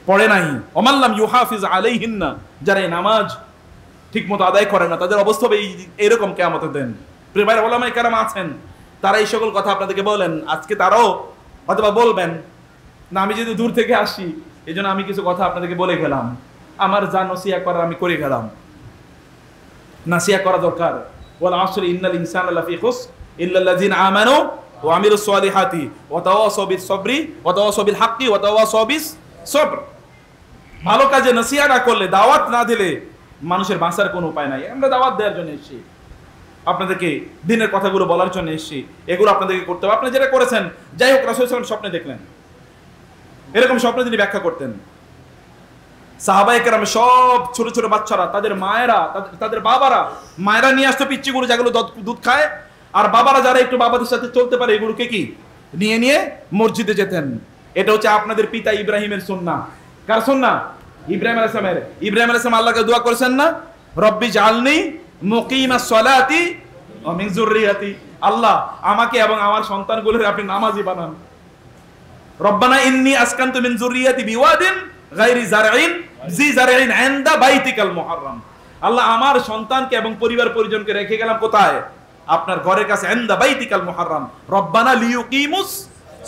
পড়ে নাই। ওমাল্লাম ইউহাফিজ আলাইহিন্না, যারা এই নামাজ ঠিকমতো আদায় করে না, তাদের অবস্থা হবে এরকম কিয়ামতের দিন। প্রিয় ভাইরা, ওলামায়ে কেরাম আছেন, তারা এই সকল কথা আপনাদেরকে বলেন। আজকে তারাও অথবা বলবেন না, আমি যদি দূর থেকে আসি এই জন্য আমি কিছু কথা আপনাদেরকে বলে গেলাম, আমার যা নসিহত করার আমি করে গেলাম। নাসিহত করা দরকার। ওয়াল আসরি ইন্নাল ইনসানা লাফি খুসর ইল্লাল্লাযিনা আমানু ওয়া আমিলুস সালিহাতি ওয়া তাওয়াসাউ বিস সাবরি ওয়া তাওয়াসাউ বিল হাক্কি ওয়া তাওয়াসাউ বিস সবর। ভালো কাজে নসিহত না করলে, দাওয়াত না দিলে মানুষের বাঁচার কোনো উপায় নাই। আমরা দাওয়াত দেওয়ার জন্য এসেছি, আপনাদেরকে দিনের কথাগুলো বলার জন্য এসেছি, এগুলো আপনাদেরকে করতে হবে। আপনি যেটা করেছেন, যাই হোক, রাসূল সাল্লাল্লাহু আলাইহি ওয়াসাল্লাম স্বপ্নে দেখলেন, এরকম স্বপ্ন তিনি ব্যাখ্যা করতেন। সাহাবায়ে কেরাম সব ছোট ছোট বাচ্চারা, তাদের মায়েরা, তাদের বাবারা, মায়েরা নিয়ে আসতো পিচ্চিগুলো যেগুলো দুধ খায়, আর বাবারা যারা একটু বাবাদের সাথে চলতে পারে এগুলোকে কি নিয়ে নিয়ে মসজিদে যেতেন। এটা হচ্ছে আপনাদের পিতা ইব্রাহিমের সুন্নাহ। কার সুন্নাহ? ইব্রাহিম আলাইহিস সালামের। ইব্রাহিম আলাইহিস সালাম আল্লাহকে দোয়া করেছেন না, রব্বি জাআলনি মুকিমাস সালাতি ওয়া মিন যুররিয়াতি, আল্লাহ আমাকে এবং আমার সন্তানগুলোকে আপনি নামাজি বানান। রব্বানা ইন্নী আসকানতু মিন যুররিয়াতি বিওয়াদিন গায়রি যারইন জি যারইন ইনদা বাইতিকাল মুহাররাম, আল্লাহ আমার সন্তানকে এবং পরিবার পরিজনকে রেখে গেলাম কোথায়? আপনার ঘরের কাছে, ইনদা বাইতিকাল মুহাররাম। রব্বানা লিয়ুকিমুস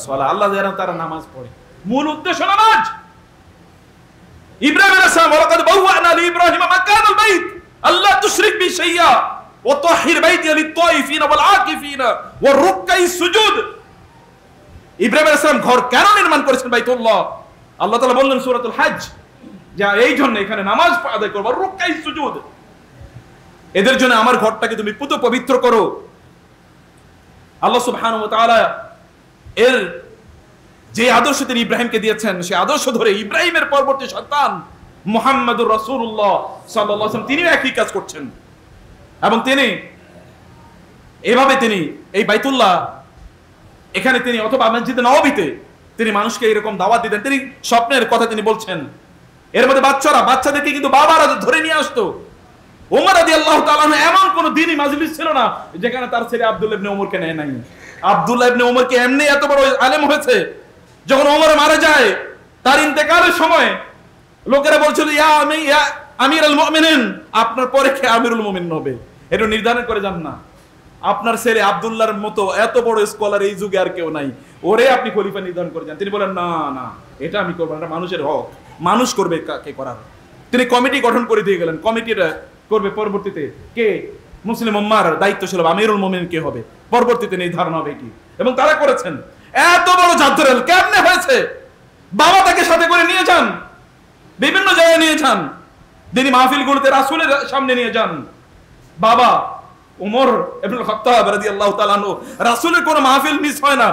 সালাহ, আল্লাহ যেন তারা নামাজ পড়ে। মূল উদ্দেশ্য নামাজ। ইব্রাহিম আলাইহিস সালাম, ওয়ালাকাদ বাওয়া'না লিইব্রাহিম মাকানাল বাইত আল্লা তুশরিক বি শাইয়্যা ওয়া তাহহির বাইতি লিত-তায়িফিনা ওয়াল আকিফিনা ওয়ার রুকআইস সুজুদ। ইব্রাহিম আলাইহিস সালাম ঘর কেন নির্মাণ করেছেন বাইতুল্লাহ? আল্লাহ তাআলা বললেন সূরাতুল হজ, যা এই জন্য এখানে নামাজ আদায় করব, রুকআইস সুজুদ, এদের জন্য আমার ঘরটাকে তুমি পুত পবিত্র করো। আল্লাহ সুবহানাহু ওয়া তাআলা এর যে আদর্শ তিনি ইব্রাহিমকে দিয়েছেন, সেই আদর্শ ধরে ইব্রাহিমের পরবর্তী সন্তান মুহাম্মদুর রাসূলুল্লাহ সাল্লাল্লাহু আলাইহি ওয়াসাল্লাম তিনিও একই কাজ করছেন। এবং তিনি এভাবে তিনি এই বাইতুল্লাহ এখানে তিনি, অথবা মসজিদে নববীতে তিনি মানুষকে এরকম দাওয়াত দিতেন। তিনি স্বপ্নের কথা তিনি বলছেন, এর মধ্যে বাচ্চাদেরকে কিন্তু বাবারা ধরে নিয়ে আসতো। ওমর রাদিয়াল্লাহু তাআলা এমন কোন দিনই মাজলিস ছিল না যেখানে তার ছেলে আব্দুল্লাহ ইবনে ওমরকে নেয় নাই। আব্দুল্লাহ ইবনে ওমরকে এমনি এত বড় আলেম হয়েছে, যখন ওমর মারা যায়, তার ইন্তেকালের সময় লোকেরা বলছিল ইয়া আমিরুল মুমিনিন, আপনার পরে কে আমিরুল মুমিনিন হবে এটা নির্ধারণ করে যান না। আপনার ছেলে আব্দুল্লাহর মতো এত বড় স্কলার এই যুগে আর কেউ নাই, ওরে আপনি খলিফা নির্ধারণ করে যান। তিনি বলেন না না, এটা আমি করব না, এটা মানুষের হক, মানুষ করবে কাকে করার। তিনি কমিটি গঠন করে দিয়ে গেলেন, কমিটিটা করবে পরবর্তীতে কে মুসলিম উম্মাহর দায়িত্ব ছিল, আমিরুল মুমিনিন কে হবে পরবর্তীতে নির্ধারণ হবে এটি। এবং তারা করেছেন। এত বড় জাদ্দুল কেমনে হয়েছে? বাবা তাকে সাথে করে নিয়ে যান, বিভিন্ন জায়গায় নিয়ে যান, তিনি মাহফিলগুলোতে রাসূলের সামনে নিয়ে যান। বাবা ওমর ইবনে খাত্তাব রাদিয়াল্লাহু তাআলা আনহু, রাসূলের কোন মাহফিল মিস হয় না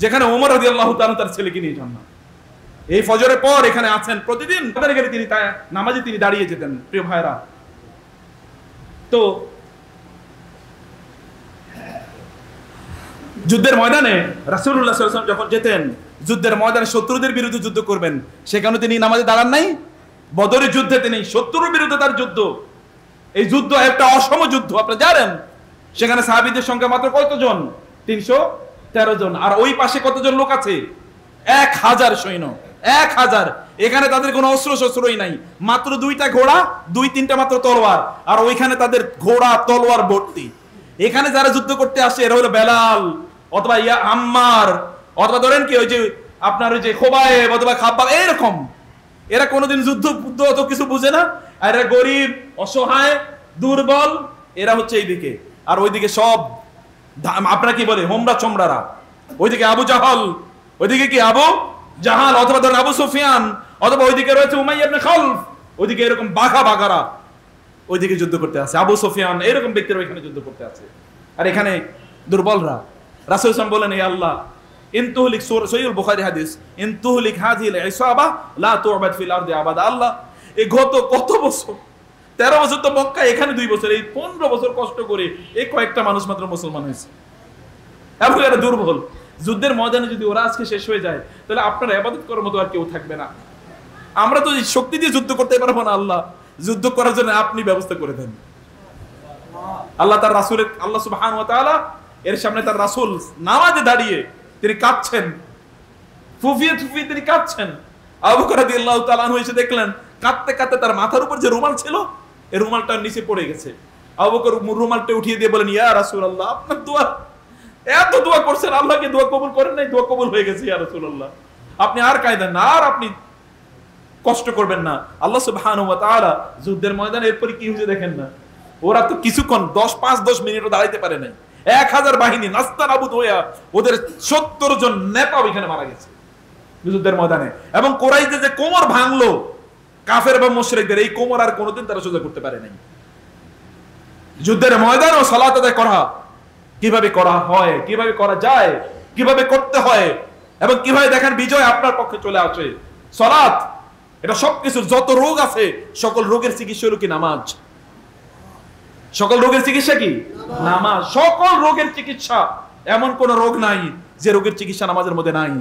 যেখানে ওমর রাদিয়াল্লাহু তাআলা তার ছেলেকে নিয়ে যান না। এই ফজরের পর এখানে আছেন প্রতিদিন, তাদের গেলে তিনি নামাজে তিনি দাঁড়িয়ে যেতেন। প্রিয় ভাইরা, তো যুদ্ধের ময়দানে রাসূলুল্লাহ সাল্লাল্লাহু আলাইহি ওয়াসাল্লাম যখন যেতেন, যুদ্ধের ময়দানে শত্রুদের বিরুদ্ধে যুদ্ধ করবেন, সেখানে তিনি নামাজে দাঁড়ান নাই। বদরের যুদ্ধে তিনি শত্রুর বিরুদ্ধে তার যুদ্ধ, এই যুদ্ধ একটা অসম যুদ্ধ, আপনারা জানেন। সেখানে সাহাবীদের সংখ্যা মাত্র কতজন? 313 জন। আর ওই পাশে কতজন লোক আছে? 1000 সৈন্য, 1000। এখানে তাদের কোনো অস্ত্র শস্ত্রই নাই, মাত্র 2টা ঘোড়া, 2-3টা মাত্র তলোয়ার, আর ওইখানে তাদের ঘোড়া তলোয়ার ভর্তি। এখানে যারা যুদ্ধ করতে আসে এরা হলো বেলাল অথবা ইয়া আম্মার, অথবা ধরেন কি ওই যে আপনার ওই যে খোবায়েব অথবা খাব্বাব, এরকম। এরা কোনোদিন যুদ্ধ অত কিছু বুঝে না, আর এরা গরিব, অসহায়, দুর্বল, এরা হচ্ছে এইদিকে। আর ওইদিকে সব আপনারা কি বলে হোমরা চোমরারা, ওইদিকে আবু জাহাল, ওইদিকে কি আবু জাহাল, অথবা ধরেন আবু সুফিয়ান, অথবা ওইদিকে রয়েছে উমাইয়া ইবনে খালফ, ওইদিকে এরকম বাঘারা ওইদিকে যুদ্ধ করতে আছে। আবু সুফিয়ান এরকম ব্যক্তিরা ওইখানে যুদ্ধ করতে আছে, আর এখানে দুর্বলরা। রাসূল সাল্লাল্লাহু আলাইহি ওয়াসাল্লাম বলেন, হে আল্লাহ, ইনতুহলিক, সহিহ বুখারী হাদিস, ইনতুহলিক হাযিহিল ইসাবা লা তু'বাদ ফিল আরদি আবাদা। আল্লাহ, এই কত বছর, 13 বছর তো মক্কা, এখানে 2 বছর, এই 15 বছর কষ্ট করে এই কয়েকটা মানুষ মাত্র মুসলমান হয়েছে, এবং এরা দুর্বল। যুদ্ধের ময়দানে যদি ওরা আজকে শেষ হয়ে যায়, তাহলে আপনার ইবাদত করার মতো আর কেউ থাকবে না। আমরা তো শক্তি দিয়ে যুদ্ধ করতে পারবো না। আল্লাহ, যুদ্ধ করার জন্য আপনি ব্যবস্থা করে দেন। আল্লাহ তার রাসূলের, আল্লাহ সুবহানাহু ওয়া তাআলা এর সামনে তার রাসূল নামাজে দাঁড়িয়ে তিনি কাঁদছেন, ফুফিয়ে তিনি কাঁদছেন। আবু বকর রাদিয়াল্লাহু তাআলা আনহু এসে দেখলেন কাঁদতে কাঁদতে তার মাথার উপর যে রুমাল ছিল, এই রুমালটা নিচে পড়ে গেছে। আবু বকর রুমালটা উঠিয়ে দিয়ে বলেন, ইয়া রাসূলুল্লাহ, আপনার দোয়া, এত দোয়া করছেন, আল্লাহকে দোয়া কবুল করেন নাই, দোয়া কবুল হয়ে গেছে ইয়া রাসূলুল্লাহ, আপনি আর কাঁদেন না, আর আপনি কষ্ট করবেন না। আল্লাহ সুবহানাহু ওয়া তাআলা যুদ্ধের ময়দানে এরপরে কি হয়েছে দেখেন না, ওরা তো কিছুক্ষণ 5-10 মিনিটও দাঁড়াইতে পারে নাই, 1000 বাহিনী নাস্তানাবুদ হইয়া ওদের 70 জন নেতা ওইখানে মারা গেছে যুদ্ধের ময়দানে। এবং কুরাইশদের যে কোমর ভাঙলো কাফের এবং মুশরিকদের, এই কোমর আর কোনোদিন তারা সোজা করতে পারে নাই। যুদ্ধের ময়দানে সালাত আদায় করা কিভাবে করা হয়, কিভাবে করা যায়, কিভাবে করতে হয় এবং কিভাবে দেখেন বিজয় আপনার পক্ষে চলে আসে। সালাত এটা সবকিছুর, যত রোগ আছে সকল রোগের চিকিৎসা হলো কি নামাজ। সকল রোগের চিকিৎসা কি নামাজ। সকল রোগের চিকিৎসা, এমন কোন রোগ নাই যে রোগের চিকিৎসা নামাজের মধ্যে নাই।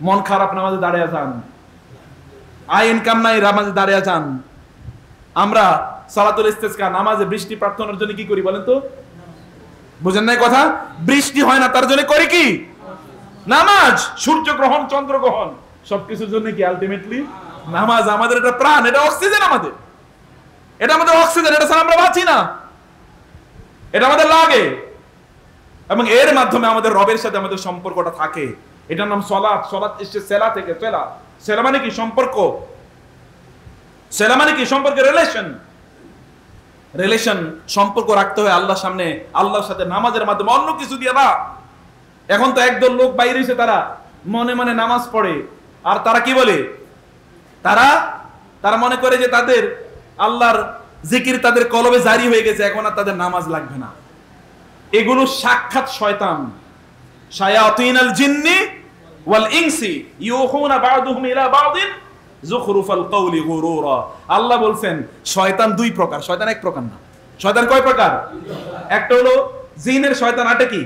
মন খারাপ, নামাজে দাঁড়িয়ে যান। আয় ইনকাম নাই, নামাজে দাঁড়িয়ে যান। আমরা সালাতুল ইস্তিসকা নামাজে বৃষ্টি প্রার্থনার জন্য কি করি বলেন তো? বুঝেন নাই কথা? বৃষ্টি হয় না তার জন্য করি কি? নামাজ। সূর্য গ্রহণ, চন্দ্র গ্রহণ, সবকিছুর জন্য কি আলটিমেটলি নামাজ। আমাদের এটা প্রাণ, এটা অক্সিজেন, আমাদের এটা আমাদের অক্সিজেন, এটা ছাড়া আমরা বাঁচি না, এটা আমাদের লাগে। এবং এর মাধ্যমে আমাদের রবের সাথে আমাদের সম্পর্কটা থাকে। এটার নাম সালাত। সালাত এসেছে সেলা থেকে। সেলা, সেলা মানে কি? সম্পর্ক। সেলা মানে কি? সম্পর্ক, রিলেশন। রিলেশন, সম্পর্ক রাখতে হয় আল্লাহর সামনে, আল্লাহর সাথে নামাজের মাধ্যমে, অন্য কিছু দিয়ে না। এখন তো একদল লোক বাইরে এসে তারা মনে মনে নামাজ পড়ে, আর তারা কি বলে? তারা মনে করে যে তাদের আল্লাহর জিকির তাদের কলবে জারি হয়ে গেছে, এখন আর তাদের নামাজ লাগবে না। এগুলো সাক্ষাৎ শয়তান। শায়াতিনাল জিন্নি ওয়াল ইনসি ইউহুনা বা'দুহুম ইলা বা'দিন যুখরুফাল কওলি গুরুরা। আল্লাহ বলছেন শয়তান দুই প্রকার। শয়তান এক প্রকার না। শয়তান কয় প্রকার? একটা হলো জিনের শয়তান, আটা কি?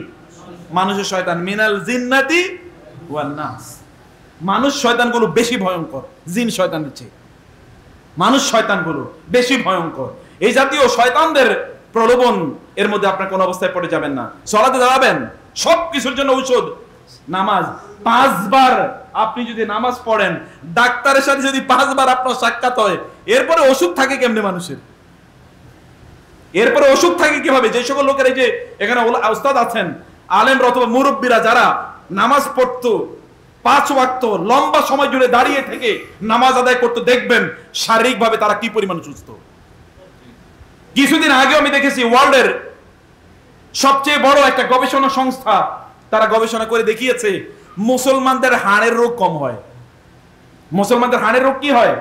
মানুষের শয়তান। মিনাল জিন্নাতি ওয়ান নাস। মানুষ শয়তানগুলো বেশি ভয়ঙ্কর জিন শয়তানের চেয়ে। মানুষ শয়তানগুলো বেশি ভয়ঙ্কর। এই জাতীয় শয়তানদের প্রলোভন এর মধ্যে আপনার কোন অবস্থায় পড়ে যাবেন না। সালাতে দাঁড়াবেন, সবকিছুর জন্য ঔষধ নামাজ। 5 বার আপনি যদি নামাজ পড়েন, ডাক্তারের সাথে যদি 5 বার আপনার সাক্ষাৎ হয়, এরপরে ওষুধ থাকে কেমনে মানুষের? এরপরে ওষুধ থাকে কিভাবে? যে সকল লোকের, এই যে এখানে উস্তাদ আছেন, আলেম অথবা মুরব্বীরা যারা নামাজ পড়তো 5 ওয়াক্ত লম্বা সময় জুড়ে দাঁড়িয়ে থেকে নামাজ আদায় করতে, দেখবেন শারীরিকভাবে তারা কি পরিমাণ সুস্থ। কিছুদিন আগে আমি দেখেছি ওয়ার্ল্ডের সবচেয়ে বড় একটা গবেষণা সংস্থা, তারা গবেষণা করে দেখিয়েছে মুসলমানদের হাড়ের রোগ কম হয়। মুসলমানদের হাড়ের রোগ কি হয়?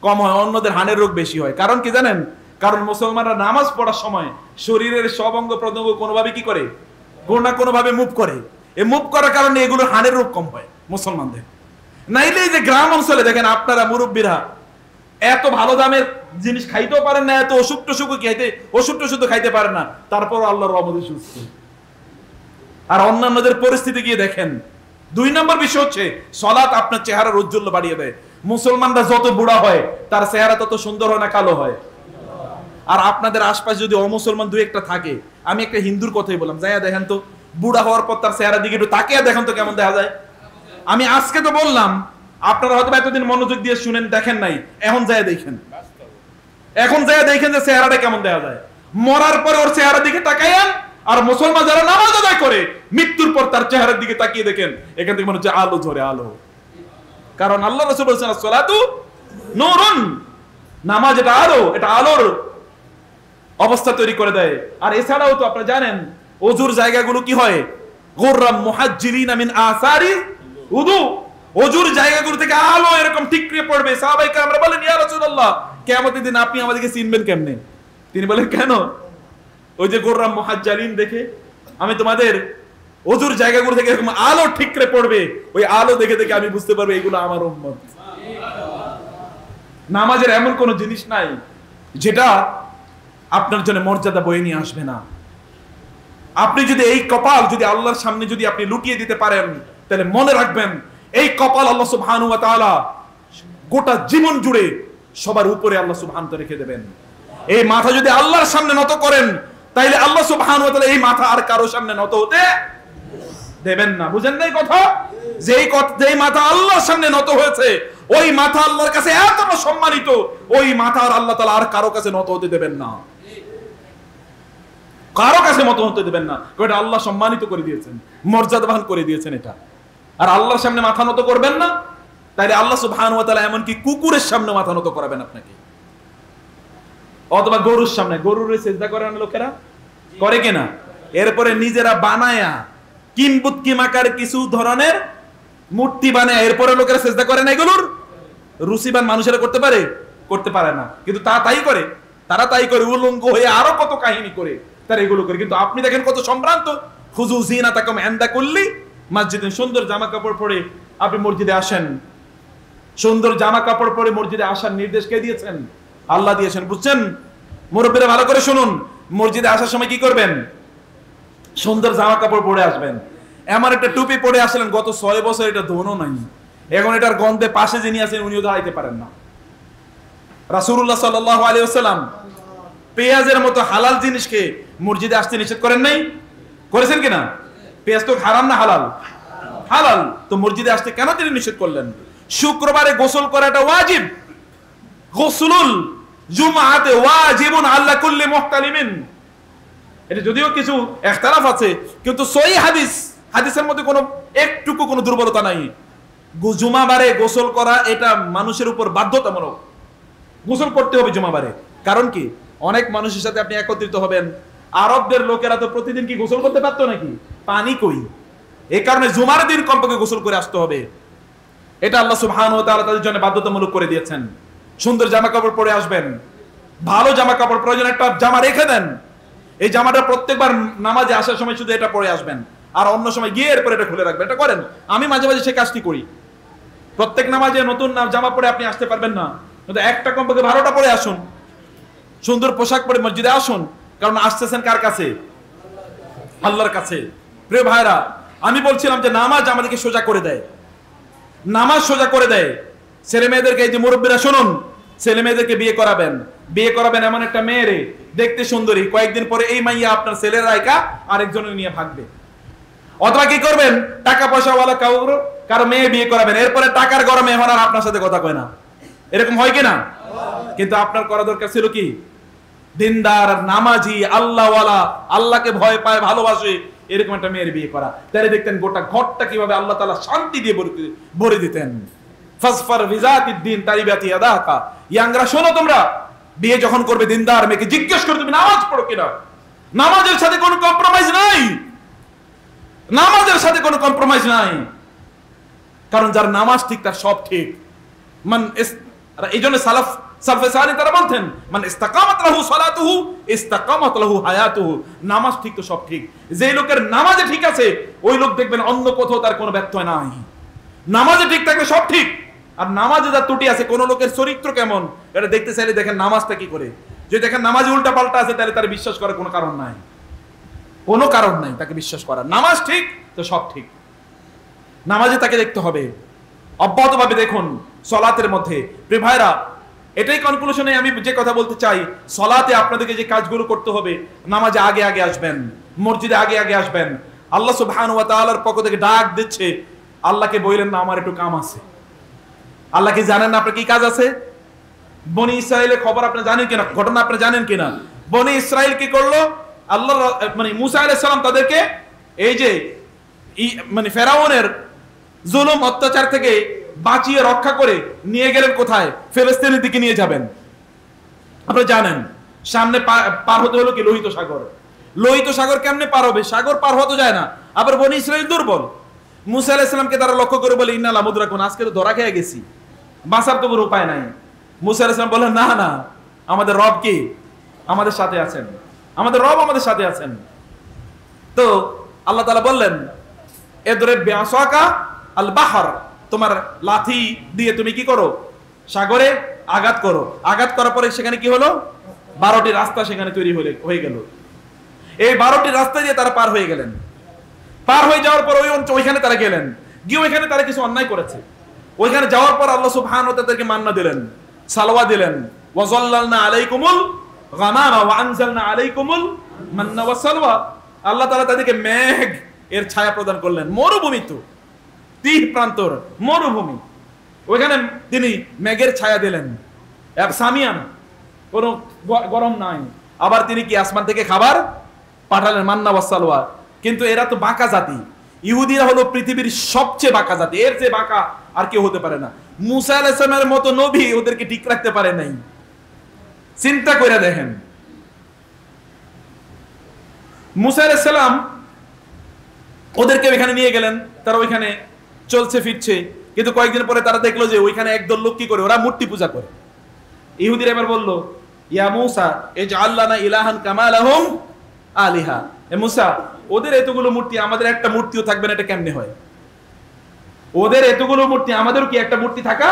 কম হয়। অন্যদের হাড়ের রোগ বেশি হয়। কারণ কি জানেন? কারণ মুসলমানরা নামাজ পড়ার সময় শরীরের সব অঙ্গ প্রত্যঙ্গ কোনোভাবে কি করে? কোনো না কোনো ভাবে মুভ করে। এই মুভ করার কারণে এগুলো হাড়ের রোগ কম হয় মুসলমানদের। নাইলে যে গ্রাম অঞ্চলে দেখেন আপনারা মুরব্বীরা এত ভালো দামের জিনিস খাইতেও পারেন না, এত ওষুধ টষুধ খাইতে পারেন না, তারপর আল্লাহর রহমতে সুস্থ। আর অন্যান্যদের পরিস্থিতি গিয়ে দেখেন। 2 নম্বর বিষয় হচ্ছে সালাত আপনার চেহারার ঔজ্জ্বল্য বাড়িয়ে দেয়। মুসলমানরা যত বুড়া হয় তার চেহারা তত সুন্দর হয় না কালো হয়? আর আপনাদের আশপাশে যদি অমুসলমান 2-1টা থাকে, আমি একটা হিন্দুর কথাই বললাম, যাইয়া দেখেন তো বুড়া হওয়ার পর তার চেহারা দিকে একটু তাকিয়ে দেখেন তো কেমন দেখা যায়। আমি আজকে তো বললাম, আপনারা হয়তো এতদিন মনোযোগ দিয়ে শুনেন, দেখেন নাই, এখন যাইয়া দেখেন। এখন যাইয়া দেখেন যে চেহারাটা কেমন দেখা যায়। মরার পরে ওর চেহারার দিকে তাকাইয়ান, আর মুসলমান যারা নামাজ আদায় করে মৃত্যুর পর তার চেহারার দিকে তাকিয়ে দেখেন, এখান থেকে মনে হচ্ছে আলো ঝরে আলো। কারণ আল্লাহ রাসূল বলেছেন আসসালাতু নূরুন, নামাজ এটা আলো, এটা আলোর অবস্থা তৈরি করে দেয়। আর এছাড়াও তো আপনারা জানেন ওযুর জায়গাগুলো কি হয়? গুররাম মুহাজ্জিলিনা মিন আসারি উযু। ওযুর জায়গাগুলো থেকে আলো এরকম ঠিকরে পড়বে। সাহাবায়ে কেরামরা বলেন ইয়া রাসূলুল্লাহ, কিয়ামতের দিন আপনি আমাদেরকে চিনবেন কেমনে? তিনি বলেন কেন? ওই যে গুররাম মুহাজ্জালিন দেখে আমি তোমাদের ওযুর জায়গাগুলো থেকে এরকম আলো ঠিকরে পড়বে, ওই আলো দেখে দেখে আমি বুঝতে পারবো এগুলো আমার উম্মত। নামাজের এমন কোন জিনিস নাই যেটা আপনার জন্য মর্যাদা বয়ে নিয়ে আসবে না। আপনি যদি এই কপাল যদি আল্লাহর সামনে যদি আপনি লুটিয়ে দিতে পারেন, তাহলে মনে রাখবেন এই কপাল আল্লাহ সুবহানাহু ওয়া তাআলা গোটা জীবন জুড়ে সবার উপরে আল্লাহ সুবহানাহু ওয়া তাআলা রেখে দেবেন। এই মাথা যদি আল্লাহর সামনে নত করেন, তাইলে আল্লাহ সুবহানাহু ওয়া তাআলা এই মাথা আর কারো সামনে নত হতে দেবেন না। বুঝেন নাই কথা? যেই মাথা আল্লাহর সামনে নত হয়েছে, ওই মাথা আল্লাহর কাছে এতটা সম্মানিত, ওই মাথা আর আল্লাহ তাআলা আর কারো কাছে নত হতে দেবেন না। কারো কাছে মত হতে দেবেন না। এটা আল্লাহ সম্মানিত করে দিয়েছেন, মর্যাদাবান করে দিয়েছেন এটা। আর আল্লাহর সামনে মাথা নত করবেন না, তাইলে আল্লাহ সুবহানাহু ওয়া তাআলা এমনকি কুকুরের সামনে মাথা নত করাবেন আপনাকে, অথবা গরুর সামনে। গরুর সিজদা করে না লোকেরা, করে কিনা? এরপরে নিজেরা বানায়া কিম্বুৎকিমাকার কিছু ধরনের মূর্তি বানায়, এরপরে লোকেরা সেজদা করে না। এগুলোর রুচিবান মানুষেরা করতে পারে? করতে পারে না, কিন্তু তাই করে, তারা তাই করে, উলঙ্গ হয়ে আরো কত কাহিনী করে তারা এগুলো করে। কিন্তু আপনি দেখেন কত সম্ভ্রান্ত। খুযু যিনাতাকুম ইনদা কুল্লি মসজিদিন, সুন্দর জামা কাপড় পরে আপনি মসজিদে আসেন। সুন্দর জামা কাপড় পরে মসজিদে আসার নির্দেশ কে দিয়েছেন? আল্লাহ দিয়েছেন, বুঝছেন? মুরব্বীরা ভালো করে শুনুন, মসজিদে আসার সময় কি করবেন? সুন্দর জামা কাপড় পরে আসবেন। এমন একটা টুপি পরে আসলেন, গত 6 বছর এটা ধোনো নাই, এখন এটার গন্ধে পাশে যিনি আছেন উনিও দাঁড়াইতে পারেন না। রাসূলুল্লাহ সাল্লাল্লাহু আলাইহি ওয়াসাল্লাম পেঁয়াজের মতো হালাল জিনিসকে মসজিদে আসতে নিষেধ করেন নাই? করেছেন কিনা? পেঁয়াজ তো হারাম না হালাল? হালাল। তো মসজিদে আসতে কেন তিনি নিষেধ করলেন? শুক্রবারে গোসল করাটা ওয়াজিব। গোসলুল জুমআতে ওয়াজিবুন আলা কুল্লি মুহতালিমিন। এটা যদিও কিছু ইখতিলাফ আছে, কিন্তু সহিহ হাদিসের মধ্যে কোনো একটুকু কোনো দুর্বলতা নাই। জুমাবারে গোসল করা এটা মানুষের উপর বাধ্যতামূলক, গোসল করতে হবে জুমাবারে। কারণ কি? অনেক মানুষের সাথে আপনি একত্রিত হবেন। আরবদের লোকেরা তো প্রতিদিন কি গোসল করতে পারতো নাকি? পানি কই, এই কারণে জুমার দিন কমপক্ষে গোসল করে আসতে হবে। এটা আল্লাহ সুবহানাহু ওয়া তাআলা তাদের জন্য বাধ্যতামূলক করে দিয়েছেন। সুন্দর জামা কাপড় পরে আসবেন, ভালো জামা কাপড়, প্রয়োজন একটা জামা রেখে দেন, এই জামাটা প্রত্যেকবার নামাজে আসার সময় শুধু এটা পরে আসবেন, আর অন্য সময় গিয়ে এরপর এটা খুলে রাখবেন। এটা করেন, আমি মাঝে মাঝে সেই কাজটি করি। প্রত্যেক নামাজে নতুন জামা পরে আপনি আসতে পারবেন না, কিন্তু একটা কমপক্ষে 12টা পরে আসুন, সুন্দর পোশাক পরে মসজিদে আসুন। কারণ আসতেছেন কার কাছে? আল্লাহর কাছে। প্রিয় ভাইরা, আমি বলছিলাম যে নামাজ আমাদেরকে সোজা করে দেয়, নামাজ সোজা করে দেয়। ছেলে মেয়েদেরকে, এই যে মুরব্বীরা শুনুন, ছেলে মেয়েদেরকে বিয়ে করাবেন এমন একটা মেয়েরে দেখতে সুন্দরী, কয়েকদিন পরে এই মাইয়া আপনার ছেলের রায়কা আরেকজনের নিয়ে ভাগবে। অথবা কি করবেন? টাকা পয়সাওয়ালা কারো মেয়ে বিয়ে করাবেন, এরপরে টাকার গরমে এখন আর আপনার সাথে কথা কয় না। এরকম হয় কিনা? কিন্তু আপনার করা দরকার ছিল কি? দিনদার, নামাজি, আল্লাহওয়ালা, আল্লাহকে ভয় পায়, ভালোবাসে, এরকম একটা মেয়ের বিয়ে করা। তাহলে দেখতেন গোটা ঘরটা কিভাবে আল্লাহ তাআলা শান্তি দিয়ে ভরে দিতেন। ফাসফার বিজাতিদ দ্বীন তারিবাতি ইয়াদাকা। ইয়াংরা শোনো, তোমরা বিয়ে যখন করবে দিনদার মেয়েকে জিজ্ঞেস করো তুমি নামাজ পড়ো কিনা। নামাজের সাথে কোনো কম্প্রোমাইজ নাই, নামাজের সাথে কোনো কম্প্রোমাইজ নাই। কারণ যার নামাজ ঠিক তার সব ঠিক। এই জন্য সালফে সালেহ তারা বলতেন, মান ইসতাকামাত লাহু সালাতুহু ইসতাকামাত লাহু হায়াতুহু। নামাজ ঠিক তো সব ঠিক। যে লোকের নামাজে ঠিক আছে, ওই লোক দেখবেন অন্য কোথাও তার কোনো ব্যত্যয় নাই। নামাজে ঠিক থাকলে সব ঠিক। আর নামাজে যার ত্রুটি আছে, কোন লোকের চরিত্র কেমন এটা দেখতে চাইলে দেখেন নামাজটা কি করে। যদি দেখেন নামাজে উল্টা পাল্টা আছে, তাহলে তার বিশ্বাস করার কোনো কারণ নাই, কোনো কারণ নাই তাকে বিশ্বাস করার। নামাজ ঠিক তো সব ঠিক। নামাজে তাকে দেখতে হবে অব্যাহতভাবে। দেখুন সলাতের মধ্যে, প্রিয় ভাইরা, এটাই কনক্লুশনে আমি যে কথা বলতে চাই, সলাতে আপনাদেরকে যে কাজগুলো করতে হবে, নামাজে আগে আগে আসবেন, মসজিদে আগে আগে আসবেন। আল্লাহ সুবহানাহু ওয়া তাআলার পক্ষ থেকে ডাক দিচ্ছে, আল্লাহকে বললেন না আমার একটু কাম আছে। আল্লাহ কি জানেন না আপনার কি কাজ আছে? বনি ইসরাইলের খবর আপনি জানেন কিনা, ঘটনা আপনি জানেন কিনা? বনি ইসরাইল কি করলো? আল্লাহ মানে মুসা আলাইহিস সালাম তাদেরকে এই যে মানে ফেরাউনের জুলুম অত্যাচার থেকে বাঁচিয়ে রক্ষা করে নিয়ে গেলেন কোথায়? ফিলিস্তিনের দিকে নিয়ে যাবেন। আপনারা জানেন সামনে পার হতে হলো কি? লোহিত সাগর। লোহিত সাগর কেমনে পার হবে? সাগর পার হতে যায় না। আবার বনি ইসরাইল দুর্বল। মুসা আলাইহিস সালামকে তারা লক্ষ্য করে বলে, ইন্না লামুদরাকুন, আজকে তো ধরা খেয়ে গেছি, বাঁচার তো কোনো উপায় নাই। মুসা আলাইহিস সালাম বললেন, না না, আমাদের রব কি আমাদের সাথে আছেন, আমাদের রব আমাদের সাথে আছেন। তো আল্লাহ তাআলা বললেন, এদরিব বিআসাকা আল বাহর, তোমার লাঠি দিয়ে তুমি কি করো? সাগরে আঘাত করো। আঘাত করার পরে সেখানে কি হলো? 12টি রাস্তা সেখানে তৈরি হয়ে গেল। এই 12টি রাস্তা দিয়ে তারা পার হয়ে গেলেন। পার হয়ে যাওয়ার পর ওইখানে তারা গেলেন, গিয়ে ওইখানে তারা কিছু অন্যায় করেছে। ওইখানে যাওয়ার পর আল্লাহ সুবহানাহু ওয়া তাআলা তাদেরকে মান্না দিলেন, সালওয়া দিলেন। ওয়াজাল্লালনা আলাইকুমুল গামামা ওয়া আনজালনা আলাইকুমুল মান্না ওয়া সালওয়া। আল্লাহ তাআলা তাদেরকে মেঘ এর ছায়া প্রদান করলেন। মরুভূমি তো, তীর প্রান্তর মরুভূমি, ওইখানে তিনি মেঘের ছায়া দিলেন, সামিয়ান, কোনো গরম নাই। আবার তিনি কি আসমান থেকে খাবার পাঠালেন, মান্না ওয়া সালওয়া। কিন্তু এরা তো বাঁকা জাতি, ইহুদিরা হলো পৃথিবীর সবচেয়ে বাঁকা জাতি, এর চেয়ে বাঁকা আর কেউ হতে পারে না। মুসা আলাইহিস সালামের মতো নবী ওদেরকে ঠিক রাখতে পারে নাই। চিন্তা করে দেখেন, মুসা আলাইহিস সালাম ওদেরকে ওইখানে নিয়ে গেলেন, তারা ওইখানে চলছে ফিরছে, কিন্তু কয়েকদিন পরে তারা দেখলো যে ওইখানে একদল লোক কি করে, ওরা মূর্তি পূজা করে। ইহুদিরা এবার বলল, ইয়া মুসা ইজআল লানা ইলাহান কামা লাহুম আলিহা, এ মুসা ওদের এতগুলো মূর্তি, আমাদের একটা মূর্তিও থাকবে না, এটা কেমনে হয়? ওদের এতগুলো মূর্তি, আমাদেরও কি একটা মূর্তি থাকা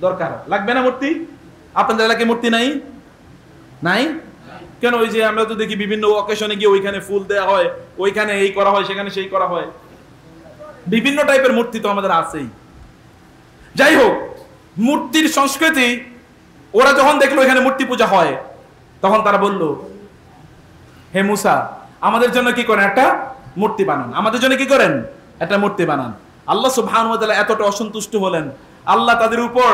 দরকার? লাগবে না মূর্তি? আপনাদের এলাকায় মূর্তি নাই? নাই কেন? ওই যে আমরা তো দেখি বিভিন্ন অকেশনে গিয়ে ওইখানে ফুল দেওয়া হয়, ওইখানে এই করা হয়, সেখানে সেই করা হয়, বিভিন্ন টাইপের মূর্তি তো আমাদের আছেই। যাই হোক, মূর্তির সংস্কৃতি ওরা যখন দেখলো এখানে মূর্তি পূজা হয়, তখন তারা বলল, হে মুসা আমাদের জন্য কি করেন, একটা মূর্তি বানান, আমাদের জন্য কি করেন, একটা মূর্তি বানান। আল্লাহ সুবহানাহু ওয়া তাআলা এতটা অসন্তুষ্ট হলেন, আল্লাহ তাদের উপর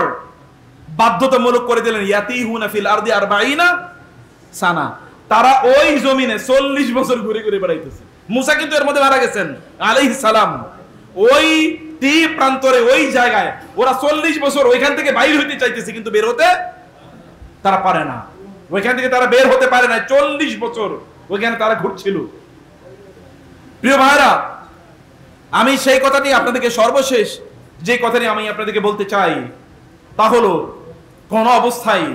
বাধ্যতামূলক করে দিলেন, ইয়াতিহুনা ফিল আরদি 40 সানা, তারা ওই জমিনে 40 বছর ঘুরে ঘুরে বেড়াইতেছে। মুসা কিন্তু এর মধ্যে মারা গেছেন আলাইহিস সালাম, ওই তীর প্রান্তরে ওই জায়গায় ওরা 40 বছর ওইখান থেকে বাইরে হইতে চাইতেছে, কিন্তু বের হতে তারা পারে না, ওইখান থেকে তারা বের হতে পারে না। 40 বছর ওইখানে তারা ঘুরছিল। প্রিয় ভাইরা, আমি সেই কথাটি আপনাদেরকে সর্বশেষ যে কথাটি আমি আপনাদেরকে বলতে চাই তা হলো, কোন অবস্থায়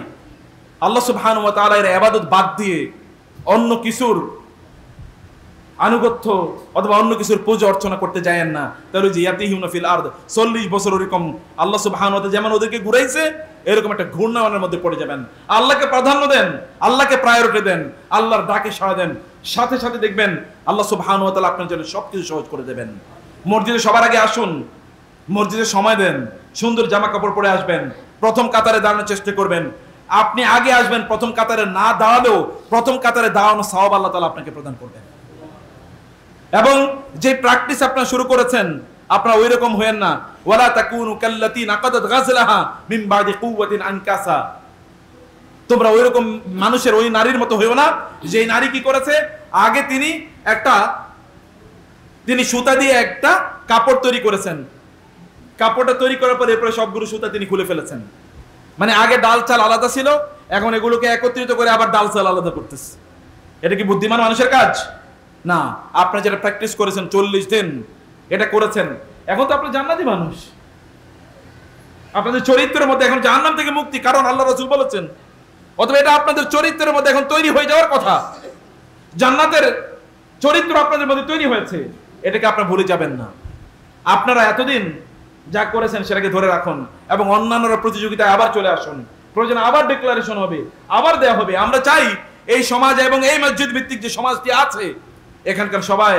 আল্লাহ সুবহানাহু ওয়া তাআলা এর ইবাদত বাদ দিয়ে অন্য কিছুর আনুগত্য অথবা অন্য কিছুর পূজা অর্চনা করতে যায়েন না। তাহলে যে ইয়াতিহুনা ফিল আরদ 40 বছর ওরকম আল্লাহ সুবহানাহু ওয়া তাআলা যেমন ওদেরকে ঘুরাইছে, এরকম একটা ঘূর্ণায়নের মধ্যে পড়ে যাবেন। আল্লাহকে প্রাধান্য দেন, আল্লাহকে প্রায়োরিটি দেন, আল্লাহর ডাকে সাড়া দেন, সাথে সাথে দেখবেন আল্লাহ সুবহানাহু ওয়া তাআলা আপনার জন্য সবকিছু সহজ করে দেবেন। মসজিদে সবার আগে আসুন, মসজিদে সময় দেন, সুন্দর জামা কাপড় পরে আসবেন, প্রথম কাতারে দাঁড়ানোর চেষ্টা করবেন। আপনি আগে আসবেন, প্রথম কাতারে না দাঁড়ালেও প্রথম কাতারে দাঁড়ানো সওয়াব আল্লাহ তাআলা আপনাকে প্রদান করবেন। এবং যে প্র্যাকটিস আপনারা শুরু করেছেন, আপনারা ওই রকম হয়েন না, ওয়ালা তাকুনু কাল্লাতী নাকাদাত গাজলাহা মিন বাদি কুওয়াতিন আনকাসা, তোমরা ওই রকম মানুষের, ওই নারীর মতো হইও না যে নারী কি করেছে, আগে তিনি সুতা দিয়ে একটা কাপড় তৈরি করেছেন, কাপড়টা তৈরি করার পর এরপরে সবগুলো সুতা তিনি খুলে ফেলেছেন। মানে আগে ডাল চাল আলাদা ছিল, এখন এগুলোকে একত্রিত করে আবার ডাল চাল আলাদা করতেছে। এটা কি বুদ্ধিমান মানুষের কাজ? না। আপনারা যেটা প্র্যাকটিস করেছেন 40 দিন, এটা করেছেন, এখন তো আপনি জান্নাতি মানুষ, আপনাদের চরিত্রের মধ্যে এখন জাহান্নাম থেকে মুক্তি, কারণ আল্লাহ রাসূল বলেছেন। অথবা এটা আপনাদের চরিত্রের মধ্যে এখন তৈরি হয়ে যাওয়ার কথা, জান্নাতের চরিত্র আপনাদের মধ্যে তৈরি হয়েছে, এটাকে আপনারা ভুলে যাবেন না। আপনারা এতদিন যা করেছেন সেটাকে ধরে রাখুন, এবং অন্যান্যরা প্রতিযোগিতায় আবার চলে আসুন, প্রয়োজনে আবার ডিক্লারেশন হবে, আবার দেয়া হবে। আমরা চাই এই সমাজ এবং এই মসজিদ ভিত্তিক যে সমাজটি আছে, এখানকার সবাই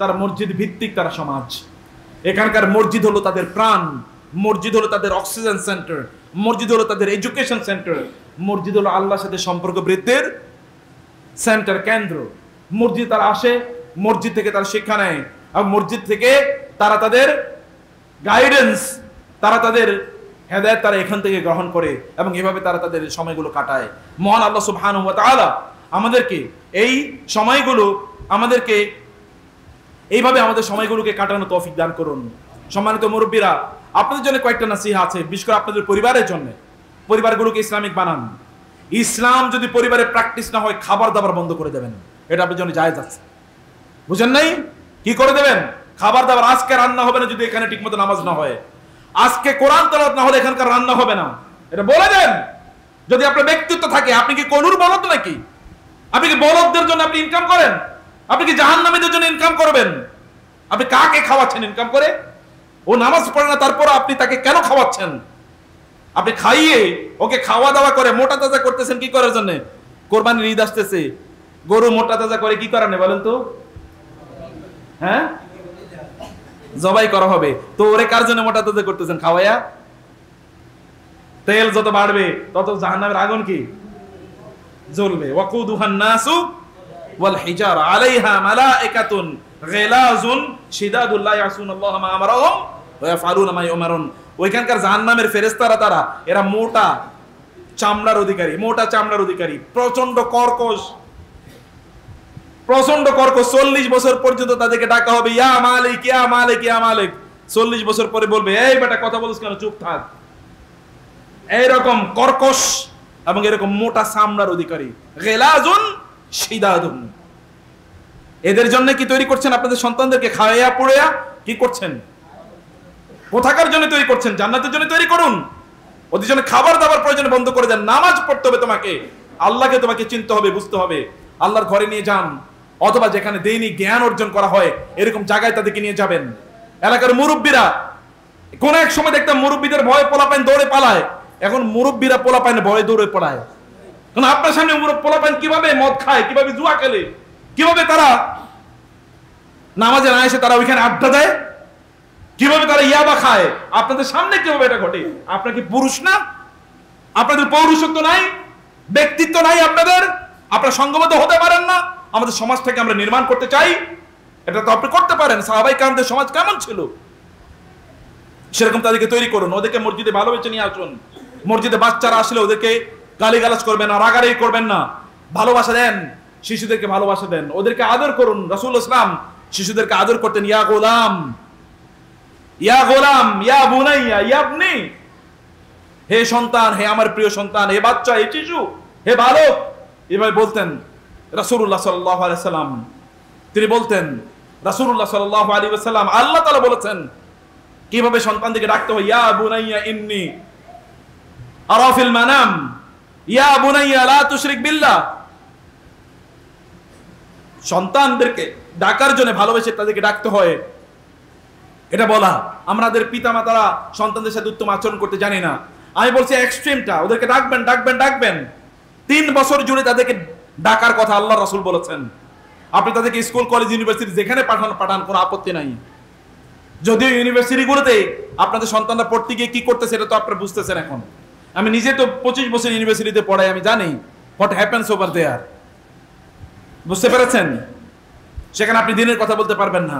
তারা মসজিদ ভিত্তিক তারা সমাজ। এখানকার মসজিদ হলো তাদের প্রাণ, মসজিদ হলো তাদের অক্সিজেন সেন্টার, মসজিদ হলো তাদের এডুকেশন সেন্টার, মসজিদ হলো আল্লাহর সাথে সম্পর্ক বৃদ্ধির সেন্টার, কেন্দ্র। মসজিদ তারা আসে, মসজিদ থেকে তারা শিক্ষা নেয়, এবং মসজিদ থেকে তারা তাদের গাইডেন্স, তারা তাদের হেদায়েত তারা এখান থেকে গ্রহণ করে, এবং এভাবে তারা তাদের সময়গুলো কাটায়। মহান আল্লাহ সুবহানাহু ওয়া তাআলা আমাদেরকে এই সময়গুলো, আমাদেরকে এইভাবে আমাদের সময়গুলোকে কাটানো তৌফিক দান করুন। সম্মানিত মুরব্বীরা, আপনাদের জন্য কয়েকটা নসিহত আছে, বিশেষ করে আপনাদের পরিবারের জন্য। পরিবারগুলোকে ইসলামিক বানান। ইসলাম যদি পরিবারে প্র্যাকটিস না হয়, খাবার দাবার বন্ধ করে দেবেন, এটা আপনার জন্য জায়েজ আছে। বুঝেন নাই? কি করে দেবেন? খাবার দাবার। আজকে রান্না হবে না যদি এখানে ঠিকমতো নামাজ না হয়, আজকে কোরআন তেলাওয়াত না হলে এখানকার রান্না হবে না, এটা বলে দেন। যদি আপনার ব্যক্তিত্ব থাকে, আপনি কি কলুর বলদ নাকি? আপনি কি বলদদের জন্য আপনি ইনকাম করেন? আপনি কি জাহান্নামীদের জন্য ইনকাম করবেন? আপনি কাকে খাওয়াচ্ছেন ইনকাম করে? ও নামাজ পড়ে না, তারপর আপনি তাকে কেন খাওয়াচ্ছেন? আপনি খাইয়ে ওকে খাওয়া দাওয়া করে মোটা তাজা করতেছেন কি করার জন্য? কোরবানির ঈদ আসতেছে, গরু মোটা তাজা করে কি করার নেই বলেন তো? হ্যাঁ, জবাই করা হবে, তো ওরে কার জন্য মোটা তাজা করতেছেন? খাওয়াইয়া। তেল যত বাড়বে তত জাহান্নামের আগুন কি জ্বলবে। ওয়াকুদুহান নাসু ওয়াল হিজারা আলাইহা মালাইকাতুন গিলাজুন শিদাদুল লা ইয়াসুনাল্লাহা মা আমারহুম ওয়া ইয়াফআলুনা মা ইউমারুন। ওইখানকার জাহান্নামের ফেরেশতারা, তারা এরা মোটা চামড়ার অধিকারী, মোটা চামড়ার অধিকারী, প্রচন্ড কর্কশ, প্রচন্ড কর্কশ। 40 বছর পর্যন্ত তাদেরকে ডাকা হবে, ইয়া মালিক ইয়া মালিক ইয়া মালিক। 40 বছর পরে বলবে, এই বেটা কথা বলিস কেন, চুপ থাক। এইরকম কর্কশ এবং এরকম মোটা চামড়ার অধিকারী, গিলাজুন শিদাদুন। এদের জন্য কি তৈরি করছেন আপনাদের সন্তানদেরকে? খাওয়াইয়া পড়াইয়া কি করছেন? কোথাকার জন্য তৈরি করছেন? জান্নাতের জন্য তৈরি করুন। ওদের জন্য খাবার দাবার প্রয়োজন বন্ধ করে দেন। নামাজ পড়তে হবে তোমাকে, আল্লাহকে তোমাকে চিনতে হবে, বুঝতে হবে। আল্লাহর ঘরে নিয়ে যান, অথবা যেখানে দৈনিক জ্ঞান অর্জন করা হয় এরকম জায়গায় তাদেরকে নিয়ে যাবেন। এলাকার মুরব্বীরা, কোন এক সময় দেখতাম মুরব্বীদের ভয়ে পোলাপাইন দৌড়ে পালায়, এখন মুরব্বীরা পোলাপাইন ভয়ে দৌড়ে পড়ায়। কারণ আপনার সামনে পোলাপাইন কিভাবে মদ খায়, কিভাবে জুয়া খেলে, কিভাবে তারা নামাজে না এসে তারা ওইখানে আড্ডা দেয়, কিভাবে তারা ইয়াবা খায়, আপনাদের সামনে কিভাবে এটা ঘটে? আপনার কি পুরুষ না? আপনাদের পৌরুষত্ব নাই, ব্যক্তিত্ব নাই আপনাদের? আপনারা সংঘবদ্ধ হতে পারেন না? আমাদের সমাজটাকে আমরা নির্মাণ করতে চাই, এটা তো আপনি করতে পারেন। সাহাবায়ে কেরামদের সমাজ কেমন ছিল সেরকম তাদেরকে তৈরি করুন। ওদেরকে মসজিদে ভালোবেসে নিয়ে আসুন। মসজিদে বাচ্চারা আসলে ওদেরকে গালিগালাজ করবেন না, রাগারাগি করবেন না, ভালোবাসা দেন, শিশুদেরকে ভালোবাসা দেন, ওদেরকে আদর করুন। রাসূল ইসলাম শিশুদেরকে আদর করতেন, ইয়া গোলাম, ইয়া গোলাম, ইয়া বুনাইয়া, ইয়া ইবনি, হে সন্তান, হে আমার প্রিয় সন্তান, হে বাচ্চা, হে শিশু, হে বালক, এভাবে বলতেন রাসূলুল্লাহ সাল্লাল্লাহু আলাইহি ওয়াসাল্লাম। তিনি বলতেন, রাসূলুল্লাহ সাল্লাল্লাহু আলাইহি ওয়াসাল্লাম, আল্লাহ তাআলা বলেছেন কিভাবে সন্তানদেরকে ডাকতে হয়। ইয়া বুনাইয়া ইন্নী আরা ফিল মানাম, ইয়া বুনাইয়া লা তুশরিক বিল্লাহ। সন্তানদেরকে ডাকার জন্য ভালোবেসে তাদেরকে ডাকতে হয়, এটা বলা। আমাদের পিতামাতারা সন্তানদের সাথে উত্তম আচরণ করতে জানি না। আমি বলছি এক্সট্রিমটা, ওদেরকে ডাকবেন ডাকবেন ডাকবেন। 3 বছর জুড়ে তাদেরকে ডাকার কথা আল্লাহ রাসূল বলেছেন। আপনি তাদেরকে স্কুল, কলেজ, ইউনিভার্সিটি যেখানে পাঠান কোনো আপত্তি নাই। যদিও ইউনিভার্সিটিগুলোতে আপনাদের সন্তানরা পড়তে গিয়ে কি করতেছে এটা তো আপনারা বুঝতেছেন এখন। আমি নিজে তো 25 বছর ইউনিভার্সিটিতে পড়াই, আমি জানি হোয়াট হ্যাপেন্স ওভার দেয়ার। বুঝতে পেরেছেন? সেখানে আপনি দিনের কথা বলতে পারবেন না।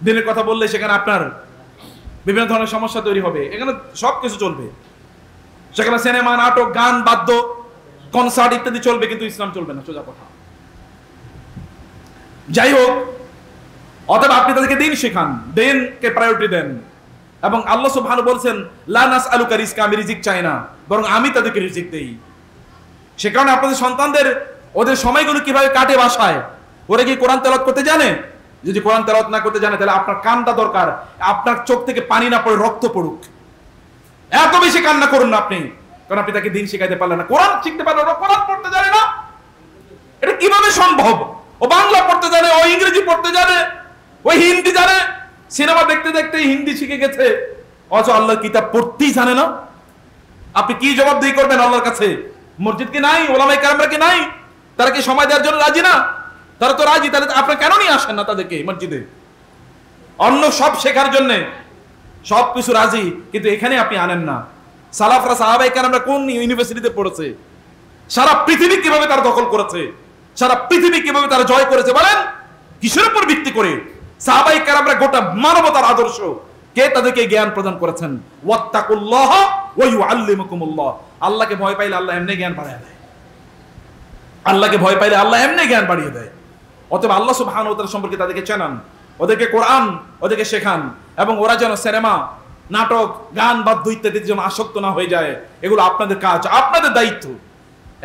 দিনের কথা বললে সেখানে আপনার বিভিন্ন ধরনের সমস্যা তৈরি হবে। এখানে সব কিছু চলবে, সেখানে সিনেমা, নাটক, গান, বাদ্য, কনসার্ট ইত্যাদি চলবে, কিন্তু ইসলাম চলবে না, সোজা কথা। যাই হোক, অতএব আপনি তাদেরকে দিন শেখান, দিনকে প্রায়োরিটি দেন। এবং আল্লাহ সুবহানাহু বলছেন, লা নাসআলুকা রিজকা, আমি রিজিক চাই না, বরং আমি তাদেরকে রিজিক দেই। সে কারণে আপনাদের সন্তানদের ওদের সময়গুলো কিভাবে কাটে বাসায়, ওরা কি কোরআন তেলাওয়াত করতে জানে? যদি কোরআন তেলাওয়াত না করতে জানে তাহলে আপনার কান্না দরকার, আপনার চোখ থেকে পানি না পড়ে রক্ত পড়ুক। এত বেশি কান্না করুন না আপনি, কারণ আপনি তাকে দিন শিখাইতে পারলেন না, কোরআন শিখতে পারলেন না, কোরআন পড়তে জানে না। এটা কিভাবে সম্ভব? ও বাংলা পড়তে জানে, ও ইংরেজি পড়তে জানে, ও হিন্দি জানে, সিনেমা দেখতে দেখতে হিন্দি শিখে গেছে, অথচ আল্লাহর কিতাব পড়তেই জানে না। আপনি কি জবাবদিহি করবেন আল্লাহর কাছে? মসজিদ কি নাই? ওলামায়ে কেরামরা কি নাই? তারা কি সময় দেওয়ার জন্য রাজি না? তারা তো রাজি, তাহলে আপনি কেন নিয়ে আসেন না তাদেরকে মসজিদে? অন্য সব শেখার জন্য সব কিছু রাজি, কিন্তু এখানে আপনি আনেন না। সালাফরা, সাহাবায়ে কেরামরা কোন ইউনিভার্সিটিতে পড়েছে? সারা পৃথিবী কিভাবে তারা দখল করেছে, সারা পৃথিবী কিভাবে তারা জয় করেছে বলেন? কিসের উপর ভিত্তি করে? সাহাবায়ে কেরামরা গোটা মানবতার আদর্শ, কে তাদেরকে জ্ঞান প্রদান করেছেন? ওয়াত্তাকুল্লাহ ওয়া ইউআল্লিমুকুমুল্লাহ। আল্লাহকে ভয় পাইলে আল্লাহ এমনি জ্ঞান বাড়িয়ে দেয়। আল্লাহকে ভয় পাইলে আল্লাহ এমনি জ্ঞান বাড়িয়ে দেয়। অতএব আল্লাহ সুবহানাহু ওয়া তাআলা সম্পর্কে তাদেরকে চেনান, ওদেরকে কোরআন ওদেরকে শেখান, এবং ওরা যেন সিনেমা, নাটক, গান, বাদ্য ইত্যাদিতে যেন আসক্ত না হয়ে যায়। এগুলো আপনাদের কাজ, আপনাদের দায়িত্ব।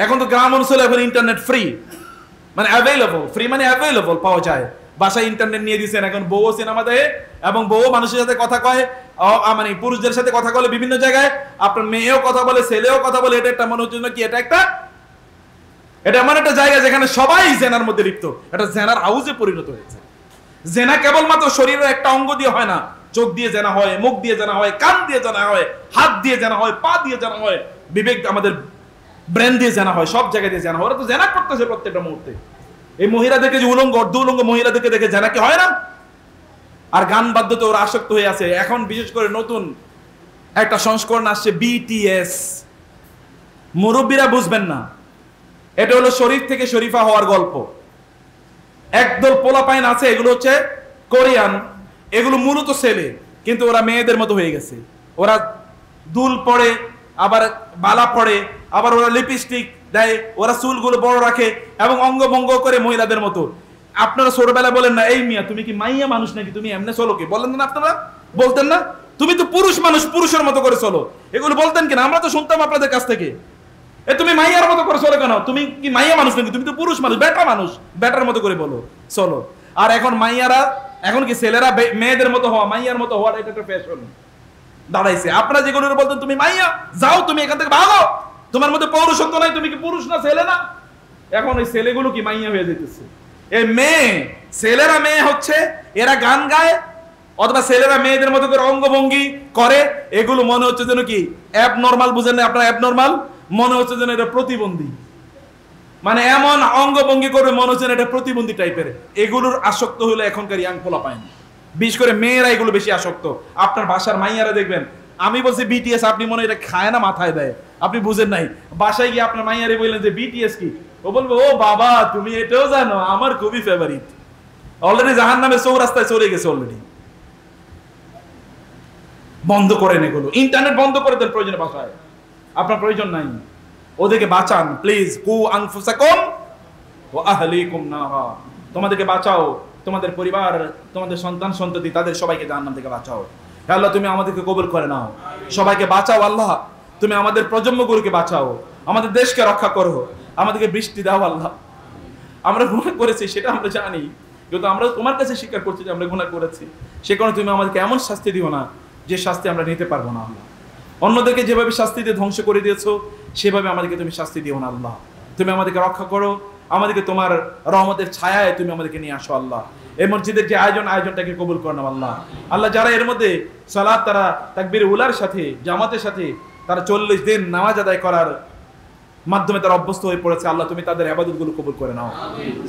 এখন তো গ্রাম অঞ্চলে এখন ইন্টারনেট ফ্রি, মানে অ্যাভেলেবল, ফ্রি মানে অ্যাভেলেবল পাওয়া যায়। বাসায় ইন্টারনেট নিয়ে দিয়েছেন, এখন বউ সিনেমা দেয় এবং বউ মানুষের সাথে কথা কয়, মানে পুরুষদের সাথে কথা বলে বিভিন্ন জায়গায়, আপনার মেয়েও কথা বলে, ছেলেও কথা বলে। এটা একটা মনে হচ্ছে কি এটা এমন একটা জায়গা যেখানে সবাই জেনার মধ্যে লিপ্ত, এটা জেনার হাউসে পরিণত হয়েছে। জেনা কেবলমাত্র শরীরের একটা অঙ্গ দিয়ে হয় না, চোখ দিয়ে জানা হয়, মুখ দিয়ে জানা হয়, কান দিয়ে জানা হয়, হাত দিয়ে জানা হয়, পা দিয়ে জানা হয়, বিবেক আমাদের ব্রেন দিয়ে জানা হয়, সব জায়গায় দিয়ে জানা হয়। ওরা তো জানা করতেছে প্রত্যেকটা মুহূর্তে। এই মহিলাদেরকে যে উলঙ্গ, অর্ধ উলঙ্গ মহিলাদেরকে দেখে জানা কি হয় না? আর গান বাদ্যতে ওরা আসক্ত হয়ে আছে। এখন বিশেষ করে নতুন একটা সংস্করণ আসছে, বিটিএস। মুরব্বীরা বুঝবেন না, এটা হলো শরীফ থেকে শরীফা হওয়ার গল্প। একদল পোলাপাইন আছে, এগুলো হচ্ছে কোরিয়ান, এগুলো মূলত ছেলে, কিন্তু ওরা মেয়েদের মতো হয়ে গেছে। ওরা দুল পরে, আবার বালা পরে, আবার ওরা লিপস্টিক দেয়, ওরা চুলগুলো বড় রাখে এবং অঙ্গভঙ্গ করে মহিলাদের মতো। আপনারা ছোটবেলায় বলেন না, এই মিয়া তুমি কি মাইয়া মানুষ নাকি, তুমি এমনি চলো কি? বলেন না আপনারা? বলতেন না? তুমি তো পুরুষ মানুষ, পুরুষের মতো করে চলো, এগুলো বলতেন কিনা? আমরা তো শুনতাম আপনাদের কাছ থেকে, তুমি মাইয়ার মতো করে চলো কেন? তুমি কি মাইয়া মানুষ নাকি? তুমি তো পুরুষ মানুষ, বেটা মানুষ, বেটার মতো করে বলো, চলো। আর এখন মাইয়ারা, এখন কি ছেলেরা মেয়েদের মতো হওয়া, মাইয়ার মতো হওয়ার এটা একটা ফ্যাশন দাঁড়াইছে। আপনারা যেগুলো বলতেন তুমি মাইয়া, যাও তুমি এখান থেকে ভাগো, তোমার মধ্যে পৌরুষত্ব নাই, তুমি কি পুরুষ না ছেলে না? এখন এই ছেলেগুলো কি মাইয়া হয়ে যেতেছে। এই মেয়ে, ছেলেরা মেয়ে হচ্ছে, এরা গান গায় অথবা ছেলেরা মেয়েদের মতো করে অঙ্গভঙ্গি করে, এগুলো মনে হচ্ছে যেন কি অ্যাবনর্মাল, বুঝেন না আপনারা অ্যাবনর্মাল, মনে হচ্ছে যেন এটা প্রতিবন্ধী, মানে এমন অঙ্গভঙ্গি করবে মনে হচ্ছে এটা প্রতিবন্ধী টাইপের। এগুলোর আসক্ত হলো এখনকার ইয়াং পোলা পায় না, বিশেষ করে মেয়েরা এগুলো বেশি আসক্ত। আপনার বাসার মাইয়ারা দেখবেন, আমি বলছি বিটিএস, আপনি মনে এটা খায় না মাথায় দেয়, আপনি বুঝেন নাই। বাসায় গিয়ে আপনার মাইয়ারে বললেন যে বিটিএস কি, ও বলবে ও বাবা তুমি এটাও জানো, আমার খুবই ফেভারিট। অলরেডি জাহান্নামে চৌরাস্তায় চলে গেছে অলরেডি। বন্ধ করেন এগুলো, ইন্টারনেট বন্ধ করে দেন প্রয়োজনে বাসায়, আপনার প্রয়োজন নাই। ওদেরকে বাঁচান প্লিজ। কু আনফুসাকুম ওয়া আহলিকুম নারা, তোমাদেরকে বাঁচাও, তোমাদের পরিবার, তোমাদের সন্তান সন্ততি, তাদের সবাইকে জাহান্নাম থেকে বাঁচাও। আল্লাহ তুমি আমাদেরকে কবুল করে নাও, সবাইকে বাঁচাও আল্লাহ, তুমি আমাদের প্রজন্মগুলোকে বাঁচাও, আমাদের দেশকে রক্ষা করো, আমাদেরকে বৃষ্টি দাও আল্লাহ। আমরা গুনাহ করেছি সেটা আমরা জানি, কিন্তু আমরা তোমার কাছে স্বীকার করছি যে আমরা গুনাহ করেছি, সে কারণে তুমি আমাদেরকে এমন শাস্তি দিও না যে শাস্তি আমরা নিতে পারবো না আল্লাহ। অন্যদেরকে যেভাবে শাস্তি দিয়ে ধ্বংস করে দিয়েছো সেভাবে আমাদেরকে তুমি শাস্তি দিও না আল্লাহ। তুমি আমাদেরকে রক্ষা করো, আমাদেরকে তোমার রহমতের ছায়ায় তুমি আমাদেরকে নিয়ে আসো আল্লাহ। এই মসজিদের যে আয়োজনটাকে কবুল করো না আল্লাহ। আল্লাহ যারা এর মধ্যে সালাত, তারা তাকবীর উলার সাথে, জামাতের সাথে তারা 40 দিন নামাজ আদায় করার মাধ্যমে তারা অভ্যস্ত হয়ে পড়েছে, আল্লাহ তুমি তাদের ইবাদতগুলো কবুল করে নাও।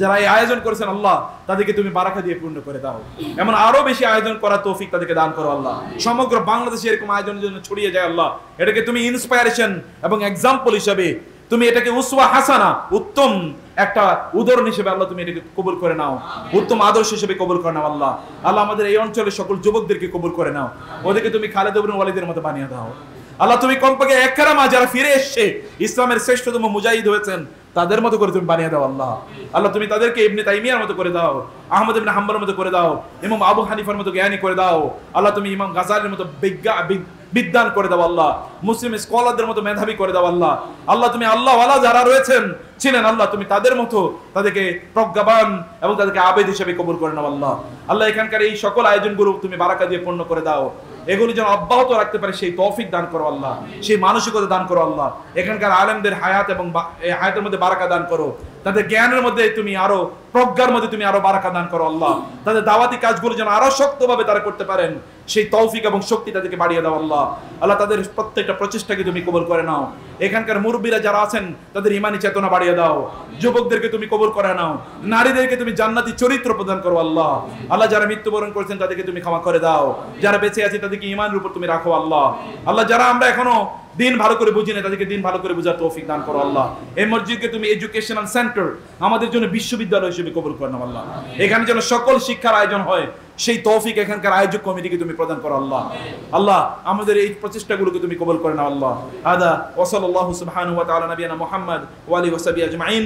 যারা এই আয়োজন করেছেন আল্লাহ, তাদেরকে তুমি বারাকা দিয়ে পূর্ণ করে দাও, এমন আরো বেশি আয়োজন করার তৌফিক তাদেরকে দান করো আল্লাহ। সমগ্র বাংলাদেশে এরকম আয়োজনের জন্য ছড়িয়ে যায় আল্লাহ। এটাকে তুমি ইন্সপায়ারেশন এবং এক্সাম্পল হিসেবে, তুমি এটাকে উসওয়া হাসানা, উত্তম একটা উদাহরণ হিসেবে আল্লাহ তুমি এটাকে কবুল করে নাও, উত্তম আদর্শ হিসেবে কবুল করে নাও আল্লাহ। আল্লাহ আমাদের এই অঞ্চলের সকল যুবকদেরকে কবুল করে নাও, ওদেরকে তুমি খালেদ ইবনে ওয়ালিদের মতো বানিয়ে দাও আল্লাহ। তুমি কমপক্ষে একরামা যারা ফিরে এসেছে, ইসলামের শ্রেষ্ঠতম মুজাহিদ হয়েছেন, তাদের মতো করে তুমি বানিয়ে দাও আল্লাহ। আল্লাহ তুমি তাদেরকে ইবনে তাইমিয়ার মতো করে দাও, আহমদ ইবনে হাম্বলের মতো করে দাও, ইমাম আবু হানিফার মতো জ্ঞানী করে দাও আল্লাহ। তুমি ইমাম গাজালির মতো বিদ্যান করে দাও আল্লাহ, মুসলিম স্কলারদের মতো মেধাবী করে দাও আল্লাহ। আল্লাহ তুমি আল্লাহ ওয়ালা যারা রয়েছেন ছিলেন আল্লাহ, তুমি তাদের মতো তাদেরকে প্রজ্ঞাবান এবং তাদেরকে আবেদ হিসেবে কবুল করে নাও আল্লাহ। আল্লাহ এখানকার এই সকল আয়োজনগুলো তুমি বারাকা দিয়ে পূর্ণ করে দাও, এগুলি যেন অব্যাহত রাখতে পারে সেই তৌফিক দান করো আল্লাহ, সেই মানসিকতা দান করো আল্লাহ। এখানকার আলেমদের হায়াত এবং এই হায়াতের মধ্যে বারাকা দান করো, তাদের জ্ঞানের মধ্যে তুমি আরো, প্রজ্ঞার মধ্যে তুমি আরো বারাকা দান করো আল্লাহ। তাদের দাওয়াতি কাজগুলো যেন আরো শক্তভাবে তারা করতে পারেন, সেই তৌফিক এবং শক্তি তাদেরকে বাড়িয়ে দাও আল্লাহ। আল্লাহ তাদের প্রত্যেকটা প্রচেষ্টাকে তুমি কবুল করে নাও। এখানকার মুরব্বীরা যারা আছেন তাদের ঈমানি চেতনা বাড়িয়ে দাও, যুবকদেরকে তুমি কবুল করে নাও, নারীদেরকে তুমি জান্নাতি চরিত্র প্রদান করো আল্লাহ। আল্লাহ যারা মৃত্যুবরণ করেছেন তাদেরকে তুমি ক্ষমা করে দাও, যারা বেঁচে আছে তাদেরকে ঈমানের উপর তুমি রাখো আল্লাহ। আল্লাহ যারা আমরা এখনো দিন ভালো করে বুঝি না, তাদেরকে দিন ভালো করে বুঝার তৌফিক দান করো আল্লাহ। এই মসজিদকে তুমি এডুকেশনাল সেন্টার, আমাদের জন্য বিশ্ববিদ্যালয় হিসেবে কবুল করে নাও আল্লাহ। এখানে যেন সকল শিক্ষার আয়োজন হয়, সেই তৌফিক এখানকার আয়োজক কমিটিকে তুমি প্রদান করো আল্লাহ। আল্লাহ আমাদের এই প্রচেষ্টাগুলোকে তুমি কবুল করে নাও আল্লাহ। আদা ওয়া সাল্লাল্লাহু সুবহানাহু ওয়া তাআলা নবিয়ানা মুহাম্মদ ওয়া আলিহি ওয়া সাহবিহি আজমাইন।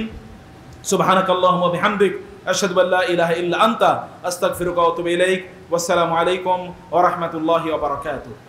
সুবহানাকাল্লাহুম্মা ওয়া বিহামদিক আশহাদু আল্লা ইলাহা ইল্লা আনতা আস্তাগফিরুকা ওয়া আতুবু ইলাইক। ওয়াসসালামু আলাইকুম ওয়া রাহমাতুল্লাহি ওয়া বারাকাতুহু।